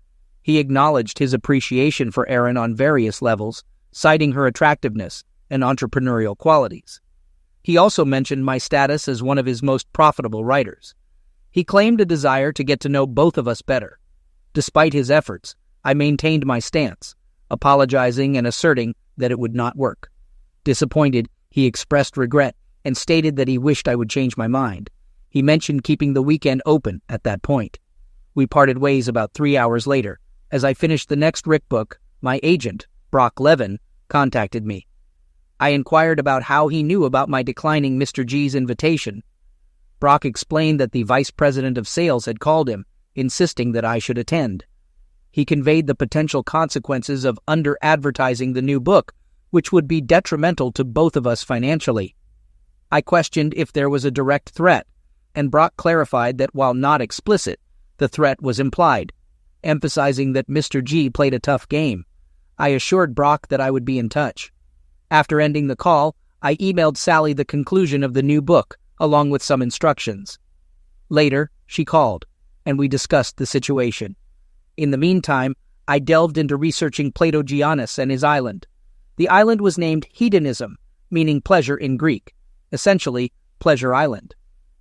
He acknowledged his appreciation for Erin on various levels, citing her attractiveness and entrepreneurial qualities. He also mentioned my status as one of his most profitable writers. He claimed a desire to get to know both of us better. Despite his efforts, I maintained my stance, apologizing and asserting that it would not work. Disappointed, he expressed regret and stated that he wished I would change my mind. He mentioned keeping the weekend open at that point. We parted ways about 3 hours later. As I finished the next Rick book, my agent, Brock Levin, contacted me. I inquired about how he knew about my declining Mr. G's invitation. Brock explained that the vice president of sales had called him, insisting that I should attend. He conveyed the potential consequences of under-advertising the new book, which would be detrimental to both of us financially. I questioned if there was a direct threat, and Brock clarified that while not explicit, the threat was implied, emphasizing that Mr. G played a tough game. I assured Brock that I would be in touch. After ending the call, I emailed Sally the conclusion of the new book, along with some instructions. Later, she called, and we discussed the situation. In the meantime, I delved into researching Plato-Giannis and his island. The island was named Hedonism, meaning pleasure in Greek, essentially Pleasure Island.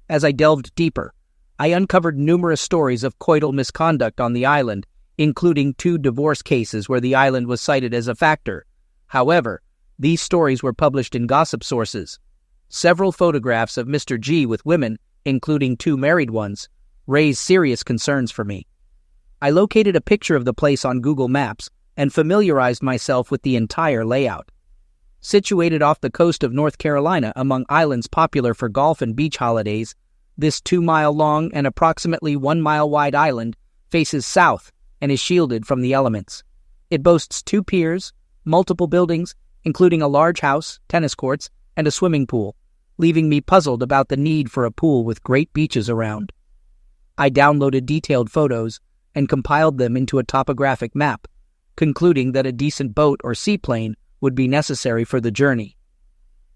As I delved deeper, I uncovered numerous stories of coital misconduct on the island, including 2 divorce cases where the island was cited as a factor. However, these stories were published in gossip sources. Several photographs of Mr. G with women, including 2 married ones, raised serious concerns for me. I located a picture of the place on Google Maps and familiarized myself with the entire layout. Situated off the coast of North Carolina among islands popular for golf and beach holidays, this 2-mile-long and approximately 1-mile-wide island faces south and is shielded from the elements. It boasts 2 piers, multiple buildings, including a large house, tennis courts, and a swimming pool, leaving me puzzled about the need for a pool with great beaches around. I downloaded detailed photos and compiled them into a topographic map, concluding that a decent boat or seaplane would be necessary for the journey.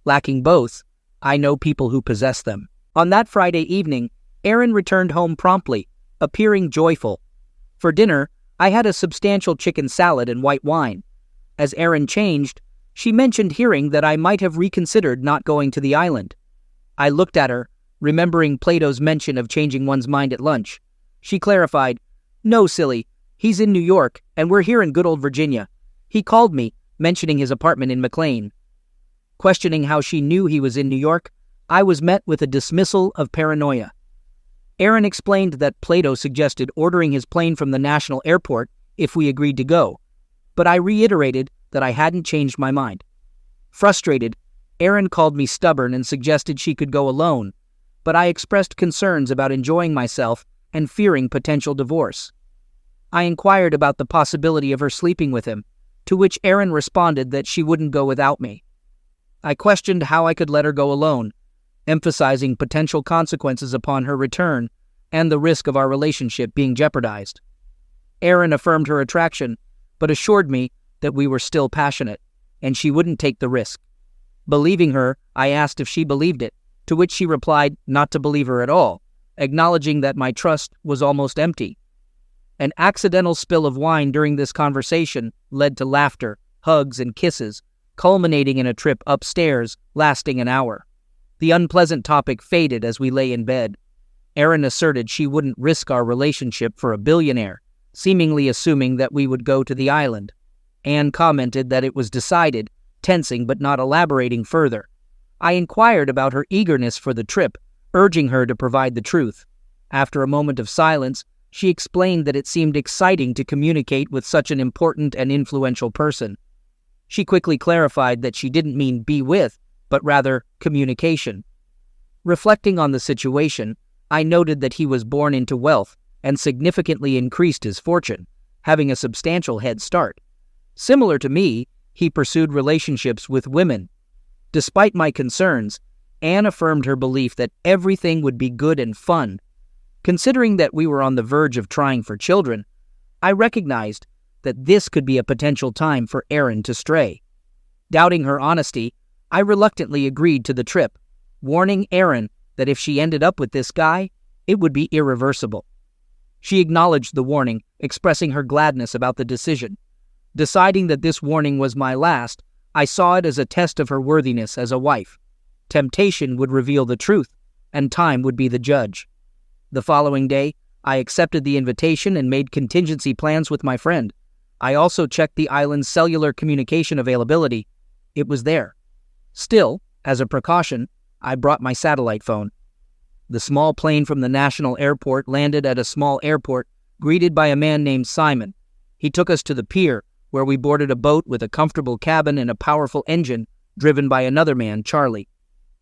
Lacking both, I know people who possess them. On that Friday evening, Erin returned home promptly, appearing joyful. For dinner, I had a substantial chicken salad and white wine. As Erin changed, she mentioned hearing that I might have reconsidered not going to the island. I looked at her, remembering Plato's mention of changing one's mind at lunch. She clarified, "No, silly. He's in New York, and we're here in good old Virginia. He called me, mentioning his apartment in McLean." Questioning how she knew he was in New York, I was met with a dismissal of paranoia. Erin explained that Plato suggested ordering his plane from the national airport if we agreed to go, but I reiterated that I hadn't changed my mind. Frustrated, Erin called me stubborn and suggested she could go alone, but I expressed concerns about enjoying myself and fearing potential divorce. I inquired about the possibility of her sleeping with him, to which Erin responded that she wouldn't go without me. I questioned how I could let her go alone, emphasizing potential consequences upon her return and the risk of our relationship being jeopardized. Erin affirmed her attraction, but assured me that we were still passionate, and she wouldn't take the risk. Believing her, I asked if she believed it, to which she replied not to believe her at all, acknowledging that my trust was almost empty. An accidental spill of wine during this conversation led to laughter, hugs, and kisses, culminating in a trip upstairs lasting an hour. The unpleasant topic faded as we lay in bed. Erin asserted she wouldn't risk our relationship for a billionaire, seemingly assuming that we would go to the island. Anne commented that it was decided, tensing but not elaborating further. I inquired about her eagerness for the trip, urging her to provide the truth. After a moment of silence, she explained that it seemed exciting to communicate with such an important and influential person. She quickly clarified that she didn't mean be with, but rather communication. Reflecting on the situation, I noted that he was born into wealth and significantly increased his fortune, having a substantial head start. Similar to me, he pursued relationships with women. Despite my concerns, Anne affirmed her belief that everything would be good and fun. Considering that we were on the verge of trying for children, I recognized that this could be a potential time for Erin to stray. Doubting her honesty, I reluctantly agreed to the trip, warning Erin that if she ended up with this guy, it would be irreversible. She acknowledged the warning, expressing her gladness about the decision. Deciding that this warning was my last, I saw it as a test of her worthiness as a wife. Temptation would reveal the truth, and time would be the judge. The following day, I accepted the invitation and made contingency plans with my friend. I also checked the island's cellular communication availability. It was there. Still, as a precaution, I brought my satellite phone. The small plane from the national airport landed at a small airport, greeted by a man named Simon. He took us to the pier, where we boarded a boat with a comfortable cabin and a powerful engine, driven by another man, Charlie.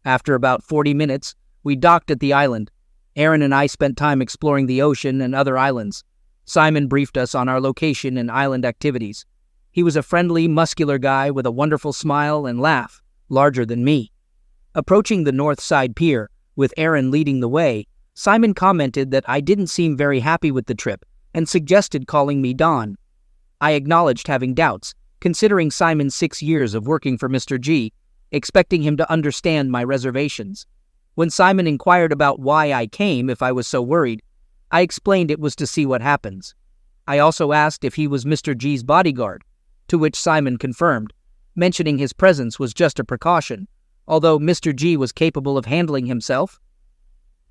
After about 40 minutes, we docked at the island. Erin and I spent time exploring the ocean and other islands. Simon briefed us on our location and island activities. He was a friendly, muscular guy with a wonderful smile and laugh, larger than me. Approaching the north side pier, with Erin leading the way, Simon commented that I didn't seem very happy with the trip and suggested calling me Don. I acknowledged having doubts, considering Simon's 6 years of working for Mr. G, expecting him to understand my reservations. When Simon inquired about why I came if I was so worried, I explained it was to see what happens. I also asked if he was Mr. G's bodyguard, to which Simon confirmed, mentioning his presence was just a precaution, although Mr. G was capable of handling himself.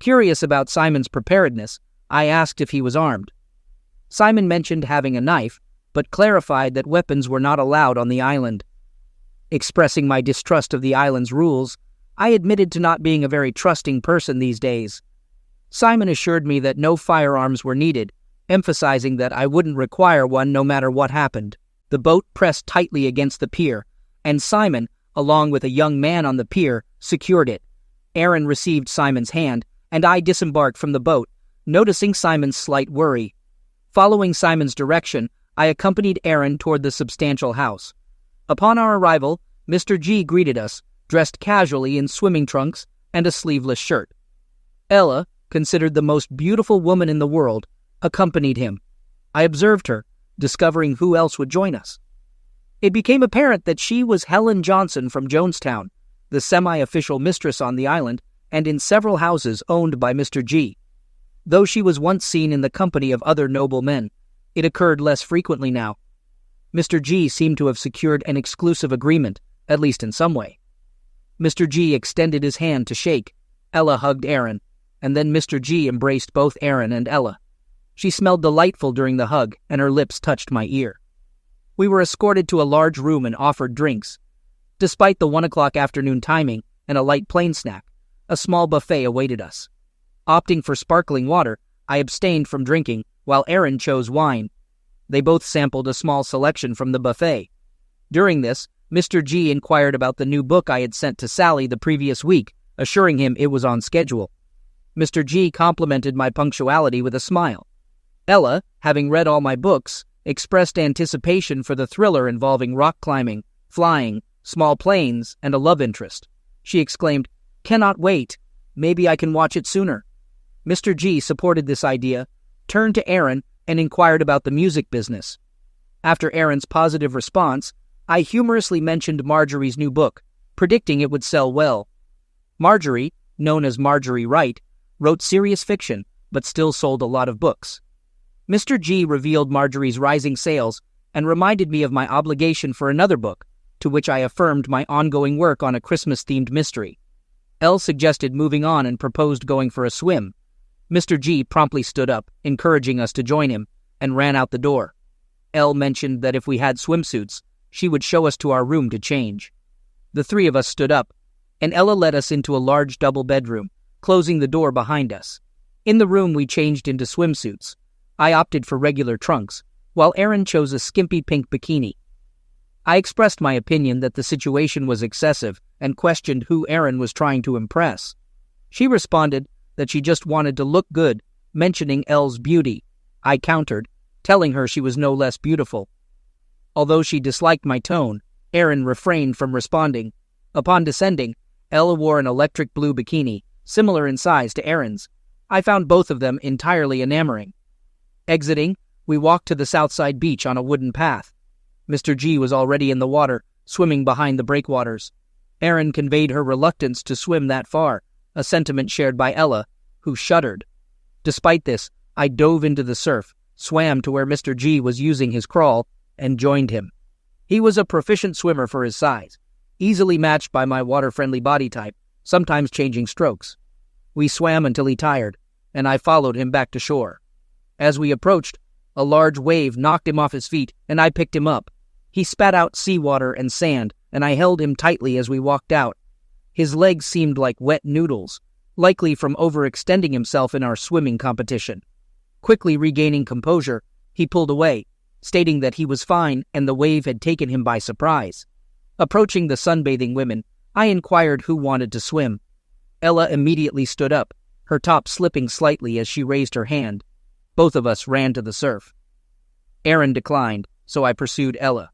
Curious about Simon's preparedness, I asked if he was armed. Simon mentioned having a knife, but clarified that weapons were not allowed on the island. Expressing my distrust of the island's rules, I admitted to not being a very trusting person these days. Simon assured me that no firearms were needed, emphasizing that I wouldn't require one no matter what happened. The boat pressed tightly against the pier, and Simon, along with a young man on the pier, secured it. Erin received Simon's hand, and I disembarked from the boat, noticing Simon's slight worry. Following Simon's direction, I accompanied Erin toward the substantial house. Upon our arrival, Mr. G greeted us, dressed casually in swimming trunks and a sleeveless shirt. Ella, considered the most beautiful woman in the world, accompanied him. I observed her, discovering who else would join us. It became apparent that she was Helen Johnson from Jonestown, the semi-official mistress on the island and in several houses owned by Mr. G. Though she was once seen in the company of other noble men, it occurred less frequently now. Mr. G seemed to have secured an exclusive agreement, at least in some way. Mr. G extended his hand to shake. Ella hugged Erin, and then Mr. G embraced both Erin and Ella. She smelled delightful during the hug, and her lips touched my ear. We were escorted to a large room and offered drinks. Despite the 1 o'clock afternoon timing and a light plain snack, a small buffet awaited us. Opting for sparkling water, I abstained from drinking, while Erin chose wine. They both sampled a small selection from the buffet. During this, Mr. G inquired about the new book I had sent to Sally the previous week, assuring him it was on schedule. Mr. G complimented my punctuality with a smile. Ella, having read all my books, expressed anticipation for the thriller involving rock climbing, flying, small planes, and a love interest. She exclaimed, "Cannot wait. Maybe I can watch it sooner." Mr. G supported this idea, turned to Erin, and inquired about the music business. After Erin's positive response, I humorously mentioned Marjorie's new book, predicting it would sell well. Marjorie, known as Marjorie Wright, wrote serious fiction, but still sold a lot of books. Mr. G revealed Marjorie's rising sales and reminded me of my obligation for another book, to which I affirmed my ongoing work on a Christmas-themed mystery. Elle suggested moving on and proposed going for a swim. Mr. G promptly stood up, encouraging us to join him, and ran out the door. Elle mentioned that if we had swimsuits, she would show us to our room to change. The three of us stood up, and Ella led us into a large double bedroom, closing the door behind us. In the room we changed into swimsuits. I opted for regular trunks, while Erin chose a skimpy pink bikini. I expressed my opinion that the situation was excessive and questioned who Erin was trying to impress. She responded that she just wanted to look good, mentioning Elle's beauty. I countered, telling her she was no less beautiful. Although she disliked my tone, Erin refrained from responding. Upon descending, Ella wore an electric blue bikini, similar in size to Erin's. I found both of them entirely enamoring. Exiting, We walked to the Southside beach on a wooden path. Mr. G was already in the water, swimming behind the breakwaters. Erin conveyed her reluctance to swim that far, a sentiment shared by Ella, who shuddered. Despite this, I dove into the surf, swam to where Mr. G was using his crawl, and joined him. He was a proficient swimmer for his size, easily matched by my water-friendly body type, sometimes changing strokes. We swam until he tired, and I followed him back to shore. As we approached, a large wave knocked him off his feet, and I picked him up. He spat out seawater and sand, and I held him tightly as we walked out. His legs seemed like wet noodles, likely from overextending himself in our swimming competition. Quickly regaining composure, he pulled away, stating that he was fine and the wave had taken him by surprise. Approaching the sunbathing women, I inquired who wanted to swim. Ella immediately stood up, her top slipping slightly as she raised her hand. Both of us ran to the surf. Erin declined, so I pursued Ella.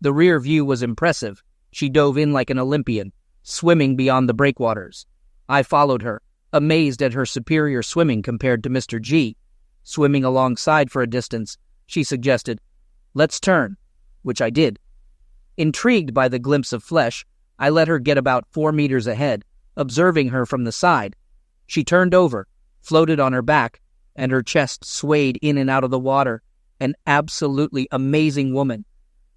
The rear view was impressive. She dove in like an Olympian, swimming beyond the breakwaters. I followed her, amazed at her superior swimming compared to Mr. G. Swimming alongside for a distance, she suggested, "Let's turn," which I did. Intrigued by the glimpse of flesh, I let her get about 4 meters ahead, observing her from the side. She turned over, floated on her back, and her chest swayed in and out of the water. An absolutely amazing woman.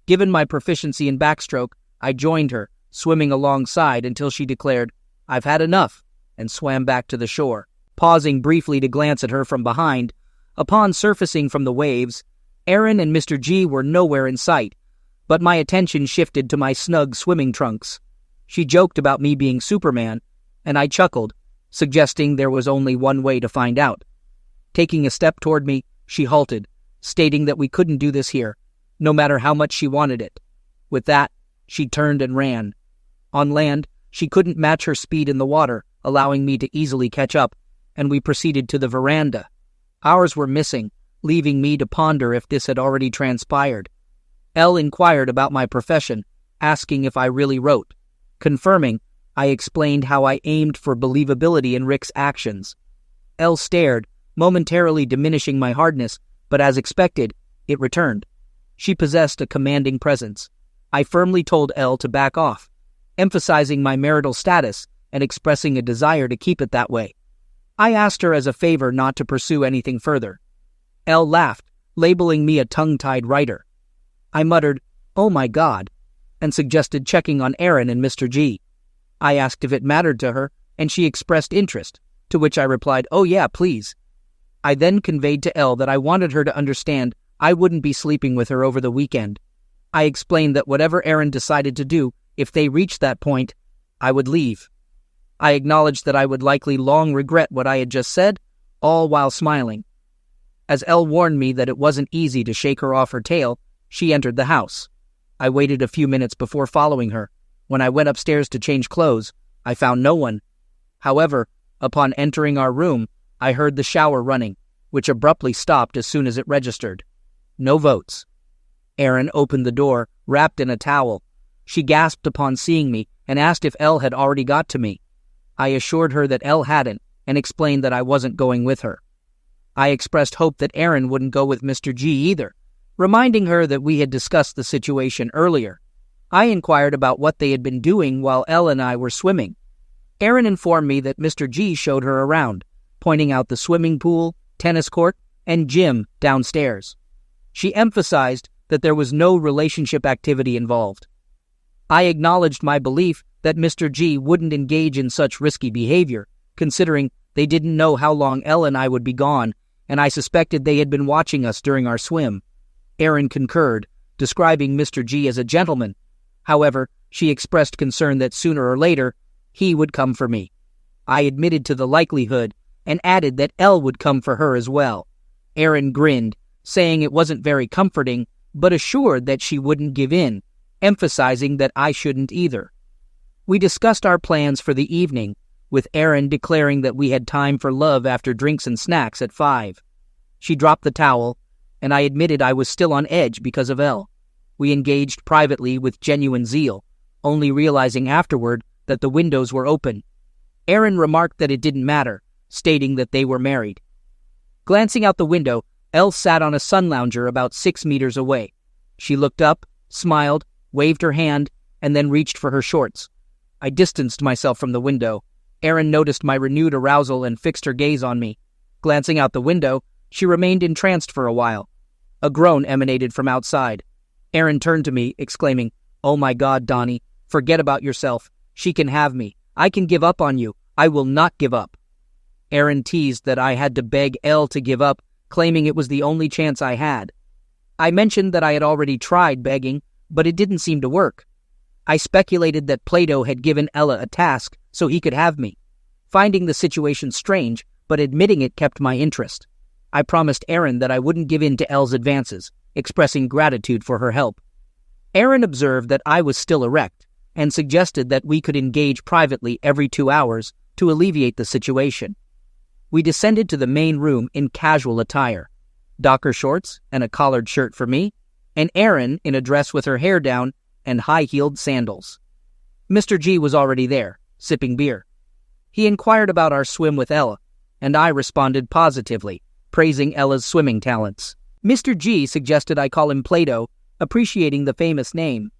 Given my proficiency in backstroke, I joined her, swimming alongside until she declared, "I've had enough," and swam back to the shore, pausing briefly to glance at her from behind. Upon surfacing from the waves, Erin and Mr. G were nowhere in sight, but my attention shifted to my snug swimming trunks. She joked about me being Superman, and I chuckled, suggesting there was only one way to find out. Taking a step toward me, she halted, stating that we couldn't do this here, no matter how much she wanted it. With that, she turned and ran. On land, she couldn't match her speed in the water, allowing me to easily catch up, and we proceeded to the veranda. Ours were missing, leaving me to ponder if this had already transpired. Elle inquired about my profession, asking if I really wrote. Confirming, I explained how I aimed for believability in Rick's actions. Elle stared, momentarily diminishing my hardness, but as expected, it returned. She possessed a commanding presence. I firmly told Elle to back off, emphasizing my marital status and expressing a desire to keep it that way. I asked her as a favor not to pursue anything further. Elle laughed, labeling me a tongue-tied writer. I muttered, "Oh my God," and suggested checking on Erin and Mr. G. I asked if it mattered to her, and she expressed interest, to which I replied, "Oh yeah, please." I then conveyed to Elle that I wanted her to understand I wouldn't be sleeping with her over the weekend. I explained that whatever Erin decided to do, if they reached that point, I would leave. I acknowledged that I would likely long regret what I had just said, all while smiling. As Elle warned me that it wasn't easy to shake her off her tail, she entered the house. I waited a few minutes before following her. When I went upstairs to change clothes, I found no one. However, upon entering our room, I heard the shower running, which abruptly stopped as soon as it registered. No votes. Erin opened the door, wrapped in a towel. She gasped upon seeing me and asked if Elle had already got to me. I assured her that Elle hadn't and explained that I wasn't going with her. I expressed hope that Erin wouldn't go with Mr. G either, reminding her that we had discussed the situation earlier. I inquired about what they had been doing while Elle and I were swimming. Erin informed me that Mr. G showed her around, pointing out the swimming pool, tennis court, and gym downstairs. She emphasized that there was no relationship activity involved. I acknowledged my belief that Mr. G wouldn't engage in such risky behavior, considering they didn't know how long Elle and I would be gone, and I suspected they had been watching us during our swim. Erin concurred, describing Mr. G as a gentleman. However, she expressed concern that sooner or later, he would come for me. I admitted to the likelihood and added that Elle would come for her as well. Erin grinned, saying it wasn't very comforting, but assured that she wouldn't give in, emphasizing that I shouldn't either. We discussed our plans for the evening, with Erin declaring that we had time for love after drinks and snacks at 5. She dropped the towel, and I admitted I was still on edge because of Elle. We engaged privately with genuine zeal, only realizing afterward that the windows were open. Erin remarked that it didn't matter, stating that they were married. Glancing out the window, Elle sat on a sun lounger about 6 meters away. She looked up, smiled, waved her hand, and then reached for her shorts. I distanced myself from the window. Erin noticed my renewed arousal and fixed her gaze on me. Glancing out the window, she remained entranced for a while. A groan emanated from outside. Erin turned to me, exclaiming, "Oh my God, Donnie, forget about yourself. She can have me. I can give up on you. I will not give up." Erin teased that I had to beg Elle to give up, claiming it was the only chance I had. I mentioned that I had already tried begging, but it didn't seem to work. I speculated that Plato had given Ella a task so he could have me. Finding the situation strange, but admitting it kept my interest. I promised Erin that I wouldn't give in to Elle's advances, expressing gratitude for her help. Erin observed that I was still erect and suggested that we could engage privately every 2 hours to alleviate the situation. We descended to the main room in casual attire, Docker shorts and a collared shirt for me, and Erin in a dress with her hair down and high-heeled sandals. Mr. G was already there, sipping beer. He inquired about our swim with Ella, and I responded positively, praising Ella's swimming talents. Mr. G suggested I call him Plato, appreciating the famous name.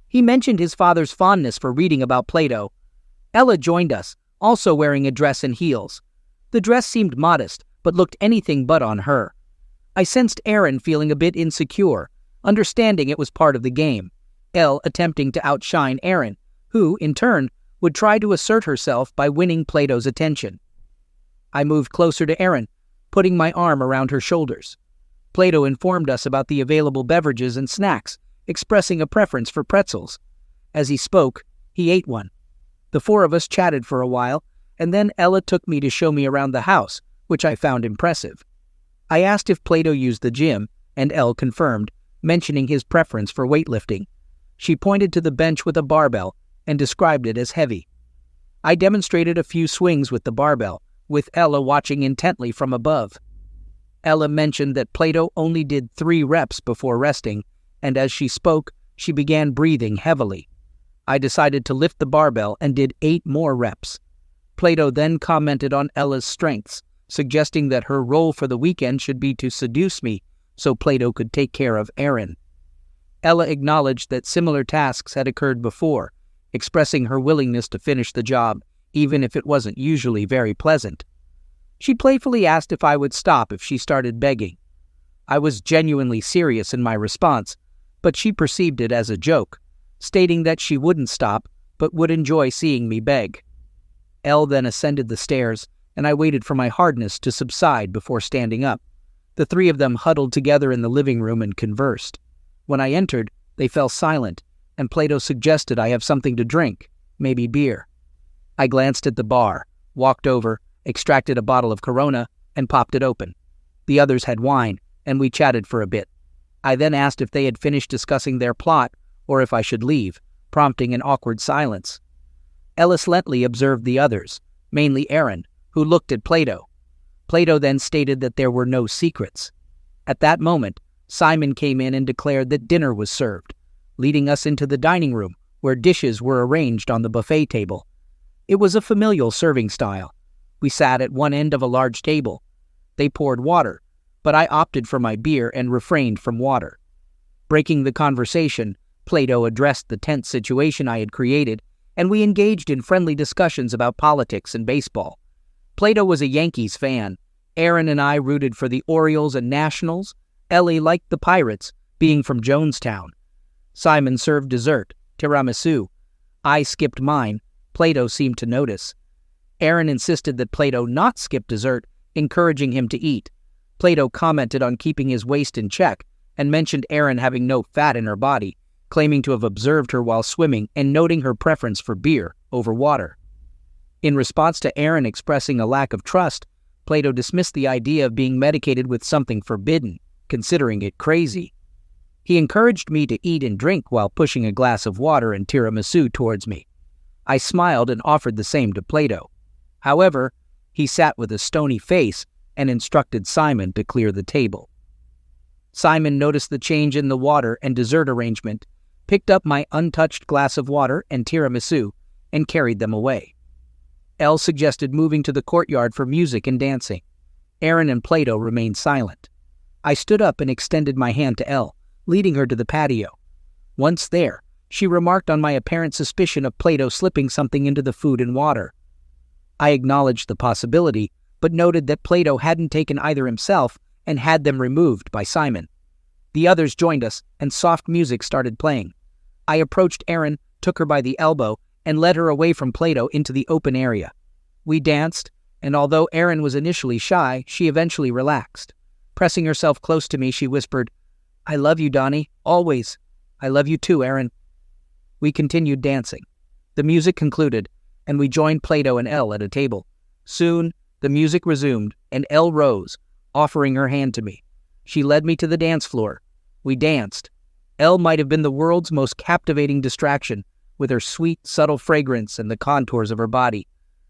He mentioned his father's fondness for reading about Plato. Ella joined us, also wearing a dress and heels. The dress seemed modest, but looked anything but on her. I sensed Erin feeling a bit insecure, understanding it was part of the game. Elle attempting to outshine Erin, who, in turn, would try to assert herself by winning Plato's attention. I moved closer to Erin, putting my arm around her shoulders. Plato informed us about the available beverages and snacks, expressing a preference for pretzels. As he spoke, he ate one. The 4 of us chatted for a while, and then Ella took me to show me around the house, which I found impressive. I asked if Plato used the gym, and Elle confirmed, mentioning his preference for weightlifting. She pointed to the bench with a barbell and described it as heavy. I demonstrated a few swings with the barbell, with Ella watching intently from above. Ella mentioned that Plato only did 3 reps before resting, and as she spoke, she began breathing heavily. I decided to lift the barbell and did 8 more reps. Plato then commented on Ella's strengths, suggesting that her role for the weekend should be to seduce me so Plato could take care of Erin. Ella acknowledged that similar tasks had occurred before, expressing her willingness to finish the job, even if it wasn't usually very pleasant. She playfully asked if I would stop if she started begging. I was genuinely serious in my response, but she perceived it as a joke, stating that she wouldn't stop, but would enjoy seeing me beg. Elle then ascended the stairs, and I waited for my hardness to subside before standing up. The 3 of them huddled together in the living room and conversed. When I entered, they fell silent, and Plato suggested I have something to drink, maybe beer. I glanced at the bar, walked over, extracted a bottle of Corona, and popped it open. The others had wine, and we chatted for a bit. I then asked if they had finished discussing their plot, or if I should leave, prompting an awkward silence. Ella Lentley observed the others, mainly Erin, who looked at Plato. Plato then stated that there were no secrets. At that moment, Simon came in and declared that dinner was served, leading us into the dining room, where dishes were arranged on the buffet table. It was a familial serving style. We sat at one end of a large table. They poured water, but I opted for my beer and refrained from water. Breaking the conversation, Plato addressed the tense situation I had created, and we engaged in friendly discussions about politics and baseball. Plato was a Yankees fan. Erin and I rooted for the Orioles and Nationals. Ellie liked the Pirates, being from Jonestown. Simon served dessert, tiramisu. I skipped mine. Plato seemed to notice. Erin insisted that Plato not skip dessert, encouraging him to eat. Plato commented on keeping his waist in check and mentioned Erin having no fat in her body, claiming to have observed her while swimming and noting her preference for beer over water. In response to Erin expressing a lack of trust, Plato dismissed the idea of being medicated with something forbidden, considering it crazy. He encouraged me to eat and drink while pushing a glass of water and tiramisu towards me. I smiled and offered the same to Plato. However, he sat with a stony face and instructed Simon to clear the table. Simon noticed the change in the water and dessert arrangement, picked up my untouched glass of water and tiramisu, and carried them away. Elle suggested moving to the courtyard for music and dancing. Erin and Plato remained silent. I stood up and extended my hand to Elle, leading her to the patio. Once there, she remarked on my apparent suspicion of Plato slipping something into the food and water. I acknowledged the possibility, but noted that Plato hadn't taken either himself and had them removed by Simon. The others joined us, and soft music started playing. I approached Erin, took her by the elbow, and led her away from Plato into the open area. We danced, and although Erin was initially shy, she eventually relaxed. Pressing herself close to me, she whispered, "I love you, Donnie, always. I love you too, Erin." We continued dancing. The music concluded, and we joined Plato and Elle at a table. Soon, the music resumed, and Elle rose, offering her hand to me. She led me to the dance floor. We danced. Elle might have been the world's most captivating distraction, with her sweet, subtle fragrance and the contours of her body.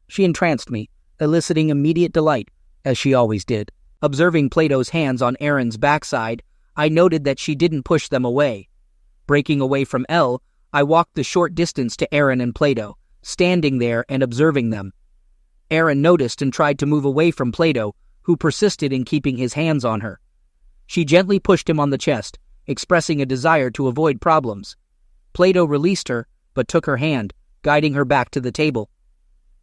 She entranced me, eliciting immediate delight, as she always did. Observing Plato's hands on Erin's backside, I noted that she didn't push them away. Breaking away from Elle, I walked the short distance to Erin and Plato, standing there and observing them. Erin noticed and tried to move away from Plato, who persisted in keeping his hands on her. She gently pushed him on the chest, expressing a desire to avoid problems. Plato released her, but took her hand, guiding her back to the table.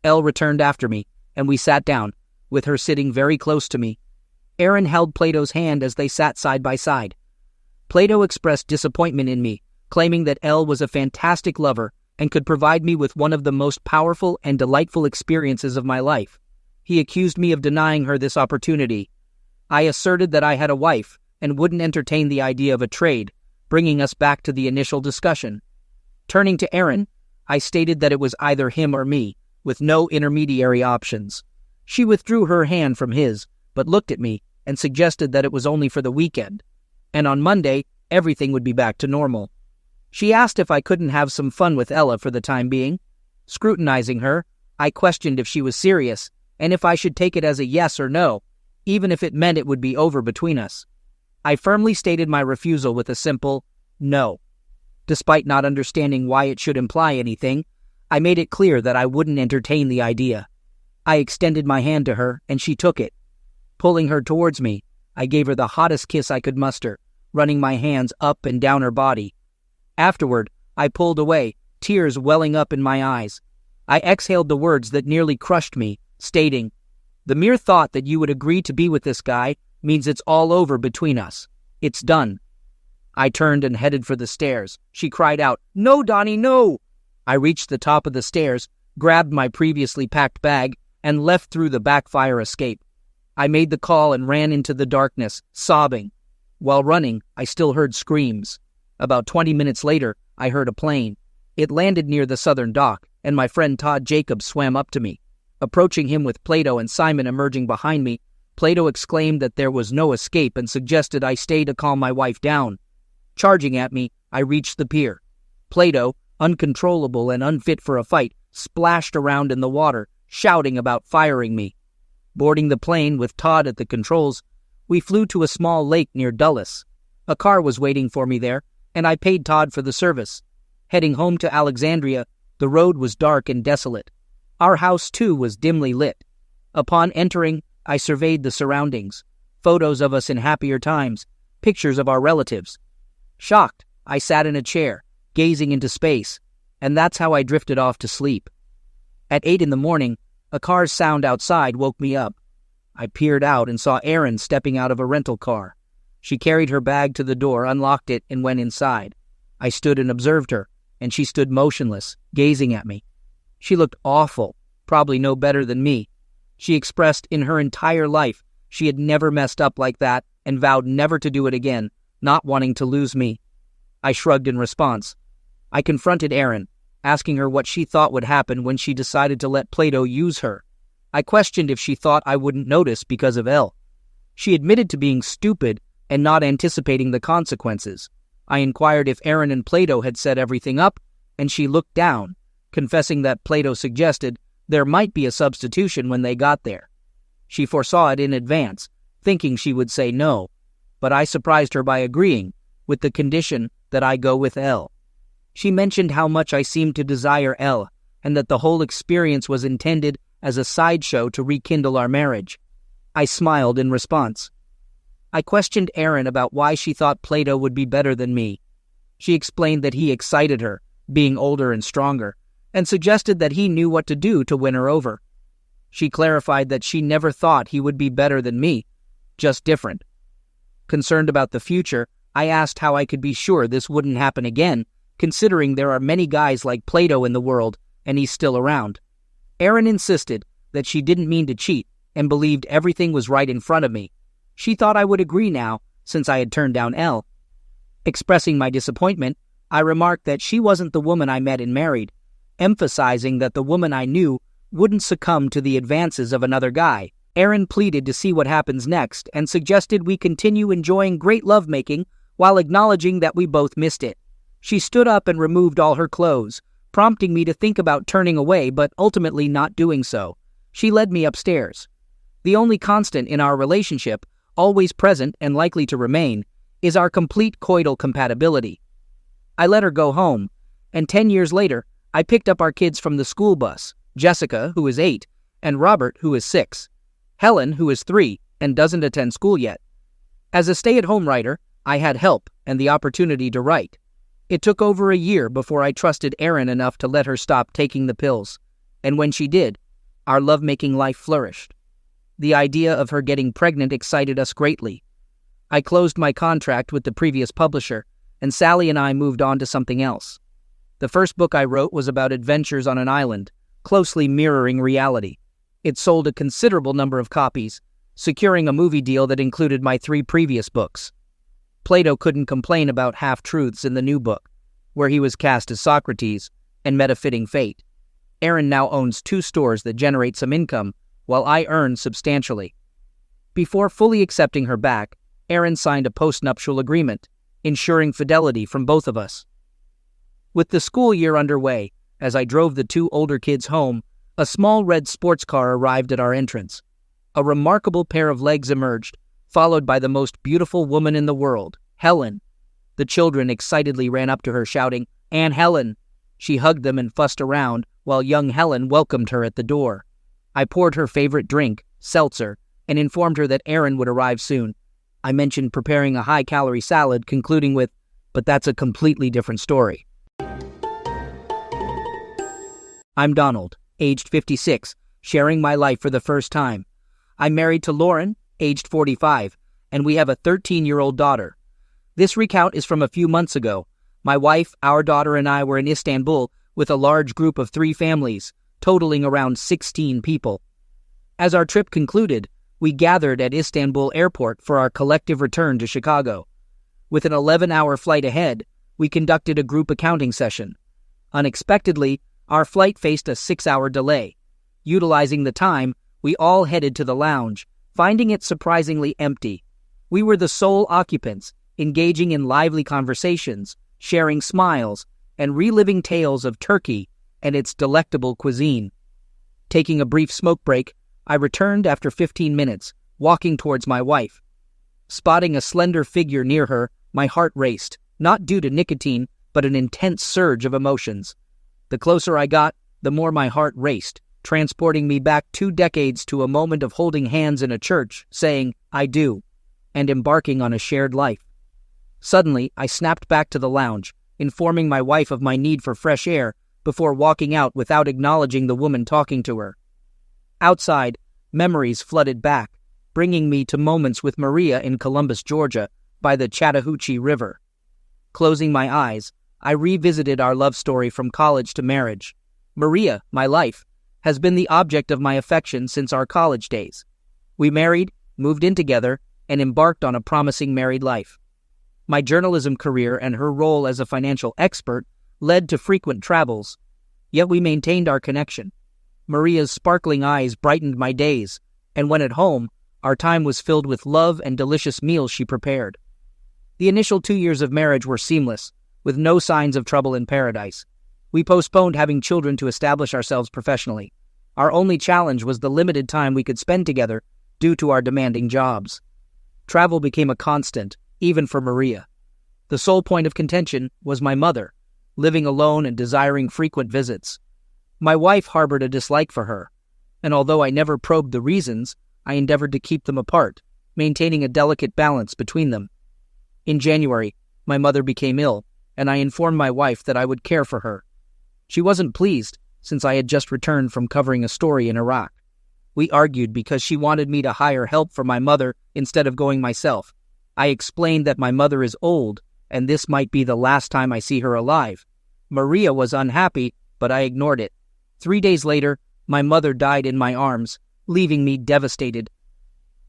Elle returned after me, and we sat down, with her sitting very close to me. Erin held Plato's hand as they sat side by side. Plato expressed disappointment in me, claiming that Elle was a fantastic lover and could provide me with one of the most powerful and delightful experiences of my life. He accused me of denying her this opportunity. I asserted that I had a wife and wouldn't entertain the idea of a trade, bringing us back to the initial discussion. Turning to Erin, I stated that it was either him or me, with no intermediary options. She withdrew her hand from his, but looked at me and suggested that it was only for the weekend, and on Monday, everything would be back to normal. She asked if I couldn't have some fun with Ella for the time being. Scrutinizing her, I questioned if she was serious, and if I should take it as a yes or no, even if it meant it would be over between us. I firmly stated my refusal with a simple no. Despite not understanding why it should imply anything, I made it clear that I wouldn't entertain the idea. I extended my hand to her, and she took it. Pulling her towards me, I gave her the hottest kiss I could muster, running my hands up and down her body. Afterward, I pulled away, tears welling up in my eyes. I exhaled the words that nearly crushed me, stating, "The mere thought that you would agree to be with this guy means it's all over between us. It's done." I turned and headed for the stairs. She cried out, "No, Donnie, no!" I reached the top of the stairs, grabbed my previously packed bag, and left through the back fire escape. I made the call and ran into the darkness, sobbing. While running, I still heard screams. About 20 minutes later, I heard a plane. It landed near the southern dock, and my friend Todd Jacobs swam up to me. Approaching him with Plato and Simon emerging behind me, Plato exclaimed that there was no escape and suggested I stay to calm my wife down. Charging at me, I reached the pier. Plato, uncontrollable and unfit for a fight, splashed around in the water, shouting about firing me. Boarding the plane with Todd at the controls, we flew to a small lake near Dulles. A car was waiting for me there, and I paid Todd for the service. Heading home to Alexandria, the road was dark and desolate. Our house, too, was dimly lit. Upon entering, I surveyed the surroundings. Photos of us in happier times, pictures of our relatives. Shocked, I sat in a chair, gazing into space, and that's how I drifted off to sleep. At 8 in the morning, a car's sound outside woke me up. I peered out and saw Erin stepping out of a rental car. She carried her bag to the door, unlocked it, and went inside. I stood and observed her, and she stood motionless, gazing at me. She looked awful, probably no better than me. She expressed in her entire life she had never messed up like that and vowed never to do it again, not wanting to lose me. I shrugged in response. I confronted Erin, asking her what she thought would happen when she decided to let Plato use her. I questioned if she thought I wouldn't notice because of Elle. She admitted to being stupid and not anticipating the consequences. I inquired if Erin and Plato had set everything up, and she looked down, confessing that Plato suggested there might be a substitution when they got there. She foresaw it in advance, thinking she would say no, but I surprised her by agreeing, with the condition that I go with Elle. She mentioned how much I seemed to desire Elle, and that the whole experience was intended as a sideshow to rekindle our marriage. I smiled in response. I questioned Erin about why she thought Plato would be better than me. She explained that he excited her, being older and stronger, and suggested that he knew what to do to win her over. She clarified that she never thought he would be better than me, just different. Concerned about the future, I asked how I could be sure this wouldn't happen again, considering there are many guys like Plato in the world, and he's still around. Erin insisted that she didn't mean to cheat and believed everything was right in front of me. She thought I would agree now, since I had turned down Elle. Expressing my disappointment, I remarked that she wasn't the woman I met and married, emphasizing that the woman I knew wouldn't succumb to the advances of another guy. Erin pleaded to see what happens next and suggested we continue enjoying great lovemaking while acknowledging that we both missed it. She stood up and removed all her clothes, prompting me to think about turning away but ultimately not doing so. She led me upstairs. The only constant in our relationship, always present and likely to remain, is our complete coital compatibility. I let her go home, and 10 years later, I picked up our kids from the school bus, Jessica, who is 8, and Robert, who is 6. Helen, who is 3, and doesn't attend school yet. As a stay-at-home writer, I had help and the opportunity to write. It took over a year before I trusted Erin enough to let her stop taking the pills, and when she did, our lovemaking life flourished. The idea of her getting pregnant excited us greatly. I closed my contract with the previous publisher, and Sally and I moved on to something else. The first book I wrote was about adventures on an island, closely mirroring reality. It sold a considerable number of copies, securing a movie deal that included my 3 previous books. Plato couldn't complain about half-truths in the new book, where he was cast as Socrates and met a fitting fate. Erin now owns 2 stores that generate some income, while I earn substantially. Before fully accepting her back, Erin signed a postnuptial agreement, ensuring fidelity from both of us. With the school year underway, as I drove the 2 older kids home, a small red sports car arrived at our entrance. A remarkable pair of legs emerged, followed by the most beautiful woman in the world, Helen. The children excitedly ran up to her shouting, "Aunt Helen!" She hugged them and fussed around, while young Helen welcomed her at the door. I poured her favorite drink, seltzer, and informed her that Erin would arrive soon. I mentioned preparing a high-calorie salad, concluding with, "But that's a completely different story." I'm Donald, aged 56, sharing my life for the first time. I'm married to Lauren, aged 45, and we have a 13-year-old daughter. This recount is from a few months ago. My wife, our daughter, and I were in Istanbul with a large group of 3 families, totaling around 16 people. As our trip concluded, we gathered at Istanbul Airport for our collective return to Chicago. With an 11-hour flight ahead, we conducted a group accounting session. Unexpectedly, our flight faced a 6-hour delay. Utilizing the time, we all headed to the lounge, finding it surprisingly empty. We were the sole occupants, engaging in lively conversations, sharing smiles, and reliving tales of Turkey and its delectable cuisine. Taking a brief smoke break, I returned after 15 minutes, walking towards my wife. Spotting a slender figure near her, my heart raced, not due to nicotine, but an intense surge of emotions. The closer I got, the more my heart raced, transporting me back 2 decades to a moment of holding hands in a church, saying, "I do," and embarking on a shared life. Suddenly, I snapped back to the lounge, informing my wife of my need for fresh air before walking out without acknowledging the woman talking to her. Outside, memories flooded back, bringing me to moments with Maria in Columbus, Georgia, by the Chattahoochee River. Closing my eyes, I revisited our love story from college to marriage. Maria, my life, has been the object of my affection since our college days. We married, moved in together, and embarked on a promising married life. My journalism career and her role as a financial expert led to frequent travels, yet we maintained our connection. Maria's sparkling eyes brightened my days, and when at home, our time was filled with love and delicious meals she prepared. The initial 2 years of marriage were seamless, with no signs of trouble in paradise. We postponed having children to establish ourselves professionally. Our only challenge was the limited time we could spend together due to our demanding jobs. Travel became a constant, even for Maria. The sole point of contention was my mother, living alone and desiring frequent visits. My wife harbored a dislike for her, and although I never probed the reasons, I endeavored to keep them apart, maintaining a delicate balance between them. In January, my mother became ill, and I informed my wife that I would care for her. She wasn't pleased, since I had just returned from covering a story in Iraq. We argued because she wanted me to hire help for my mother instead of going myself. I explained that my mother is old, and this might be the last time I see her alive. Maria was unhappy, but I ignored it. 3 days later, my mother died in my arms, leaving me devastated.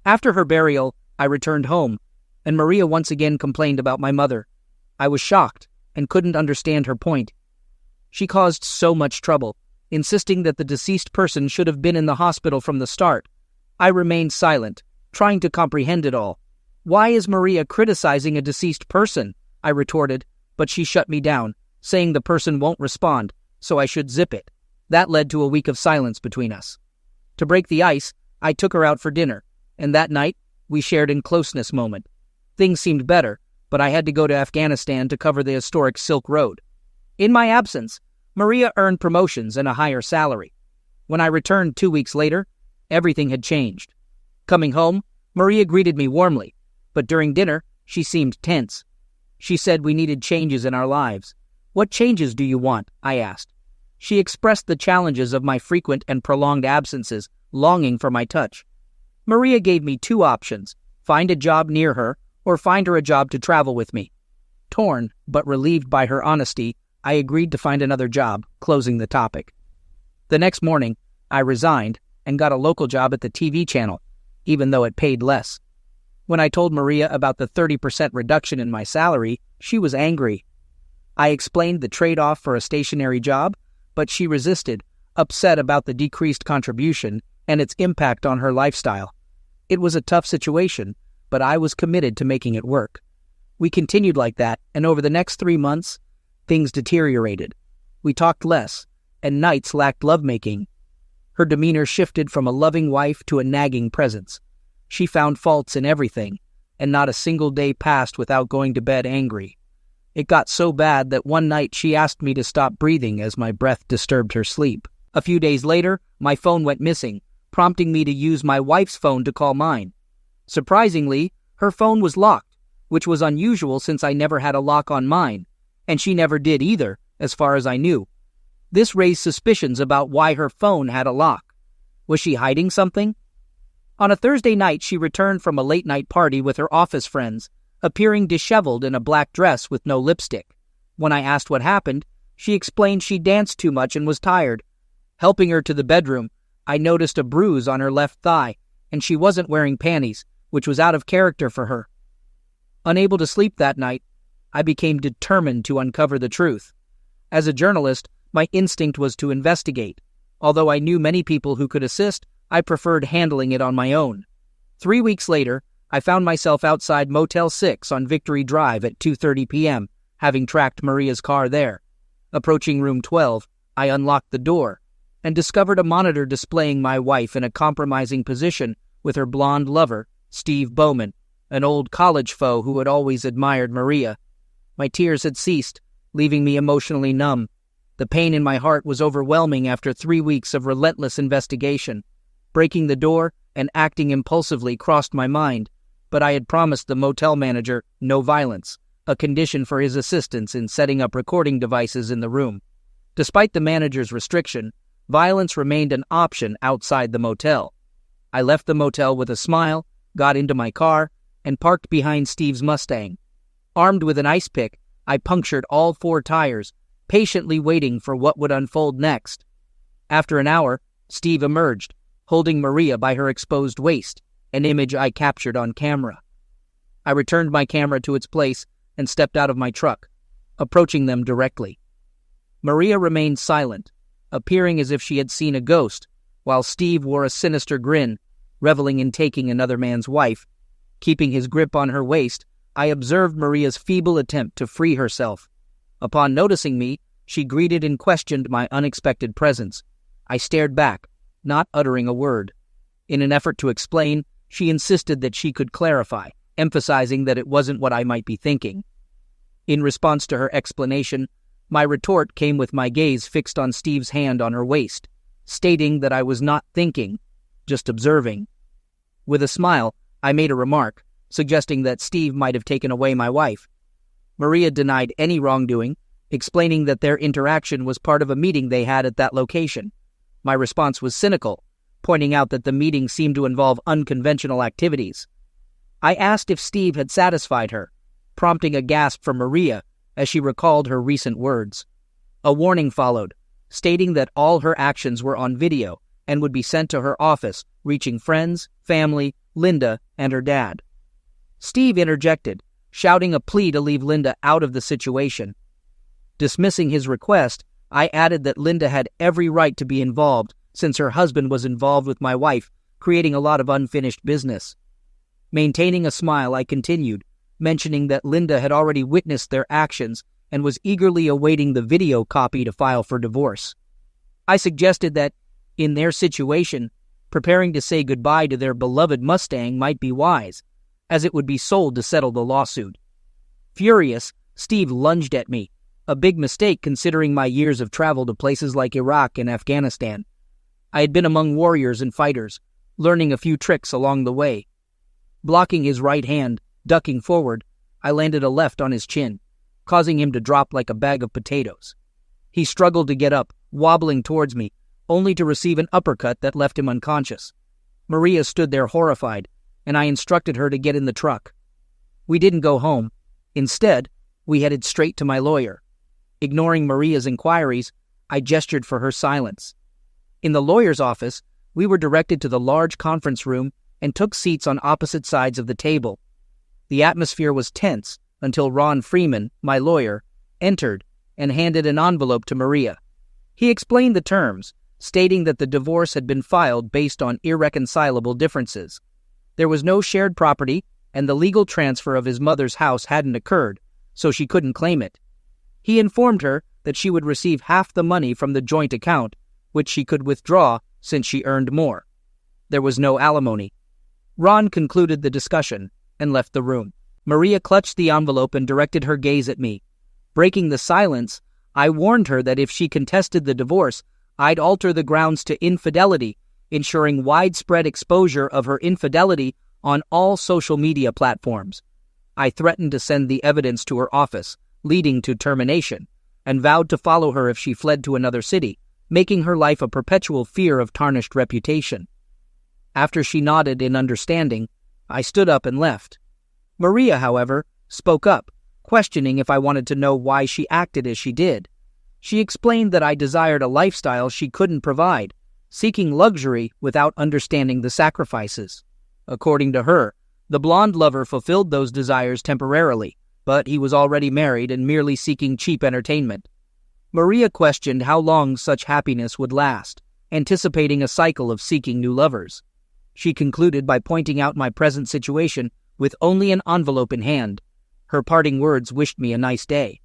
After her burial, I returned home, and Maria once again complained about my mother. I was shocked and couldn't understand her point. She caused so much trouble, insisting that the deceased person should have been in the hospital from the start. I remained silent, trying to comprehend it all. "Why is Maria criticizing a deceased person?" I retorted, but she shut me down, saying the person won't respond, so I should zip it. That led to a week of silence between us. To break the ice, I took her out for dinner, and that night, we shared a closeness moment. Things seemed better, but I had to go to Afghanistan to cover the historic Silk Road. In my absence, Maria earned promotions and a higher salary. When I returned 2 weeks later, everything had changed. Coming home, Maria greeted me warmly, but during dinner, she seemed tense. She said we needed changes in our lives. "What changes do you want?" I asked. She expressed the challenges of my frequent and prolonged absences, longing for my touch. Maria gave me 2 options: find a job near her, or find her a job to travel with me. Torn, but relieved by her honesty, I agreed to find another job, closing the topic. The next morning, I resigned and got a local job at the TV channel, even though it paid less. When I told Maria about the 30% reduction in my salary, she was angry. I explained the trade-off for a stationary job, but she resisted, upset about the decreased contribution and its impact on her lifestyle. It was a tough situation, but I was committed to making it work. We continued like that, and over the next 3 months, things deteriorated. We talked less, and nights lacked lovemaking. Her demeanor shifted from a loving wife to a nagging presence. She found faults in everything, and not a single day passed without going to bed angry. It got so bad that one night she asked me to stop breathing as my breath disturbed her sleep. A few days later, my phone went missing, prompting me to use my wife's phone to call mine. Surprisingly, her phone was locked, which was unusual since I never had a lock on mine, and she never did either, as far as I knew. This raised suspicions about why her phone had a lock. Was she hiding something? On a Thursday night, she returned from a late-night party with her office friends, appearing disheveled in a black dress with no lipstick. When I asked what happened, she explained she danced too much and was tired. Helping her to the bedroom, I noticed a bruise on her left thigh, and she wasn't wearing panties, which was out of character for her. Unable to sleep that night, I became determined to uncover the truth. As a journalist, my instinct was to investigate. Although I knew many people who could assist, I preferred handling it on my own. 3 weeks later, I found myself outside Motel 6 on Victory Drive at 2:30 p.m., having tracked Maria's car there. Approaching room 12, I unlocked the door and discovered a monitor displaying my wife in a compromising position with her blonde lover, Steve Bowman, an old college foe who had always admired Maria. My tears had ceased, leaving me emotionally numb. The pain in my heart was overwhelming after 3 weeks of relentless investigation. Breaking the door and acting impulsively crossed my mind, but I had promised the motel manager no violence, a condition for his assistance in setting up recording devices in the room. Despite the manager's restriction, violence remained an option outside the motel. I left the motel with a smile, got into my car, and parked behind Steve's Mustang. Armed with an ice pick, I punctured all 4 tires, patiently waiting for what would unfold next. After an hour, Steve emerged, holding Maria by her exposed waist, an image I captured on camera. I returned my camera to its place and stepped out of my truck, approaching them directly. Maria remained silent, appearing as if she had seen a ghost, while Steve wore a sinister grin, reveling in taking another man's wife. Keeping his grip on her waist, I observed Maria's feeble attempt to free herself. Upon noticing me, she greeted and questioned my unexpected presence. I stared back, not uttering a word. In an effort to explain, she insisted that she could clarify, emphasizing that it wasn't what I might be thinking. In response to her explanation, my retort came with my gaze fixed on Steve's hand on her waist, stating that I was not thinking, just observing. With a smile, I made a remark, suggesting that Steve might have taken away my wife. Maria denied any wrongdoing, explaining that their interaction was part of a meeting they had at that location. My response was cynical, pointing out that the meeting seemed to involve unconventional activities. I asked if Steve had satisfied her, prompting a gasp from Maria as she recalled her recent words. A warning followed, stating that all her actions were on video and would be sent to her office, reaching friends, family, Linda, and her dad. Steve interjected, shouting a plea to leave Linda out of the situation. Dismissing his request, I added that Linda had every right to be involved since her husband was involved with my wife, creating a lot of unfinished business. Maintaining a smile, I continued, mentioning that Linda had already witnessed their actions and was eagerly awaiting the video copy to file for divorce. I suggested that, in their situation, preparing to say goodbye to their beloved Mustang might be wise, as it would be sold to settle the lawsuit. Furious, Steve lunged at me, a big mistake considering my years of travel to places like Iraq and Afghanistan. I had been among warriors and fighters, learning a few tricks along the way. Blocking his right hand, ducking forward, I landed a left on his chin, causing him to drop like a bag of potatoes. He struggled to get up, wobbling towards me, only to receive an uppercut that left him unconscious. Maria stood there horrified, and I instructed her to get in the truck. We didn't go home. Instead, we headed straight to my lawyer. Ignoring Maria's inquiries, I gestured for her silence. In the lawyer's office, we were directed to the large conference room and took seats on opposite sides of the table. The atmosphere was tense until Ron Freeman, my lawyer, entered and handed an envelope to Maria. He explained the terms, stating that the divorce had been filed based on irreconcilable differences. There was no shared property, and the legal transfer of his mother's house hadn't occurred, so she couldn't claim it. He informed her that she would receive half the money from the joint account, which she could withdraw since she earned more. There was no alimony. Ron concluded the discussion and left the room. Maria clutched the envelope and directed her gaze at me. Breaking the silence, I warned her that if she contested the divorce, I'd alter the grounds to infidelity, ensuring widespread exposure of her infidelity on all social media platforms. I threatened to send the evidence to her office, leading to termination, and vowed to follow her if she fled to another city, making her life a perpetual fear of tarnished reputation. After she nodded in understanding, I stood up and left. Maria, however, spoke up, questioning if I wanted to know why she acted as she did. She explained that I desired a lifestyle she couldn't provide, seeking luxury without understanding the sacrifices. According to her, the blonde lover fulfilled those desires temporarily, but he was already married and merely seeking cheap entertainment. Maria questioned how long such happiness would last, anticipating a cycle of seeking new lovers. She concluded by pointing out my present situation with only an envelope in hand. Her parting words wished me a nice day.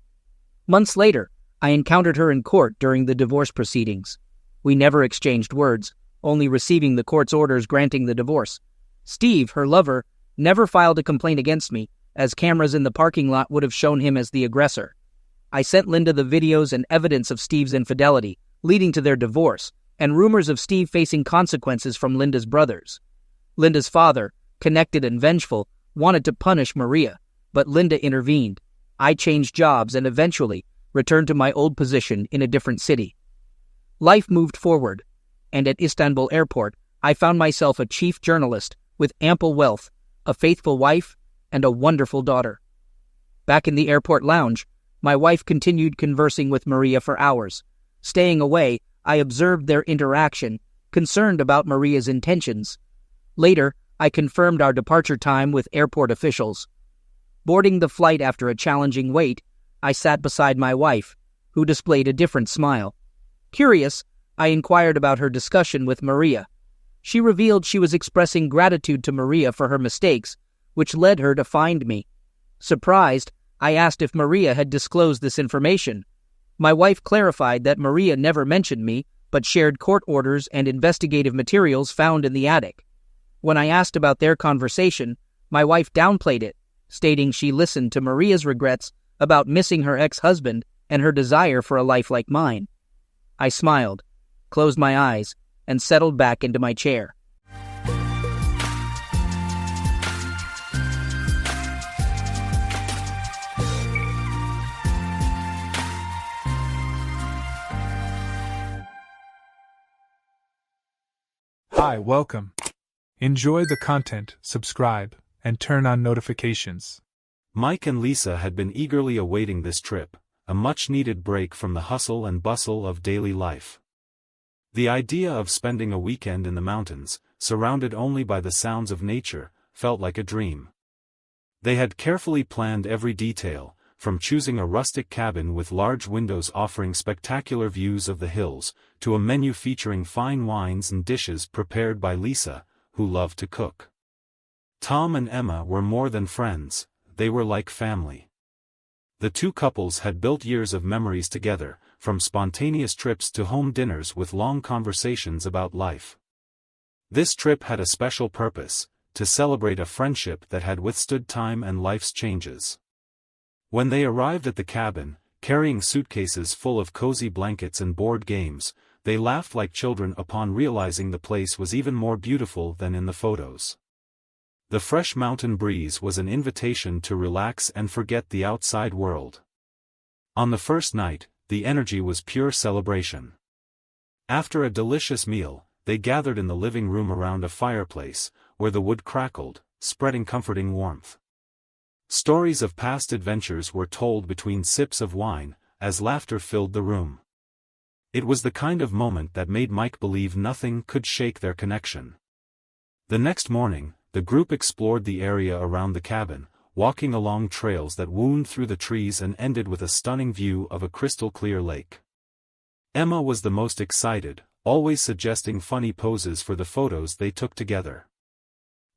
Months later, I encountered her in court during the divorce proceedings. We never exchanged words, only receiving the court's orders granting the divorce. Steve, her lover, never filed a complaint against me, as cameras in the parking lot would have shown him as the aggressor. I sent Linda the videos and evidence of Steve's infidelity, leading to their divorce, and rumors of Steve facing consequences from Linda's brothers. Linda's father, connected and vengeful, wanted to punish Maria, but Linda intervened. I changed jobs and eventually returned to my old position in a different city. Life moved forward, and at Istanbul Airport, I found myself a chief journalist with ample wealth, a faithful wife, and a wonderful daughter. Back in the airport lounge, my wife continued conversing with Maria for hours. Staying away, I observed their interaction, concerned about Maria's intentions. Later, I confirmed our departure time with airport officials. Boarding the flight after a challenging wait, I sat beside my wife, who displayed a different smile. Curious, I inquired about her discussion with Maria. She revealed she was expressing gratitude to Maria for her mistakes, which led her to find me. Surprised, I asked if Maria had disclosed this information. My wife clarified that Maria never mentioned me, but shared court orders and investigative materials found in the attic. When I asked about their conversation, my wife downplayed it, stating she listened to Maria's regrets about missing her ex-husband and her desire for a life like mine. I smiled, closed my eyes, and settled back into my chair. Hi, welcome. Enjoy the content, subscribe, and turn on notifications. Mike and Lisa had been eagerly awaiting this trip, a much-needed break from the hustle and bustle of daily life. The idea of spending a weekend in the mountains, surrounded only by the sounds of nature, felt like a dream. They had carefully planned every detail, from choosing a rustic cabin with large windows offering spectacular views of the hills, to a menu featuring fine wines and dishes prepared by Lisa, who loved to cook. Tom and Emma were more than friends, they were like family. The two couples had built years of memories together, from spontaneous trips to home dinners with long conversations about life. This trip had a special purpose, to celebrate a friendship that had withstood time and life's changes. When they arrived at the cabin, carrying suitcases full of cozy blankets and board games, they laughed like children upon realizing the place was even more beautiful than in the photos. The fresh mountain breeze was an invitation to relax and forget the outside world. On the first night, the energy was pure celebration. After a delicious meal, they gathered in the living room around a fireplace, where the wood crackled, spreading comforting warmth. Stories of past adventures were told between sips of wine, as laughter filled the room. It was the kind of moment that made Mike believe nothing could shake their connection. The next morning, the group explored the area around the cabin, walking along trails that wound through the trees and ended with a stunning view of a crystal-clear lake. Emma was the most excited, always suggesting funny poses for the photos they took together.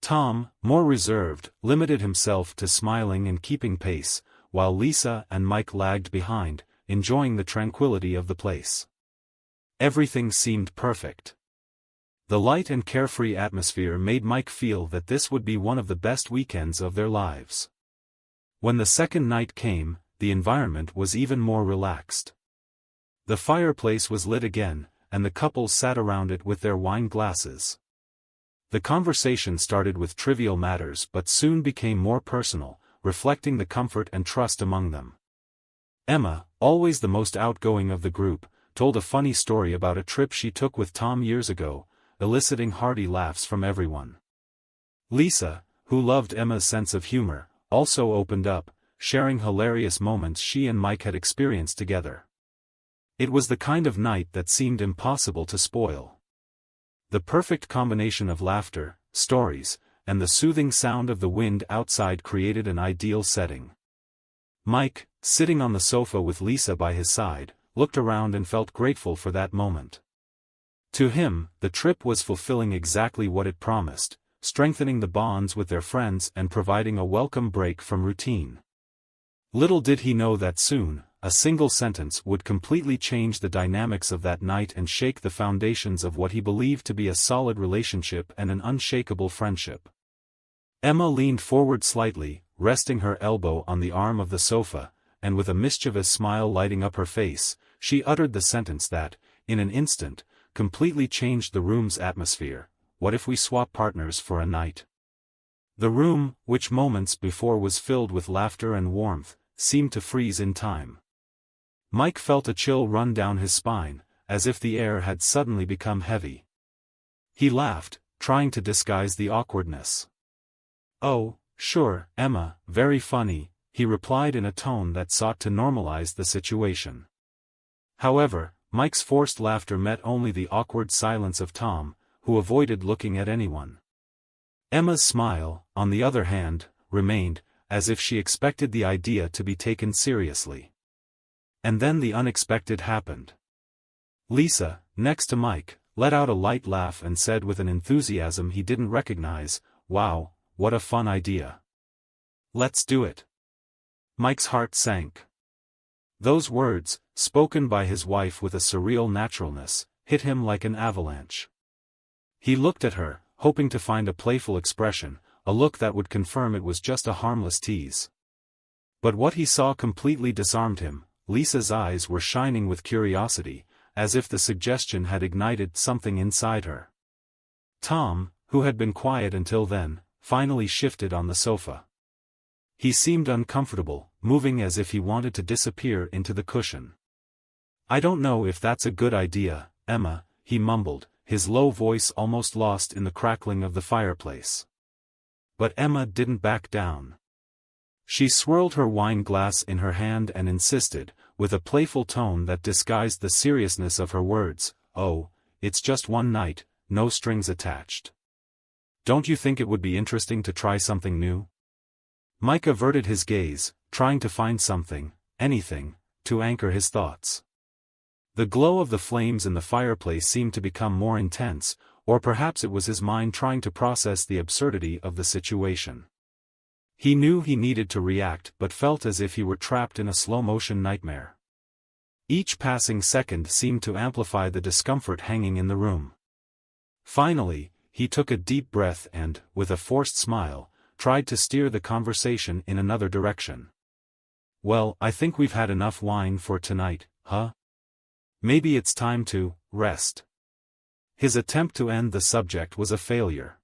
Tom, more reserved, limited himself to smiling and keeping pace, while Lisa and Mike lagged behind, enjoying the tranquility of the place. Everything seemed perfect. The light and carefree atmosphere made Mike feel that this would be one of the best weekends of their lives. When the second night came, the environment was even more relaxed. The fireplace was lit again, and the couple sat around it with their wine glasses. The conversation started with trivial matters but soon became more personal, reflecting the comfort and trust among them. Emma, always the most outgoing of the group, told a funny story about a trip she took with Tom years ago, eliciting hearty laughs from everyone. Lisa, who loved Emma's sense of humor, also opened up, sharing hilarious moments she and Mike had experienced together. It was the kind of night that seemed impossible to spoil. The perfect combination of laughter, stories, and the soothing sound of the wind outside created an ideal setting. Mike, sitting on the sofa with Lisa by his side, looked around and felt grateful for that moment. To him, the trip was fulfilling exactly what it promised, strengthening the bonds with their friends and providing a welcome break from routine. Little did he know that soon, a single sentence would completely change the dynamics of that night and shake the foundations of what he believed to be a solid relationship and an unshakable friendship. Emma leaned forward slightly, resting her elbow on the arm of the sofa, and with a mischievous smile lighting up her face, she uttered the sentence that, in an instant, completely changed the room's atmosphere: "What if we swap partners for a night?" The room, which moments before was filled with laughter and warmth, seemed to freeze in time. Mike felt a chill run down his spine, as if the air had suddenly become heavy. He laughed, trying to disguise the awkwardness. "Oh, sure, Emma, very funny," he replied in a tone that sought to normalize the situation. However, Mike's forced laughter met only the awkward silence of Tom, who avoided looking at anyone. Emma's smile, on the other hand, remained, as if she expected the idea to be taken seriously. And then the unexpected happened. Lisa, next to Mike, let out a light laugh and said with an enthusiasm he didn't recognize, "Wow, what a fun idea. Let's do it." Mike's heart sank. Those words, spoken by his wife with a surreal naturalness, hit him like an avalanche. He looked at her, hoping to find a playful expression, a look that would confirm it was just a harmless tease. But what he saw completely disarmed him. Lisa's eyes were shining with curiosity, as if the suggestion had ignited something inside her. Tom, who had been quiet until then, finally shifted on the sofa. He seemed uncomfortable, moving as if he wanted to disappear into the cushion. "I don't know if that's a good idea, Emma," he mumbled, his low voice almost lost in the crackling of the fireplace. But Emma didn't back down. She swirled her wine glass in her hand and insisted, with a playful tone that disguised the seriousness of her words, "Oh, it's just one night, no strings attached. Don't you think it would be interesting to try something new?" Mike averted his gaze, trying to find something, anything, to anchor his thoughts. The glow of the flames in the fireplace seemed to become more intense, or perhaps it was his mind trying to process the absurdity of the situation. He knew he needed to react but felt as if he were trapped in a slow-motion nightmare. Each passing second seemed to amplify the discomfort hanging in the room. Finally, he took a deep breath and, with a forced smile, tried to steer the conversation in another direction. "Well, I think we've had enough wine for tonight, huh? Maybe it's time to rest." His attempt to end the subject was a failure.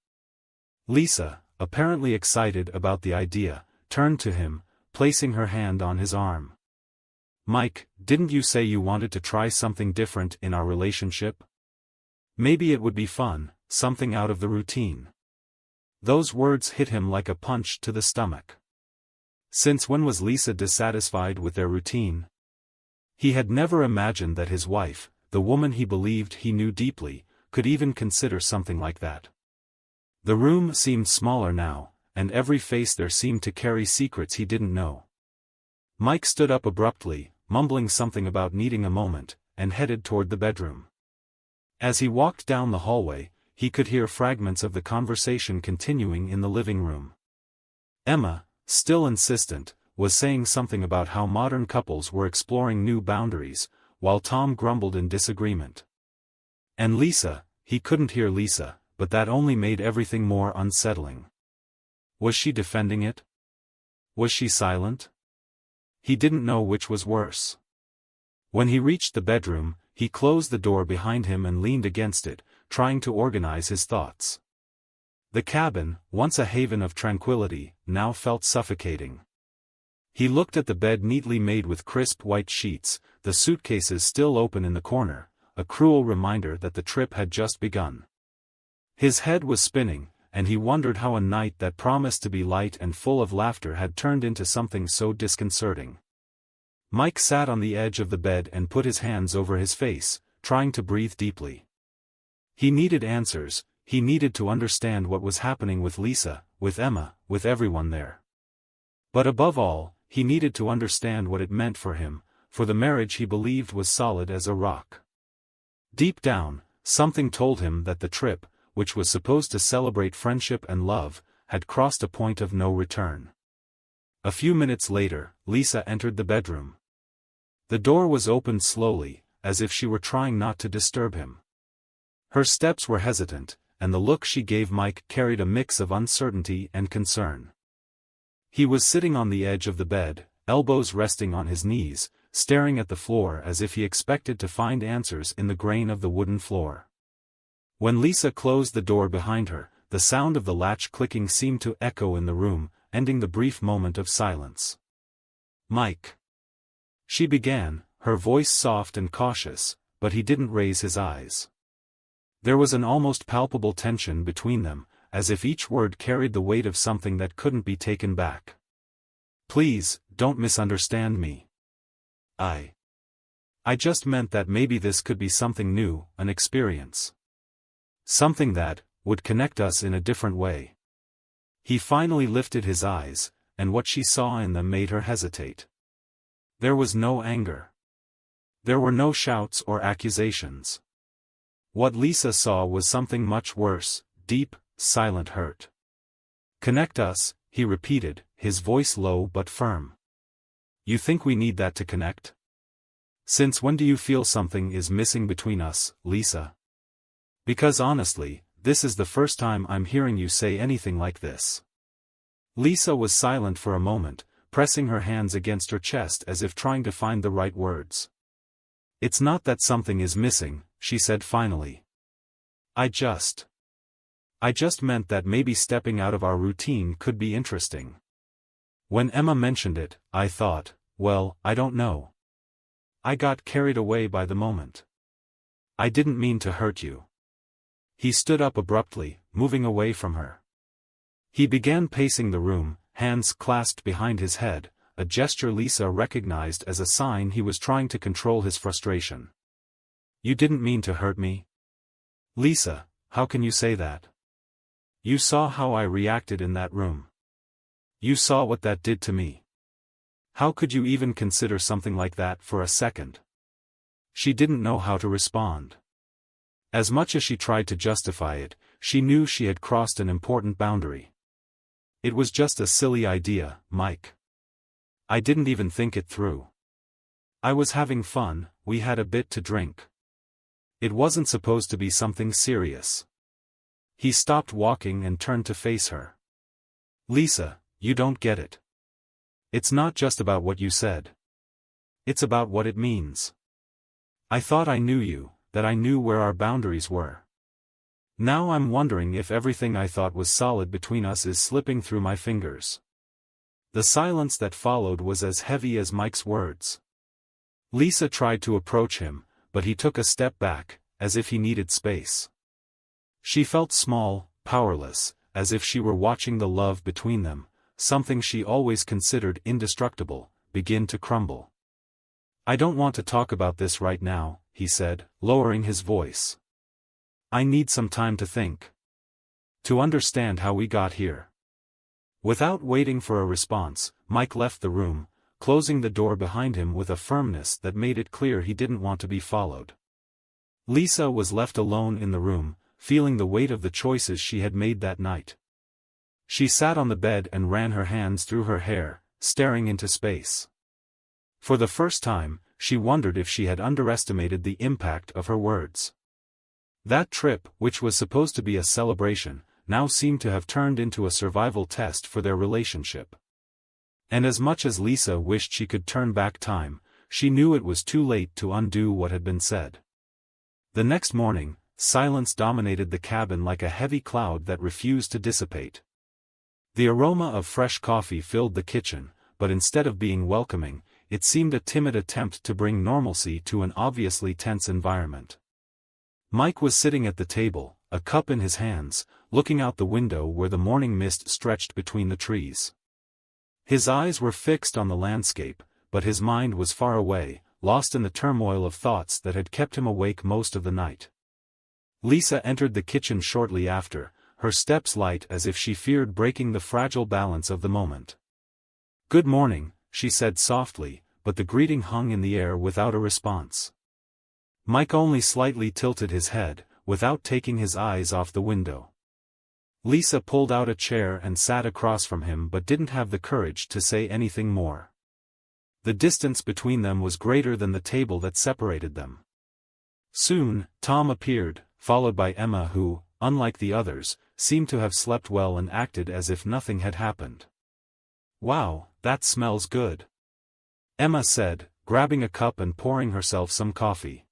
Lisa, apparently excited about the idea, turned to him, placing her hand on his arm. "Mike, didn't you say you wanted to try something different in our relationship? Maybe it would be fun, something out of the routine." Those words hit him like a punch to the stomach. Since when was Lisa dissatisfied with their routine? He had never imagined that his wife, the woman he believed he knew deeply, could even consider something like that. The room seemed smaller now, and every face there seemed to carry secrets he didn't know. Mike stood up abruptly, mumbling something about needing a moment, and headed toward the bedroom. As he walked down the hallway, he could hear fragments of the conversation continuing in the living room. Emma, still insistent, was saying something about how modern couples were exploring new boundaries, while Tom grumbled in disagreement. And Lisa, he couldn't hear Lisa, but that only made everything more unsettling. Was she defending it? Was she silent? He didn't know which was worse. When he reached the bedroom, he closed the door behind him and leaned against it, trying to organize his thoughts. The cabin, once a haven of tranquility, now felt suffocating. He looked at the bed neatly made with crisp white sheets, the suitcases still open in the corner, a cruel reminder that the trip had just begun. His head was spinning, and he wondered how a night that promised to be light and full of laughter had turned into something so disconcerting. Mike sat on the edge of the bed and put his hands over his face, trying to breathe deeply. He needed answers, he needed to understand what was happening with Lisa, with Emma, with everyone there. But above all, he needed to understand what it meant for him, for the marriage he believed was solid as a rock. Deep down, something told him that the trip, which was supposed to celebrate friendship and love, had crossed a point of no return. A few minutes later, Lisa entered the bedroom. The door was opened slowly, as if she were trying not to disturb him. Her steps were hesitant, and the look she gave Mike carried a mix of uncertainty and concern. He was sitting on the edge of the bed, elbows resting on his knees, staring at the floor as if he expected to find answers in the grain of the wooden floor. When Lisa closed the door behind her, the sound of the latch clicking seemed to echo in the room, ending the brief moment of silence. "Mike," she began, her voice soft and cautious, but he didn't raise his eyes. There was an almost palpable tension between them, as if each word carried the weight of something that couldn't be taken back. "Please, don't misunderstand me. I just meant that maybe this could be something new, an experience. Something that would connect us in a different way." He finally lifted his eyes, and what she saw in them made her hesitate. There was no anger. There were no shouts or accusations. What Lisa saw was something much worse, deep, silent hurt. "Connect us," he repeated, his voice low but firm. "You think we need that to connect? Since when do you feel something is missing between us, Lisa? Because honestly, this is the first time I'm hearing you say anything like this." Lisa was silent for a moment, pressing her hands against her chest as if trying to find the right words. "It's not that something is missing," she said finally. I just meant that maybe stepping out of our routine could be interesting." When Emma mentioned it, I thought, well, I don't know. I got carried away by the moment. I didn't mean to hurt you. He stood up abruptly, moving away from her. He began pacing the room, hands clasped behind his head, a gesture Lisa recognized as a sign he was trying to control his frustration. "You didn't mean to hurt me." "Lisa, how can you say that? You saw how I reacted in that room. You saw what that did to me. How could you even consider something like that for a second?" She didn't know how to respond. As much as she tried to justify it, she knew she had crossed an important boundary. "It was just a silly idea, Mike. I didn't even think it through. I was having fun, we had a bit to drink. It wasn't supposed to be something serious." He stopped walking and turned to face her. "Lisa, you don't get it. It's not just about what you said. It's about what it means. I thought I knew you, that I knew where our boundaries were. Now I'm wondering if everything I thought was solid between us is slipping through my fingers." The silence that followed was as heavy as Mike's words. Lisa tried to approach him, but he took a step back, as if he needed space. She felt small, powerless, as if she were watching the love between them, something she always considered indestructible, begin to crumble. "I don't want to talk about this right now," he said, lowering his voice. "I need some time to think. To understand how we got here." Without waiting for a response, Mike left the room, closing the door behind him with a firmness that made it clear he didn't want to be followed. Lisa was left alone in the room, feeling the weight of the choices she had made that night. She sat on the bed and ran her hands through her hair, staring into space. For the first time, she wondered if she had underestimated the impact of her words. That trip, which was supposed to be a celebration, now seemed to have turned into a survival test for their relationship. And as much as Lisa wished she could turn back time, she knew it was too late to undo what had been said. The next morning, silence dominated the cabin like a heavy cloud that refused to dissipate. The aroma of fresh coffee filled the kitchen, but instead of being welcoming, it seemed a timid attempt to bring normalcy to an obviously tense environment. Mike was sitting at the table, a cup in his hands, looking out the window where the morning mist stretched between the trees. His eyes were fixed on the landscape, but his mind was far away, lost in the turmoil of thoughts that had kept him awake most of the night. Lisa entered the kitchen shortly after, her steps light as if she feared breaking the fragile balance of the moment. "Good morning," she said softly, but the greeting hung in the air without a response. Mike only slightly tilted his head, without taking his eyes off the window. Lisa pulled out a chair and sat across from him but didn't have the courage to say anything more. The distance between them was greater than the table that separated them. Soon, Tom appeared, followed by Emma who, unlike the others, seemed to have slept well and acted as if nothing had happened. "Wow, that smells good," Emma said, grabbing a cup and pouring herself some coffee.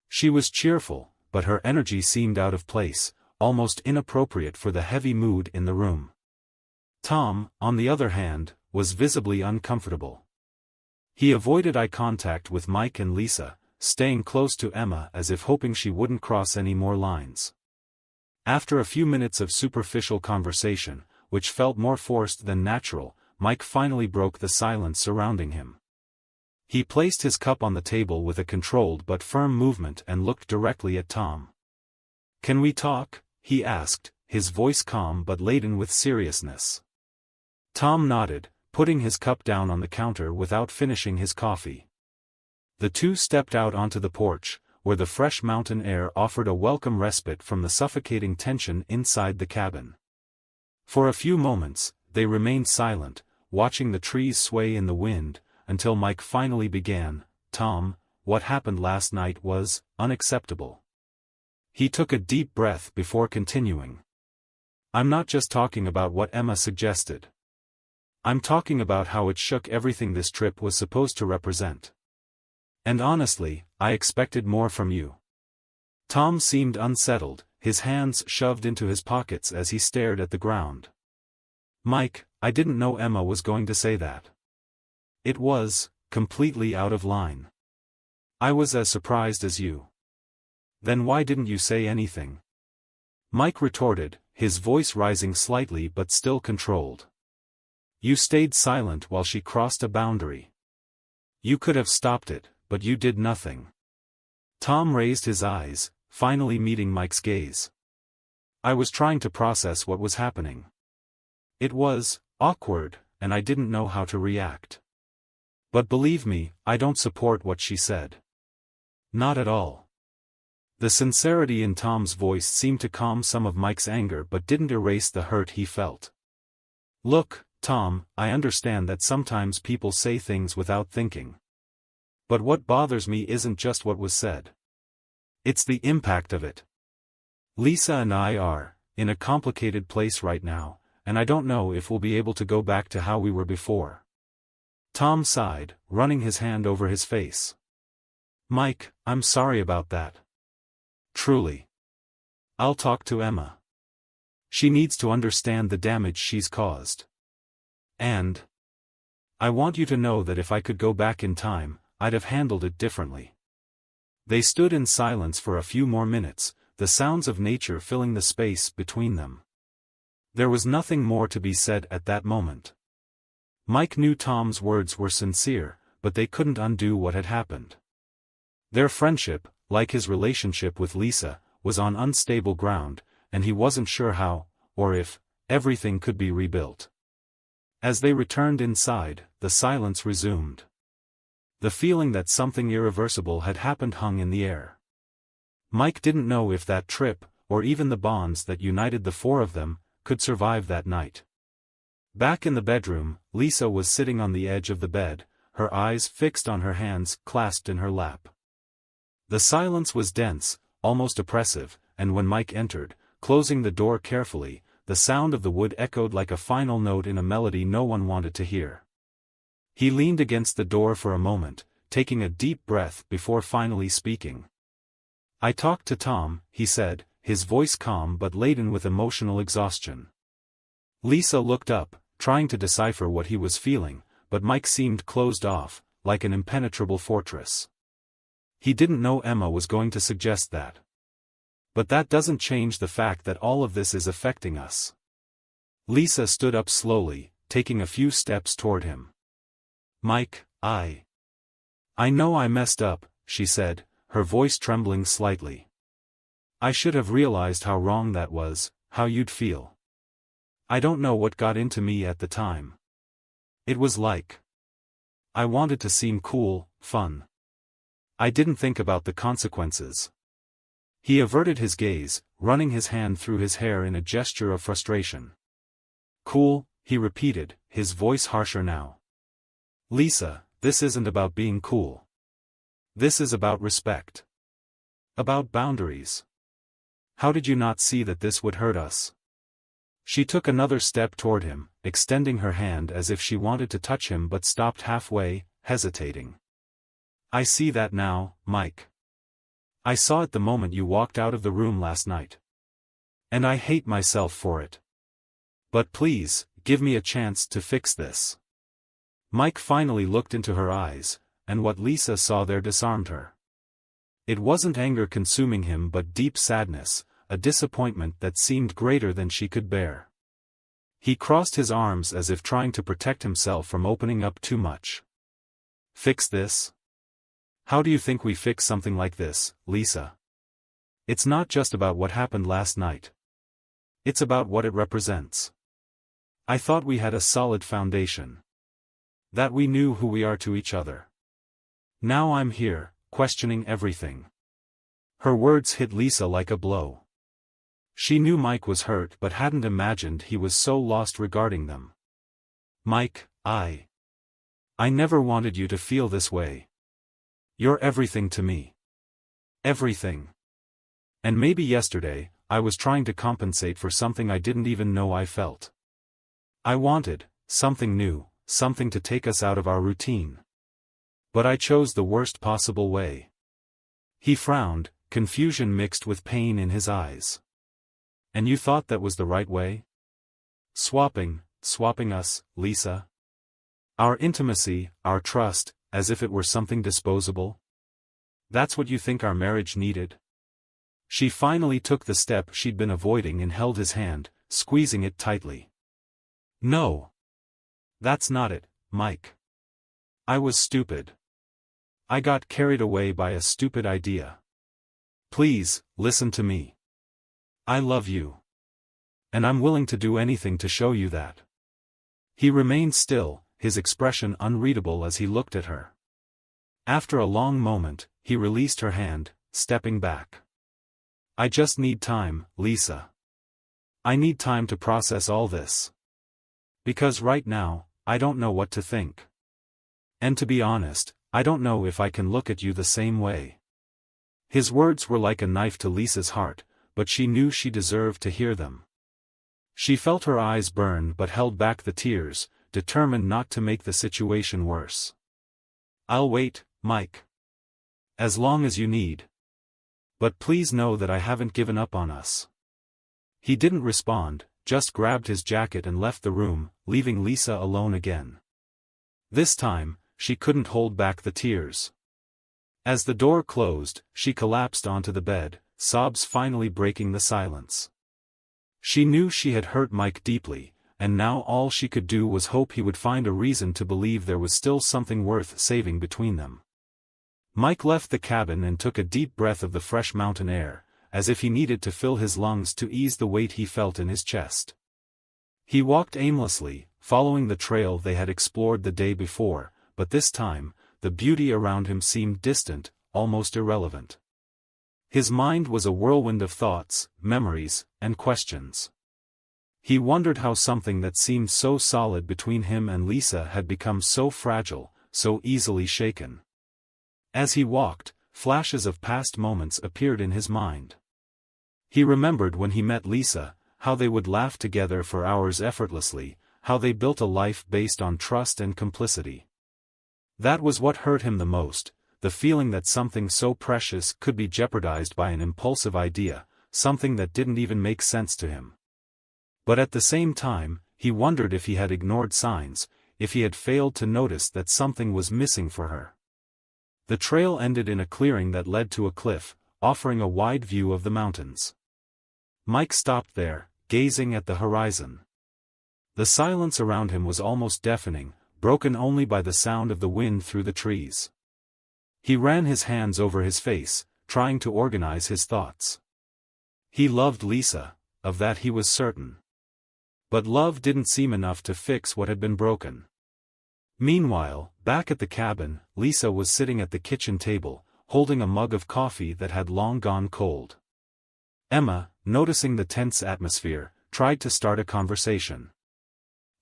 She was cheerful, but her energy seemed out of place, almost inappropriate for the heavy mood in the room. Tom, on the other hand, was visibly uncomfortable. He avoided eye contact with Mike and Lisa, staying close to Emma as if hoping she wouldn't cross any more lines. After a few minutes of superficial conversation, which felt more forced than natural, Mike finally broke the silence surrounding him. He placed his cup on the table with a controlled but firm movement and looked directly at Tom. "Can we talk?" he asked, his voice calm but laden with seriousness. Tom nodded, putting his cup down on the counter without finishing his coffee. The two stepped out onto the porch, where the fresh mountain air offered a welcome respite from the suffocating tension inside the cabin. For a few moments, they remained silent, watching the trees sway in the wind, until Mike finally began, "Tom, what happened last night was unacceptable." He took a deep breath before continuing. "I'm not just talking about what Emma suggested. I'm talking about how it shook everything this trip was supposed to represent. And honestly, I expected more from you." Tom seemed unsettled, his hands shoved into his pockets as he stared at the ground. "Mike, I didn't know Emma was going to say that. It was completely out of line. I was as surprised as you." "Then why didn't you say anything?" Mike retorted, his voice rising slightly but still controlled. You stayed silent while she crossed a boundary. You could have stopped it, but you did nothing. Tom raised his eyes, finally meeting Mike's gaze. I was trying to process what was happening. It was awkward, and I didn't know how to react. But believe me, I don't support what she said. Not at all. The sincerity in Tom's voice seemed to calm some of Mike's anger but didn't erase the hurt he felt. Look, Tom, I understand that sometimes people say things without thinking. But what bothers me isn't just what was said. It's the impact of it. Lisa and I are in a complicated place right now, and I don't know if we'll be able to go back to how we were before. Tom sighed, running his hand over his face. Mike, I'm sorry about that. Truly. I'll talk to Emma. She needs to understand the damage she's caused. And I want you to know that if I could go back in time, I'd have handled it differently. They stood in silence for a few more minutes, the sounds of nature filling the space between them. There was nothing more to be said at that moment. Mike knew Tom's words were sincere, but they couldn't undo what had happened. Their friendship, like his relationship with Lisa, was on unstable ground, and he wasn't sure how, or if, everything could be rebuilt. As they returned inside, the silence resumed. The feeling that something irreversible had happened hung in the air. Mike didn't know if that trip, or even the bonds that united the four of them, could survive that night. Back in the bedroom, Lisa was sitting on the edge of the bed, her eyes fixed on her hands clasped in her lap. The silence was dense, almost oppressive, and when Mike entered, closing the door carefully, the sound of the wood echoed like a final note in a melody no one wanted to hear. He leaned against the door for a moment, taking a deep breath before finally speaking. I talked to Tom, he said, his voice calm but laden with emotional exhaustion. Lisa looked up, trying to decipher what he was feeling, but Mike seemed closed off, like an impenetrable fortress. He didn't know Emma was going to suggest that. But that doesn't change the fact that all of this is affecting us. Lisa stood up slowly, taking a few steps toward him. Mike, I know I messed up, she said, her voice trembling slightly. I should have realized how wrong that was, how you'd feel. I don't know what got into me at the time. It was like I wanted to seem cool, fun. I didn't think about the consequences. He averted his gaze, running his hand through his hair in a gesture of frustration. Cool, he repeated, his voice harsher now. Lisa, this isn't about being cool. This is about respect. About boundaries. How did you not see that this would hurt us? She took another step toward him, extending her hand as if she wanted to touch him but stopped halfway, hesitating. I see that now, Mike. I saw it the moment you walked out of the room last night. And I hate myself for it. But please, give me a chance to fix this. Mike finally looked into her eyes, and what Lisa saw there disarmed her. It wasn't anger consuming him but deep sadness, a disappointment that seemed greater than she could bear. He crossed his arms as if trying to protect himself from opening up too much. Fix this? How do you think we fix something like this, Lisa? It's not just about what happened last night. It's about what it represents. I thought we had a solid foundation. That we knew who we are to each other. Now I'm here, questioning everything. Her words hit Lisa like a blow. She knew Mike was hurt but hadn't imagined he was so lost regarding them. Mike, I never wanted you to feel this way. You're everything to me. Everything. And maybe yesterday, I was trying to compensate for something I didn't even know I felt. I wanted something new, something to take us out of our routine. But I chose the worst possible way. He frowned, confusion mixed with pain in his eyes. And you thought that was the right way? Swapping us, Lisa? Our intimacy, our trust, as if it were something disposable? That's what you think our marriage needed? She finally took the step she'd been avoiding and held his hand, squeezing it tightly. No. That's not it, Mike. I was stupid. I got carried away by a stupid idea. Please, listen to me. I love you. And I'm willing to do anything to show you that. He remained still, his expression unreadable as he looked at her. After a long moment, he released her hand, stepping back. I just need time, Lisa. I need time to process all this. Because right now, I don't know what to think. And to be honest, I don't know if I can look at you the same way. His words were like a knife to Lisa's heart, but she knew she deserved to hear them. She felt her eyes burn but held back the tears, determined not to make the situation worse. I'll wait, Mike. As long as you need. But please know that I haven't given up on us. He didn't respond, just grabbed his jacket and left the room, leaving Lisa alone again. This time, she couldn't hold back the tears. As the door closed, she collapsed onto the bed, sobs finally breaking the silence. She knew she had hurt Mike deeply, and now all she could do was hope he would find a reason to believe there was still something worth saving between them. Mike left the cabin and took a deep breath of the fresh mountain air, as if he needed to fill his lungs to ease the weight he felt in his chest. He walked aimlessly, following the trail they had explored the day before, but this time, the beauty around him seemed distant, almost irrelevant. His mind was a whirlwind of thoughts, memories, and questions. He wondered how something that seemed so solid between him and Lisa had become so fragile, so easily shaken. As he walked, flashes of past moments appeared in his mind. He remembered when he met Lisa, how they would laugh together for hours effortlessly, how they built a life based on trust and complicity. That was what hurt him the most, the feeling that something so precious could be jeopardized by an impulsive idea, something that didn't even make sense to him. But at the same time, he wondered if he had ignored signs, if he had failed to notice that something was missing for her. The trail ended in a clearing that led to a cliff, offering a wide view of the mountains. Mike stopped there, gazing at the horizon. The silence around him was almost deafening, broken only by the sound of the wind through the trees. He ran his hands over his face, trying to organize his thoughts. He loved Lisa, of that he was certain. But love didn't seem enough to fix what had been broken. Meanwhile, back at the cabin, Lisa was sitting at the kitchen table, holding a mug of coffee that had long gone cold. Emma, noticing the tense atmosphere, tried to start a conversation.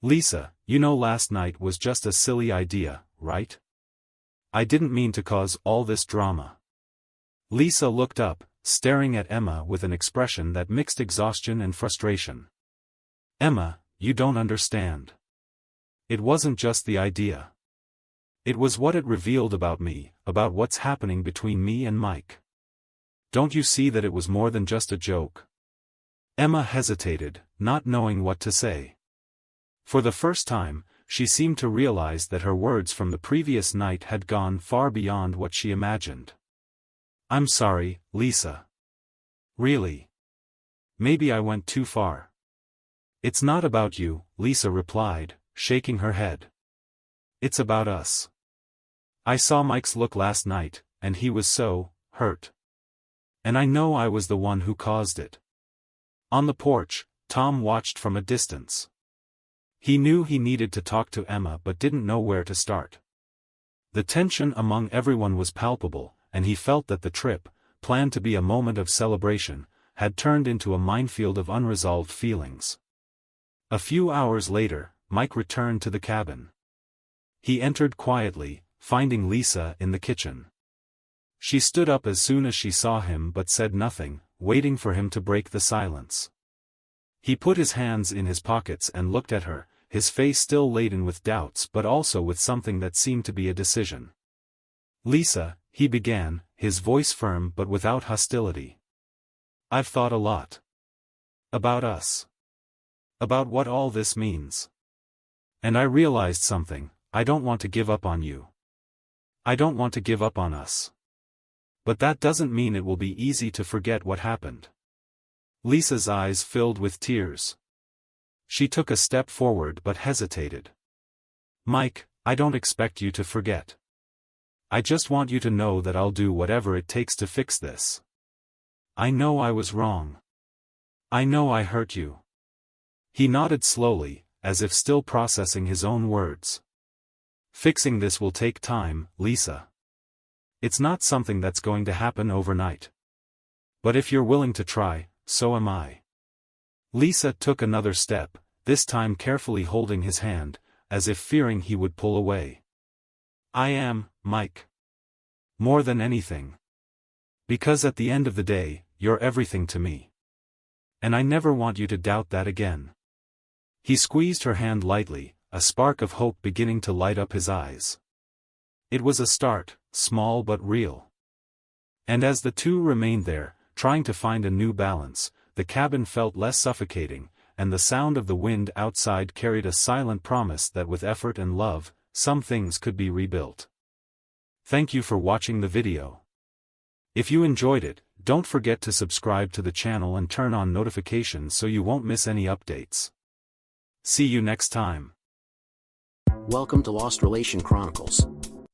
Lisa, you know last night was just a silly idea, right? I didn't mean to cause all this drama. Lisa looked up, staring at Emma with an expression that mixed exhaustion and frustration. Emma, you don't understand. It wasn't just the idea. It was what it revealed about me, about what's happening between me and Mike. Don't you see that it was more than just a joke? Emma hesitated, not knowing what to say. For the first time, she seemed to realize that her words from the previous night had gone far beyond what she imagined. I'm sorry, Lisa. Really. Maybe I went too far. It's not about you, Lisa replied, shaking her head. It's about us. I saw Mike's look last night, and he was so hurt. And I know I was the one who caused it. On the porch, Tom watched from a distance. He knew he needed to talk to Emma but didn't know where to start. The tension among everyone was palpable, and he felt that the trip, planned to be a moment of celebration, had turned into a minefield of unresolved feelings. A few hours later, Mike returned to the cabin. He entered quietly, finding Lisa in the kitchen. She stood up as soon as she saw him but said nothing, waiting for him to break the silence. He put his hands in his pockets and looked at her, his face still laden with doubts but also with something that seemed to be a decision. Lisa, he began, his voice firm but without hostility. I've thought a lot. About us. About what all this means. And I realized something, I don't want to give up on you. I don't want to give up on us. But that doesn't mean it will be easy to forget what happened. Lisa's eyes filled with tears. She took a step forward but hesitated. Mike, I don't expect you to forget. I just want you to know that I'll do whatever it takes to fix this. I know I was wrong. I know I hurt you. He nodded slowly, as if still processing his own words. Fixing this will take time, Lisa. It's not something that's going to happen overnight. But if you're willing to try, so am I. Lisa took another step, this time carefully holding his hand, as if fearing he would pull away. I am, Mike. More than anything. Because at the end of the day, you're everything to me. And I never want you to doubt that again. He squeezed her hand lightly, a spark of hope beginning to light up his eyes. It was a start, small but real. And as the two remained there, trying to find a new balance, the cabin felt less suffocating, and the sound of the wind outside carried a silent promise that with effort and love, some things could be rebuilt. Thank you for watching the video. If you enjoyed it, don't forget to subscribe to the channel and turn on notifications so you won't miss any updates. See you next time. Welcome to Lost Relation Chronicles.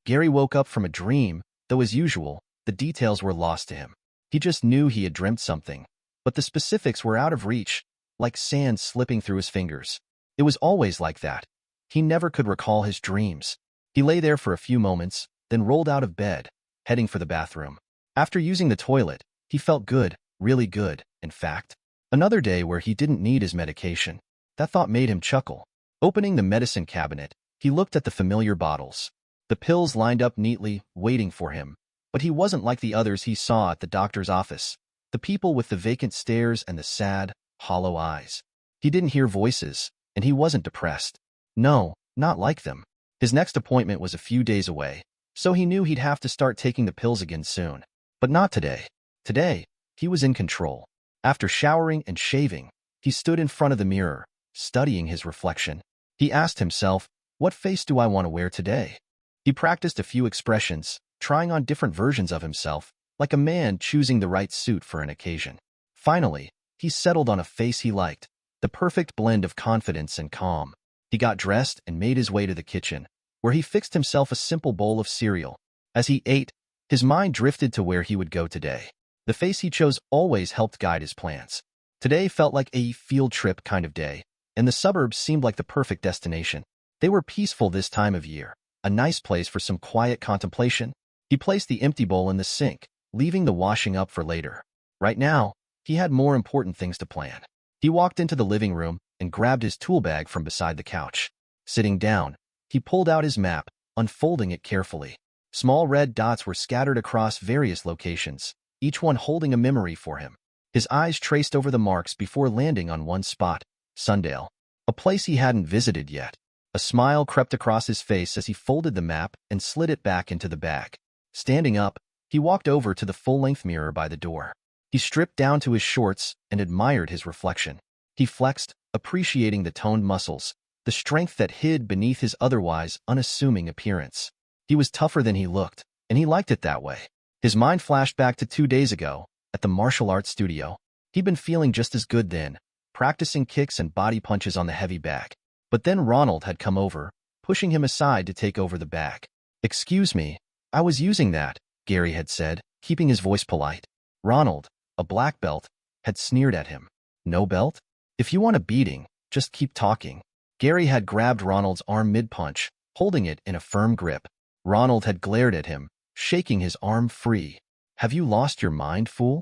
Gary woke up from a dream, though as usual, the details were lost to him. He just knew he had dreamt something, but the specifics were out of reach, like sand slipping through his fingers. It was always like that. He never could recall his dreams. He lay there for a few moments, then rolled out of bed, heading for the bathroom. After using the toilet, he felt good, really good, in fact. Another day where he didn't need his medication. That thought made him chuckle. Opening the medicine cabinet, he looked at the familiar bottles. The pills lined up neatly, waiting for him. But he wasn't like the others he saw at the doctor's office. The people with the vacant stares and the sad, hollow eyes. He didn't hear voices, and he wasn't depressed. No, not like them. His next appointment was a few days away, so he knew he'd have to start taking the pills again soon. But not today. Today, he was in control. After showering and shaving, he stood in front of the mirror, studying his reflection. He asked himself, what face do I want to wear today? He practiced a few expressions, trying on different versions of himself, like a man choosing the right suit for an occasion. Finally, he settled on a face he liked, the perfect blend of confidence and calm. He got dressed and made his way to the kitchen, where he fixed himself a simple bowl of cereal. As he ate, his mind drifted to where he would go today. The face he chose always helped guide his plans. Today felt like a field trip kind of day, and the suburbs seemed like the perfect destination. They were peaceful this time of year, a nice place for some quiet contemplation. He placed the empty bowl in the sink, leaving the washing up for later. Right now, he had more important things to plan. He walked into the living room and grabbed his tool bag from beside the couch. Sitting down, he pulled out his map, unfolding it carefully. Small red dots were scattered across various locations, each one holding a memory for him. His eyes traced over the marks before landing on one spot, Sundale, a place he hadn't visited yet. A smile crept across his face as he folded the map and slid it back into the bag. Standing up, he walked over to the full-length mirror by the door. He stripped down to his shorts and admired his reflection. He flexed, appreciating the toned muscles, the strength that hid beneath his otherwise unassuming appearance. He was tougher than he looked, and he liked it that way. His mind flashed back to 2 days ago, at the martial arts studio. He'd been feeling just as good then, practicing kicks and body punches on the heavy bag. But then Ronald had come over, pushing him aside to take over the bag. "Excuse me, I was using that," Gary had said, keeping his voice polite. Ronald, a black belt, had sneered at him. "No belt? If you want a beating, just keep talking." Gary had grabbed Ronald's arm mid-punch, holding it in a firm grip. Ronald had glared at him, shaking his arm free. "Have you lost your mind, fool?"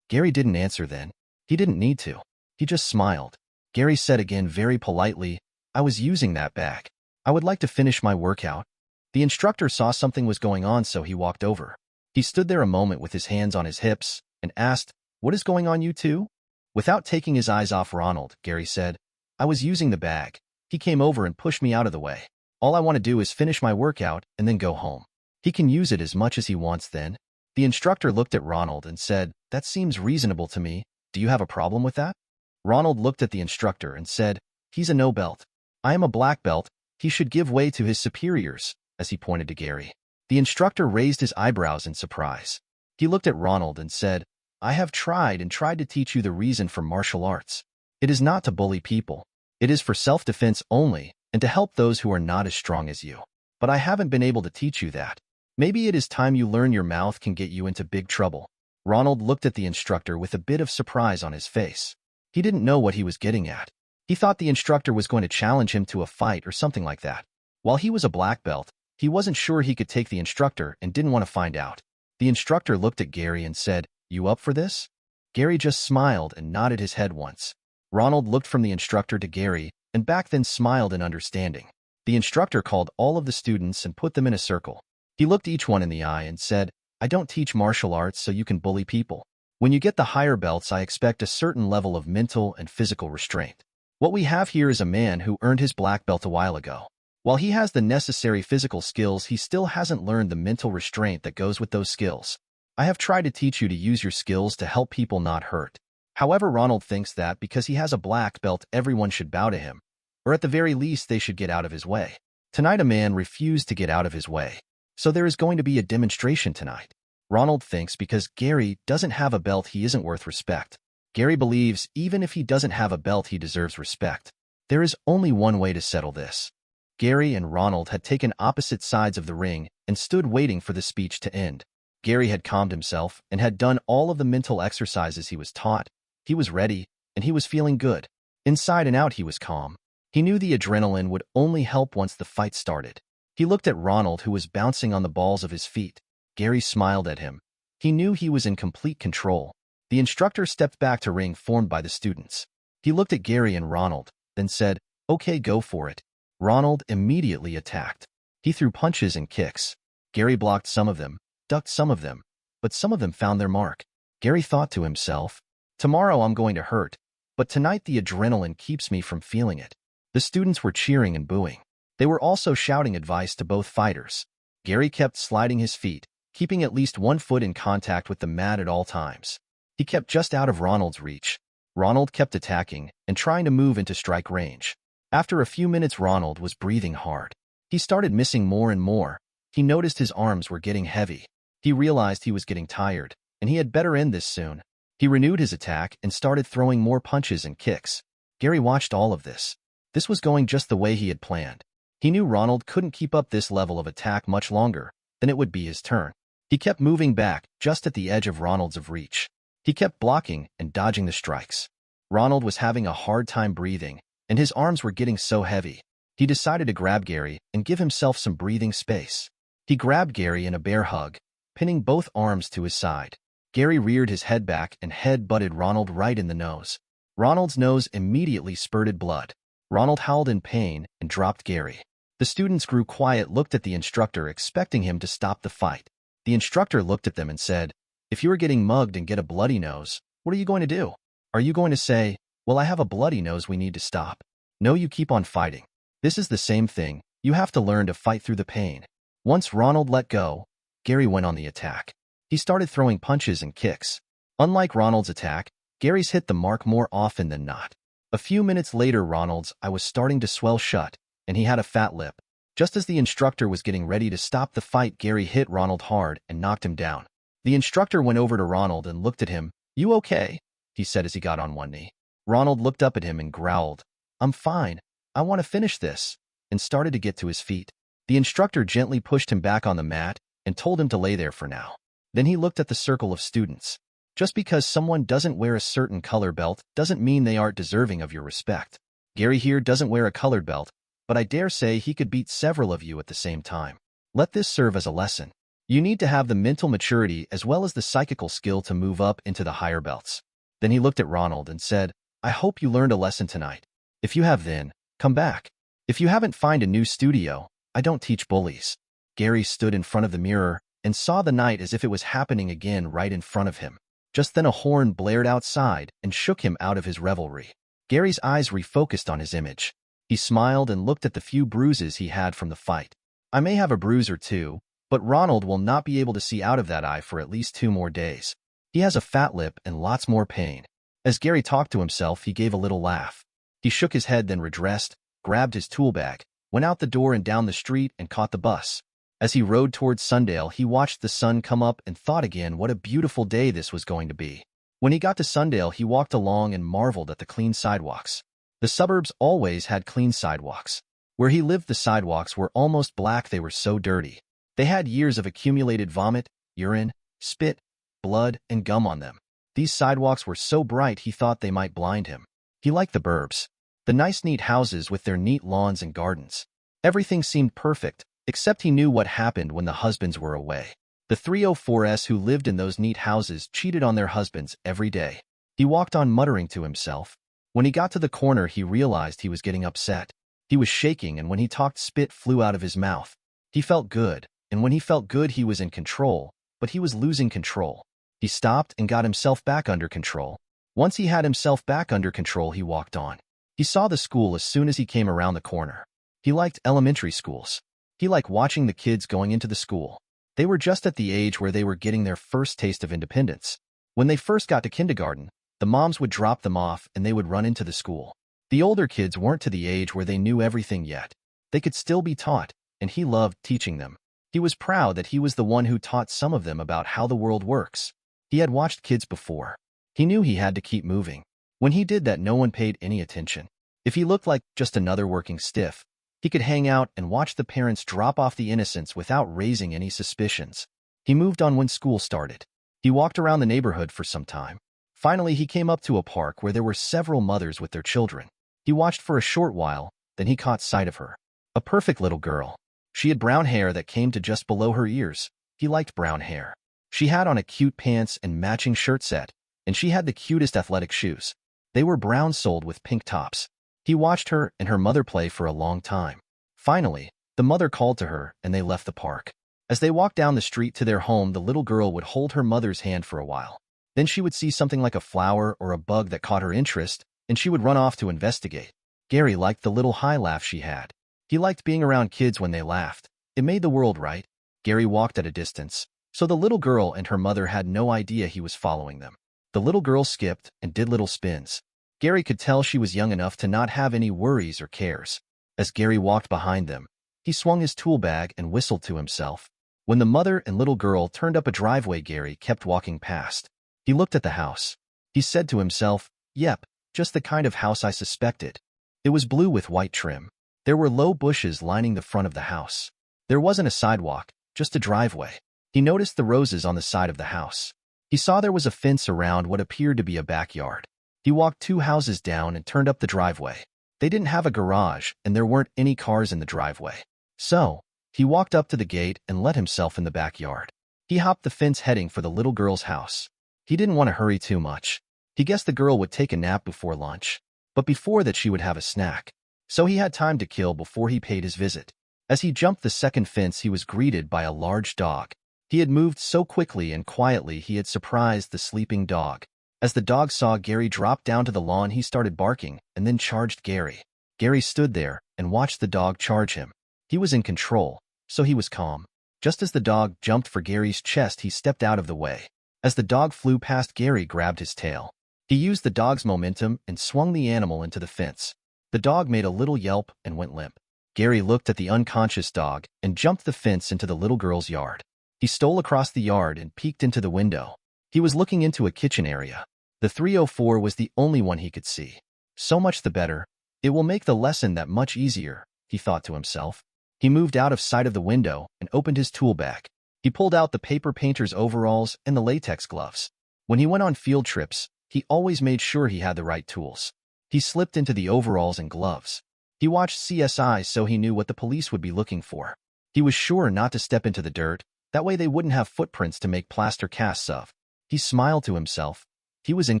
Gary didn't answer then. He didn't need to. He just smiled. Gary said again very politely, "I was using that bag. I would like to finish my workout." The instructor saw something was going on, so he walked over. He stood there a moment with his hands on his hips and asked, "What is going on, you two?" Without taking his eyes off Ronald, Gary said, "I was using the bag. He came over and pushed me out of the way. All I want to do is finish my workout and then go home. He can use it as much as he wants then." The instructor looked at Ronald and said, "That seems reasonable to me. Do you have a problem with that?" Ronald looked at the instructor and said, "He's a no belt. I am a black belt. He should give way to his superiors," as he pointed to Gary. The instructor raised his eyebrows in surprise. He looked at Ronald and said, I have tried and tried to teach you the reason for martial arts. It is not to bully people. It is for self-defense only and to help those who are not as strong as you. But I haven't been able to teach you that. Maybe it is time you learn your mouth can get you into big trouble. Ronald looked at the instructor with a bit of surprise on his face. He didn't know what he was getting at. He thought the instructor was going to challenge him to a fight or something like that. While he was a black belt, he wasn't sure he could take the instructor and didn't want to find out. The instructor looked at Gary and said, You up for this? Gary just smiled and nodded his head once. Ronald looked from the instructor to Gary and back, then smiled in understanding. The instructor called all of the students and put them in a circle. He looked each one in the eye and said, I don't teach martial arts so you can bully people. When you get the higher belts, I expect a certain level of mental and physical restraint. What we have here is a man who earned his black belt a while ago. While he has the necessary physical skills, he still hasn't learned the mental restraint that goes with those skills. I have tried to teach you to use your skills to help people not hurt. However, Ronald thinks that because he has a black belt, everyone should bow to him, or at the very least, they should get out of his way. Tonight, a man refused to get out of his way. So there is going to be a demonstration tonight. Ronald thinks because Gary doesn't have a belt, he isn't worth respect. Gary believes even if he doesn't have a belt, he deserves respect. There is only one way to settle this. Gary and Ronald had taken opposite sides of the ring and stood waiting for the speech to end. Gary had calmed himself and had done all of the mental exercises he was taught. He was ready, and he was feeling good. Inside and out, he was calm. He knew the adrenaline would only help once the fight started. He looked at Ronald, who was bouncing on the balls of his feet. Gary smiled at him. He knew he was in complete control. The instructor stepped back to ring formed by the students. He looked at Gary and Ronald, then said, Okay, go for it. Ronald immediately attacked. He threw punches and kicks. Gary blocked some of them, ducked some of them, but some of them found their mark. Gary thought to himself, Tomorrow I'm going to hurt, but tonight the adrenaline keeps me from feeling it. The students were cheering and booing. They were also shouting advice to both fighters. Gary kept sliding his feet, keeping at least one foot in contact with the mat at all times. He kept just out of Ronald's reach. Ronald kept attacking and trying to move into strike range. After a few minutes, Ronald was breathing hard. He started missing more and more. He noticed his arms were getting heavy. He realized he was getting tired, and he had better end this soon. He renewed his attack and started throwing more punches and kicks. Gary watched all of this. This was going just the way he had planned. He knew Ronald couldn't keep up this level of attack much longer, then it would be his turn. He kept moving back, just at the edge of Ronald's reach. He kept blocking and dodging the strikes. Ronald was having a hard time breathing, and his arms were getting so heavy. He decided to grab Gary and give himself some breathing space. He grabbed Gary in a bear hug, pinning both arms to his side. Gary reared his head back and head-butted Ronald right in the nose. Ronald's nose immediately spurted blood. Ronald howled in pain and dropped Gary. The students grew quiet, looked at the instructor, expecting him to stop the fight. The instructor looked at them and said, If you are getting mugged and get a bloody nose, what are you going to do? Are you going to say, Well, I have a bloody nose, we need to stop? No, you keep on fighting. This is the same thing. You have to learn to fight through the pain. Once Ronald let go, Gary went on the attack. He started throwing punches and kicks. Unlike Ronald's attack, Gary's hit the mark more often than not. A few minutes later, Ronald's eye was starting to swell shut, and he had a fat lip. Just as the instructor was getting ready to stop the fight, Gary hit Ronald hard and knocked him down. The instructor went over to Ronald and looked at him. You okay? He said as he got on one knee. Ronald looked up at him and growled, I'm fine. I want to finish this, and started to get to his feet. The instructor gently pushed him back on the mat and told him to lay there for now. Then he looked at the circle of students. Just because someone doesn't wear a certain color belt doesn't mean they aren't deserving of your respect. Gary here doesn't wear a colored belt, but I dare say he could beat several of you at the same time. Let this serve as a lesson. You need to have the mental maturity as well as the psychical skill to move up into the higher belts. Then he looked at Ronald and said, I hope you learned a lesson tonight. If you have, then come back. If you haven't, find a new studio. I don't teach bullies. Gary stood in front of the mirror and saw the night as if it was happening again right in front of him. Just then a horn blared outside and shook him out of his revelry. Gary's eyes refocused on his image. He smiled and looked at the few bruises he had from the fight. I may have a bruise or two, but Ronald will not be able to see out of that eye for at least 2 more days. He has a fat lip and lots more pain. As Gary talked to himself, he gave a little laugh. He shook his head, then redressed, grabbed his tool bag, went out the door and down the street and caught the bus. As he rode towards Sundale, he watched the sun come up and thought again what a beautiful day this was going to be. When he got to Sundale, he walked along and marveled at the clean sidewalks. The suburbs always had clean sidewalks. Where he lived, the sidewalks were almost black, they were so dirty. They had years of accumulated vomit, urine, spit, blood, and gum on them. These sidewalks were so bright he thought they might blind him. He liked the burbs. The nice neat houses with their neat lawns and gardens. Everything seemed perfect, except he knew what happened when the husbands were away. The 304s who lived in those neat houses cheated on their husbands every day. He walked on muttering to himself. When he got to the corner, he realized he was getting upset. He was shaking, and when he talked, spit flew out of his mouth. He felt good, and when he felt good, he was in control, but he was losing control. He stopped and got himself back under control. Once he had himself back under control, he walked on. He saw the school as soon as he came around the corner. He liked elementary schools. He liked watching the kids going into the school. They were just at the age where they were getting their first taste of independence. When they first got to kindergarten, the moms would drop them off and they would run into the school. The older kids weren't to the age where they knew everything yet. They could still be taught, and he loved teaching them. He was proud that he was the one who taught some of them about how the world works. He had watched kids before. He knew he had to keep moving. When he did that, no one paid any attention. If he looked like just another working stiff, he could hang out and watch the parents drop off the innocents without raising any suspicions. He moved on when school started. He walked around the neighborhood for some time. Finally, he came up to a park where there were several mothers with their children. He watched for a short while, then he caught sight of her. A perfect little girl. She had brown hair that came to just below her ears. He liked brown hair. She had on a cute pants and matching shirt set, and she had the cutest athletic shoes. They were brown-soled with pink tops. He watched her and her mother play for a long time. Finally, the mother called to her, and they left the park. As they walked down the street to their home, the little girl would hold her mother's hand for a while. Then she would see something like a flower or a bug that caught her interest, and she would run off to investigate. Gary liked the little high laugh she had. He liked being around kids when they laughed. It made the world right. Gary walked at a distance, so the little girl and her mother had no idea he was following them. The little girl skipped and did little spins. Gary could tell she was young enough to not have any worries or cares. As Gary walked behind them, he swung his tool bag and whistled to himself. When the mother and little girl turned up a driveway, Gary kept walking past. He looked at the house. He said to himself, "Yep, just the kind of house I suspected." It was blue with white trim. There were low bushes lining the front of the house. There wasn't a sidewalk, just a driveway. He noticed the roses on the side of the house. He saw there was a fence around what appeared to be a backyard. He walked 2 houses down and turned up the driveway. They didn't have a garage, and there weren't any cars in the driveway. So, he walked up to the gate and let himself in the backyard. He hopped the fence heading for the little girl's house. He didn't want to hurry too much. He guessed the girl would take a nap before lunch, but before that she would have a snack. So he had time to kill before he paid his visit. As he jumped the second fence, he was greeted by a large dog. He had moved so quickly and quietly he had surprised the sleeping dog. As the dog saw Gary drop down to the lawn, he started barking and then charged Gary. Gary stood there and watched the dog charge him. He was in control, so he was calm. Just as the dog jumped for Gary's chest, he stepped out of the way. As the dog flew past, Gary grabbed his tail. He used the dog's momentum and swung the animal into the fence. The dog made a little yelp and went limp. Gary looked at the unconscious dog and jumped the fence into the little girl's yard. He stole across the yard and peeked into the window. He was looking into a kitchen area. The 304 was the only one he could see. So much the better. It will make the lesson that much easier, he thought to himself. He moved out of sight of the window and opened his tool bag. He pulled out the paper painter's overalls and the latex gloves. When he went on field trips, he always made sure he had the right tools. He slipped into the overalls and gloves. He watched CSI so he knew what the police would be looking for. He was sure not to step into the dirt, that way they wouldn't have footprints to make plaster casts of. He smiled to himself. He was in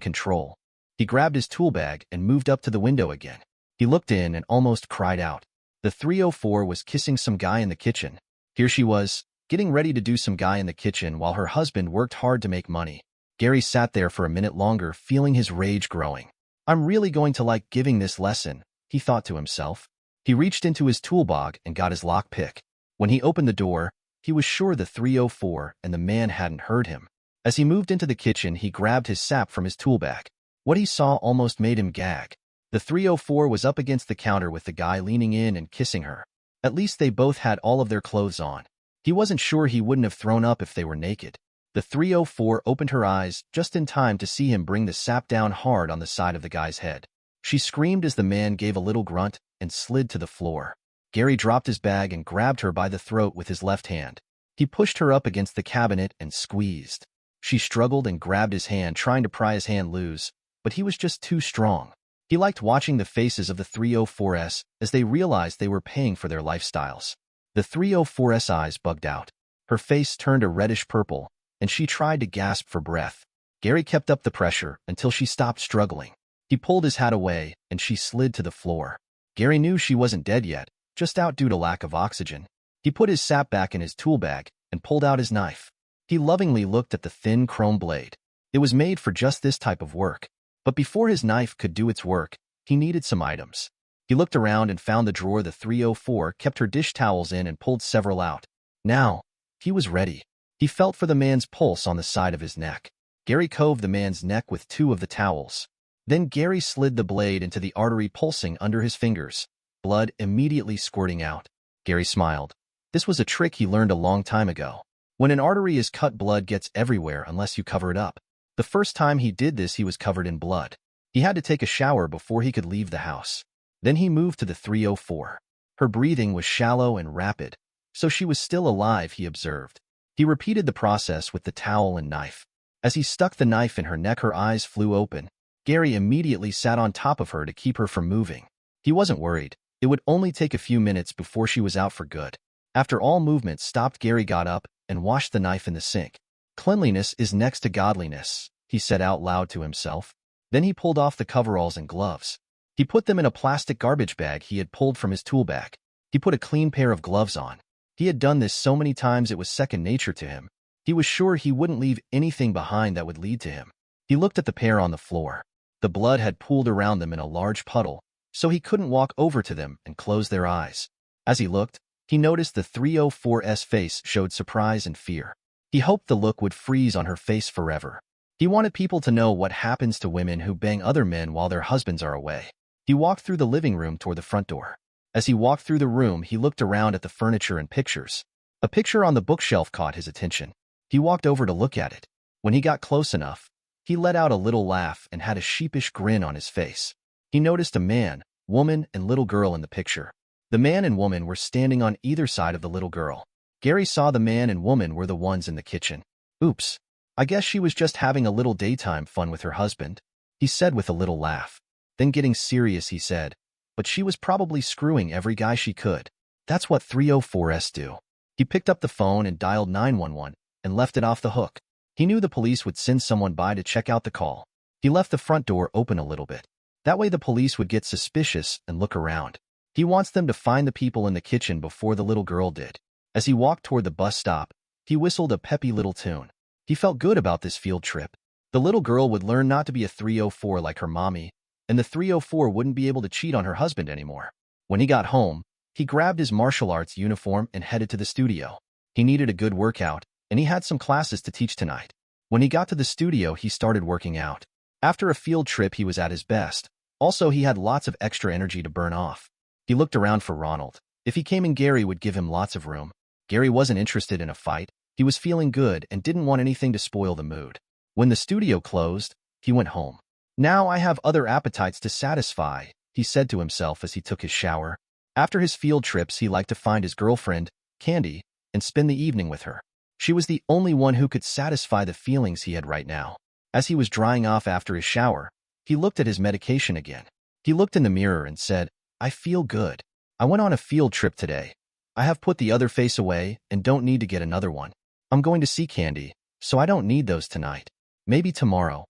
control. He grabbed his tool bag and moved up to the window again. He looked in and almost cried out. The 304 was kissing some guy in the kitchen. Here she was, getting ready to do some guy in the kitchen while her husband worked hard to make money. Gary sat there for a minute longer, feeling his rage growing. I'm really going to like giving this lesson, he thought to himself. He reached into his tool bag and got his lockpick. When he opened the door, he was sure the 304 and the man hadn't heard him. As he moved into the kitchen, he grabbed his sap from his tool bag. What he saw almost made him gag. The 304 was up against the counter with the guy leaning in and kissing her. At least they both had all of their clothes on. He wasn't sure he wouldn't have thrown up if they were naked. The 304 opened her eyes just in time to see him bring the sap down hard on the side of the guy's head. She screamed as the man gave a little grunt and slid to the floor. Gary dropped his bag and grabbed her by the throat with his left hand. He pushed her up against the cabinet and squeezed. She struggled and grabbed his hand, trying to pry his hand loose, but he was just too strong. He liked watching the faces of the 304s as they realized they were paying for their lifestyles. The 304's eyes bugged out. Her face turned a reddish purple, and she tried to gasp for breath. Gary kept up the pressure until she stopped struggling. He pulled his hat away, and she slid to the floor. Gary knew she wasn't dead yet, just out due to lack of oxygen. He put his sap back in his tool bag and pulled out his knife. He lovingly looked at the thin chrome blade. It was made for just this type of work. But before his knife could do its work, he needed some items. He looked around and found the drawer the 304 kept her dish towels in and pulled several out. Now, he was ready. He felt for the man's pulse on the side of his neck. Gary coved the man's neck with 2 of the towels. Then Gary slid the blade into the artery pulsing under his fingers, blood immediately squirting out. Gary smiled. This was a trick he learned a long time ago. When an artery is cut, blood gets everywhere unless you cover it up. The first time he did this, he was covered in blood. He had to take a shower before he could leave the house. Then he moved to the 304. Her breathing was shallow and rapid, so she was still alive, he observed. He repeated the process with the towel and knife. As he stuck the knife in her neck, her eyes flew open. Gary immediately sat on top of her to keep her from moving. He wasn't worried. It would only take a few minutes before she was out for good. After all movement stopped, Gary got up and washed the knife in the sink. Cleanliness is next to godliness, he said out loud to himself. Then he pulled off the coveralls and gloves. He put them in a plastic garbage bag he had pulled from his tool bag. He put a clean pair of gloves on. He had done this so many times it was second nature to him. He was sure he wouldn't leave anything behind that would lead to him. He looked at the pair on the floor. The blood had pooled around them in a large puddle, so he couldn't walk over to them and close their eyes. As he looked, he noticed the 304's face showed surprise and fear. He hoped the look would freeze on her face forever. He wanted people to know what happens to women who bang other men while their husbands are away. He walked through the living room toward the front door. As he walked through the room, he looked around at the furniture and pictures. A picture on the bookshelf caught his attention. He walked over to look at it. When he got close enough, he let out a little laugh and had a sheepish grin on his face. He noticed a man, woman, and little girl in the picture. The man and woman were standing on either side of the little girl. Gary saw the man and woman were the ones in the kitchen. Oops. I guess she was just having a little daytime fun with her husband, he said with a little laugh. Then getting serious, he said, but she was probably screwing every guy she could. That's what 304s do. He picked up the phone and dialed 911 and left it off the hook. He knew the police would send someone by to check out the call. He left the front door open a little bit. That way the police would get suspicious and look around. He wants them to find the people in the kitchen before the little girl did. As he walked toward the bus stop, he whistled a peppy little tune. He felt good about this field trip. The little girl would learn not to be a 304 like her mommy, and the 304 wouldn't be able to cheat on her husband anymore. When he got home, he grabbed his martial arts uniform and headed to the studio. He needed a good workout, and he had some classes to teach tonight. When he got to the studio, he started working out. After a field trip, he was at his best. Also, he had lots of extra energy to burn off. He looked around for Ronald. If he came in, Gary would give him lots of room. Gary wasn't interested in a fight. He was feeling good and didn't want anything to spoil the mood. When the studio closed, he went home. Now I have other appetites to satisfy, he said to himself as he took his shower. After his field trips, he liked to find his girlfriend, Candy, and spend the evening with her. She was the only one who could satisfy the feelings he had right now. As he was drying off after his shower, he looked at his medication again. He looked in the mirror and said, I feel good. I went on a field trip today. I have put the other face away and don't need to get another one. I'm going to see Candy, so I don't need those tonight. Maybe tomorrow.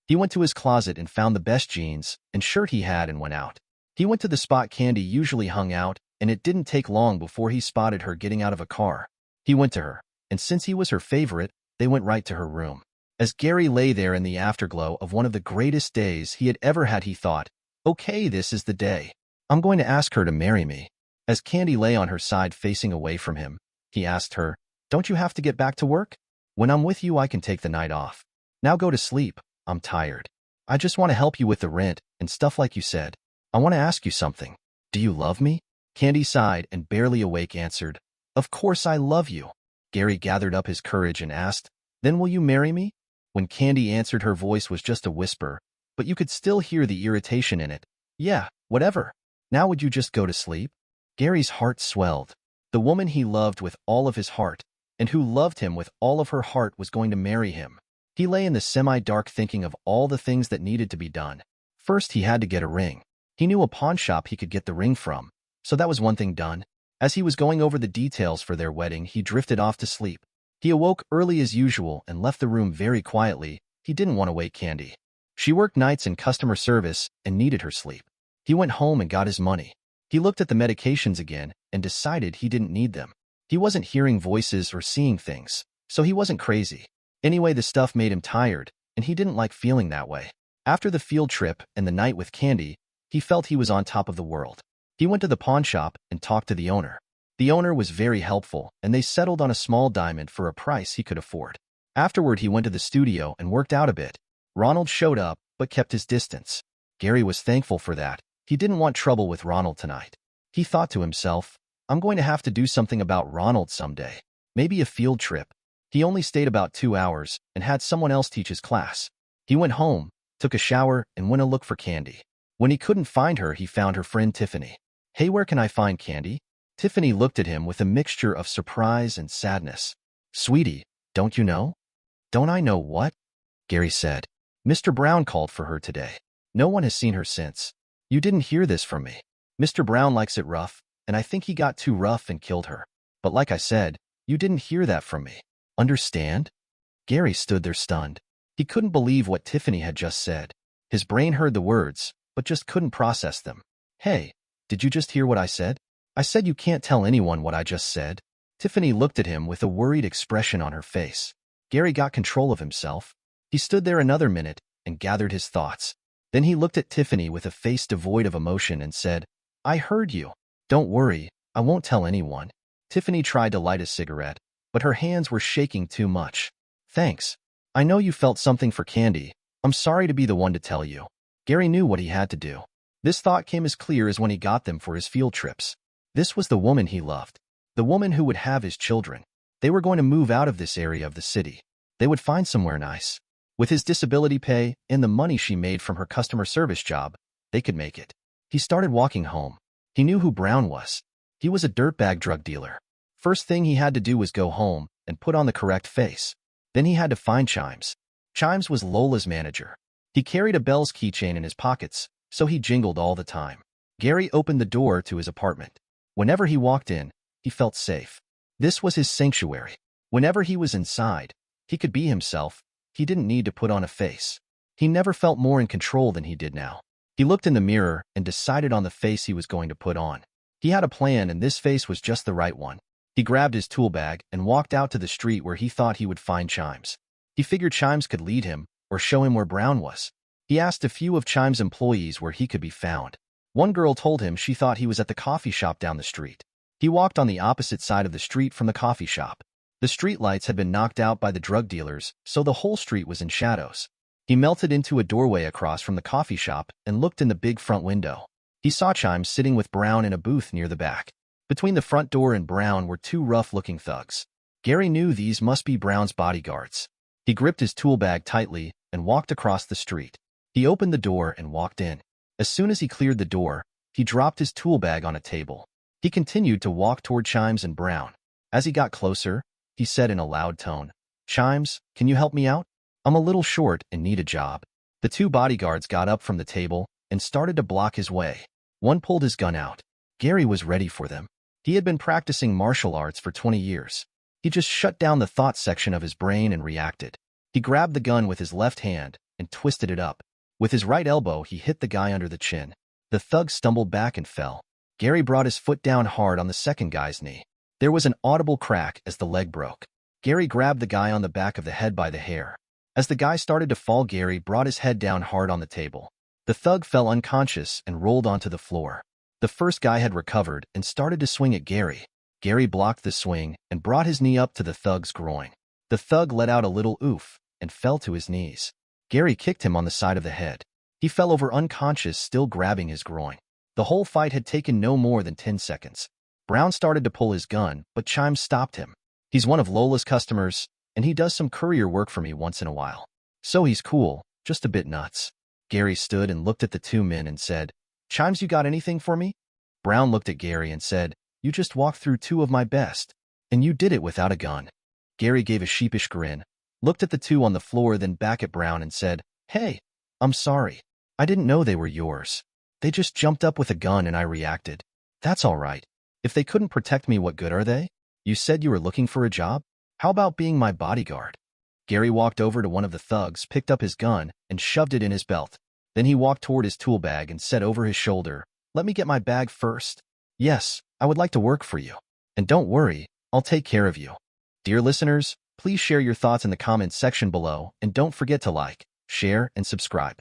He went to his closet and found the best jeans and shirt he had and went out. He went to the spot Candy usually hung out, and it didn't take long before he spotted her getting out of a car. He went to her, and since he was her favorite, they went right to her room. As Gary lay there in the afterglow of one of the greatest days he had ever had, he thought, okay, this is the day. I'm going to ask her to marry me. As Candy lay on her side facing away from him, he asked her, don't you have to get back to work? When I'm with you, I can take the night off. Now go to sleep. I'm tired. I just want to help you with the rent and stuff like you said. I want to ask you something. Do you love me? Candy sighed and barely awake answered, Of course I love you. Gary gathered up his courage and asked, Then will you marry me? When Candy answered, her voice was just a whisper, but you could still hear the irritation in it. Yeah, whatever. Now would you just go to sleep? Gary's heart swelled. The woman he loved with all of his heart, and who loved him with all of her heart, was going to marry him. He lay in the semi-dark thinking of all the things that needed to be done. First, he had to get a ring. He knew a pawn shop he could get the ring from, so that was one thing done. As he was going over the details for their wedding, he drifted off to sleep. He awoke early as usual and left the room very quietly. He didn't want to wake Candy. She worked nights in customer service and needed her sleep. He went home and got his money. He looked at the medications again and decided he didn't need them. He wasn't hearing voices or seeing things, so he wasn't crazy. Anyway, the stuff made him tired, and he didn't like feeling that way. After the field trip and the night with Candy, he felt he was on top of the world. He went to the pawn shop and talked to the owner. The owner was very helpful, and they settled on a small diamond for a price he could afford. Afterward, he went to the studio and worked out a bit. Ronald showed up, but kept his distance. Gary was thankful for that. He didn't want trouble with Ronald tonight. He thought to himself, I'm going to have to do something about Ronald someday. Maybe a field trip. He only stayed about 2 hours and had someone else teach his class. He went home, took a shower, and went to look for Candy. When he couldn't find her, he found her friend Tiffany. Hey, where can I find Candy? Tiffany looked at him with a mixture of surprise and sadness. Sweetie, don't you know? Don't I know what? Gary said. Mr. Brown called for her today. No one has seen her since. You didn't hear this from me. Mr. Brown likes it rough, and I think he got too rough and killed her. But like I said, you didn't hear that from me. Understand? Gary stood there stunned. He couldn't believe what Tiffany had just said. His brain heard the words, but just couldn't process them. Hey, did you just hear what I said? I said you can't tell anyone what I just said. Tiffany looked at him with a worried expression on her face. Gary got control of himself. He stood there another minute and gathered his thoughts. Then he looked at Tiffany with a face devoid of emotion and said, I heard you. Don't worry, I won't tell anyone. Tiffany tried to light a cigarette, but her hands were shaking too much. Thanks. I know you felt something for Candy. I'm sorry to be the one to tell you. Gary knew what he had to do. This thought came as clear as when he got them for his field trips. This was the woman he loved. The woman who would have his children. They were going to move out of this area of the city. They would find somewhere nice. With his disability pay and the money she made from her customer service job, they could make it. He started walking home. He knew who Brown was. He was a dirtbag drug dealer. First thing he had to do was go home and put on the correct face. Then he had to find Chimes. Chimes was Lola's manager. He carried a Bell's keychain in his pockets, so he jingled all the time. Gary opened the door to his apartment. Whenever he walked in, he felt safe. This was his sanctuary. Whenever he was inside, he could be himself. He didn't need to put on a face. He never felt more in control than he did now. He looked in the mirror and decided on the face he was going to put on. He had a plan, and this face was just the right one. He grabbed his tool bag and walked out to the street where he thought he would find Chimes. He figured Chimes could lead him or show him where Brown was. He asked a few of Chimes' employees where he could be found. One girl told him she thought he was at the coffee shop down the street. He walked on the opposite side of the street from the coffee shop. The street lights had been knocked out by the drug dealers, so the whole street was in shadows. He melted into a doorway across from the coffee shop and looked in the big front window. He saw Chimes sitting with Brown in a booth near the back. Between the front door and Brown were two rough-looking thugs. Gary knew these must be Brown's bodyguards. He gripped his tool bag tightly and walked across the street. He opened the door and walked in. As soon as he cleared the door, he dropped his tool bag on a table. He continued to walk toward Chimes and Brown. As he got closer, he said in a loud tone, Chimes, can you help me out? I'm a little short and need a job. The two bodyguards got up from the table and started to block his way. One pulled his gun out. Gary was ready for them. He had been practicing martial arts for 20 years. He just shut down the thought section of his brain and reacted. He grabbed the gun with his left hand and twisted it up. With his right elbow, he hit the guy under the chin. The thug stumbled back and fell. Gary brought his foot down hard on the second guy's knee. There was an audible crack as the leg broke. Gary grabbed the guy on the back of the head by the hair. As the guy started to fall, Gary brought his head down hard on the table. The thug fell unconscious and rolled onto the floor. The first guy had recovered and started to swing at Gary. Gary blocked the swing and brought his knee up to the thug's groin. The thug let out a little oof and fell to his knees. Gary kicked him on the side of the head. He fell over unconscious, still grabbing his groin. The whole fight had taken no more than 10 seconds. Brown started to pull his gun, but Chimes stopped him. He's one of Lola's customers, and he does some courier work for me once in a while. So he's cool, just a bit nuts. Gary stood and looked at the two men and said, Chimes, you got anything for me? Brown looked at Gary and said, You just walked through two of my best, and you did it without a gun. Gary gave a sheepish grin, looked at the two on the floor, then back at Brown and said, Hey, I'm sorry. I didn't know they were yours. They just jumped up with a gun and I reacted. That's all right. If they couldn't protect me, what good are they? You said you were looking for a job? How about being my bodyguard? Gary walked over to one of the thugs, picked up his gun, and shoved it in his belt. Then he walked toward his tool bag and said over his shoulder, Let me get my bag first. Yes, I would like to work for you. And don't worry, I'll take care of you. Dear listeners, please share your thoughts in the comments section below and don't forget to like, share, and subscribe.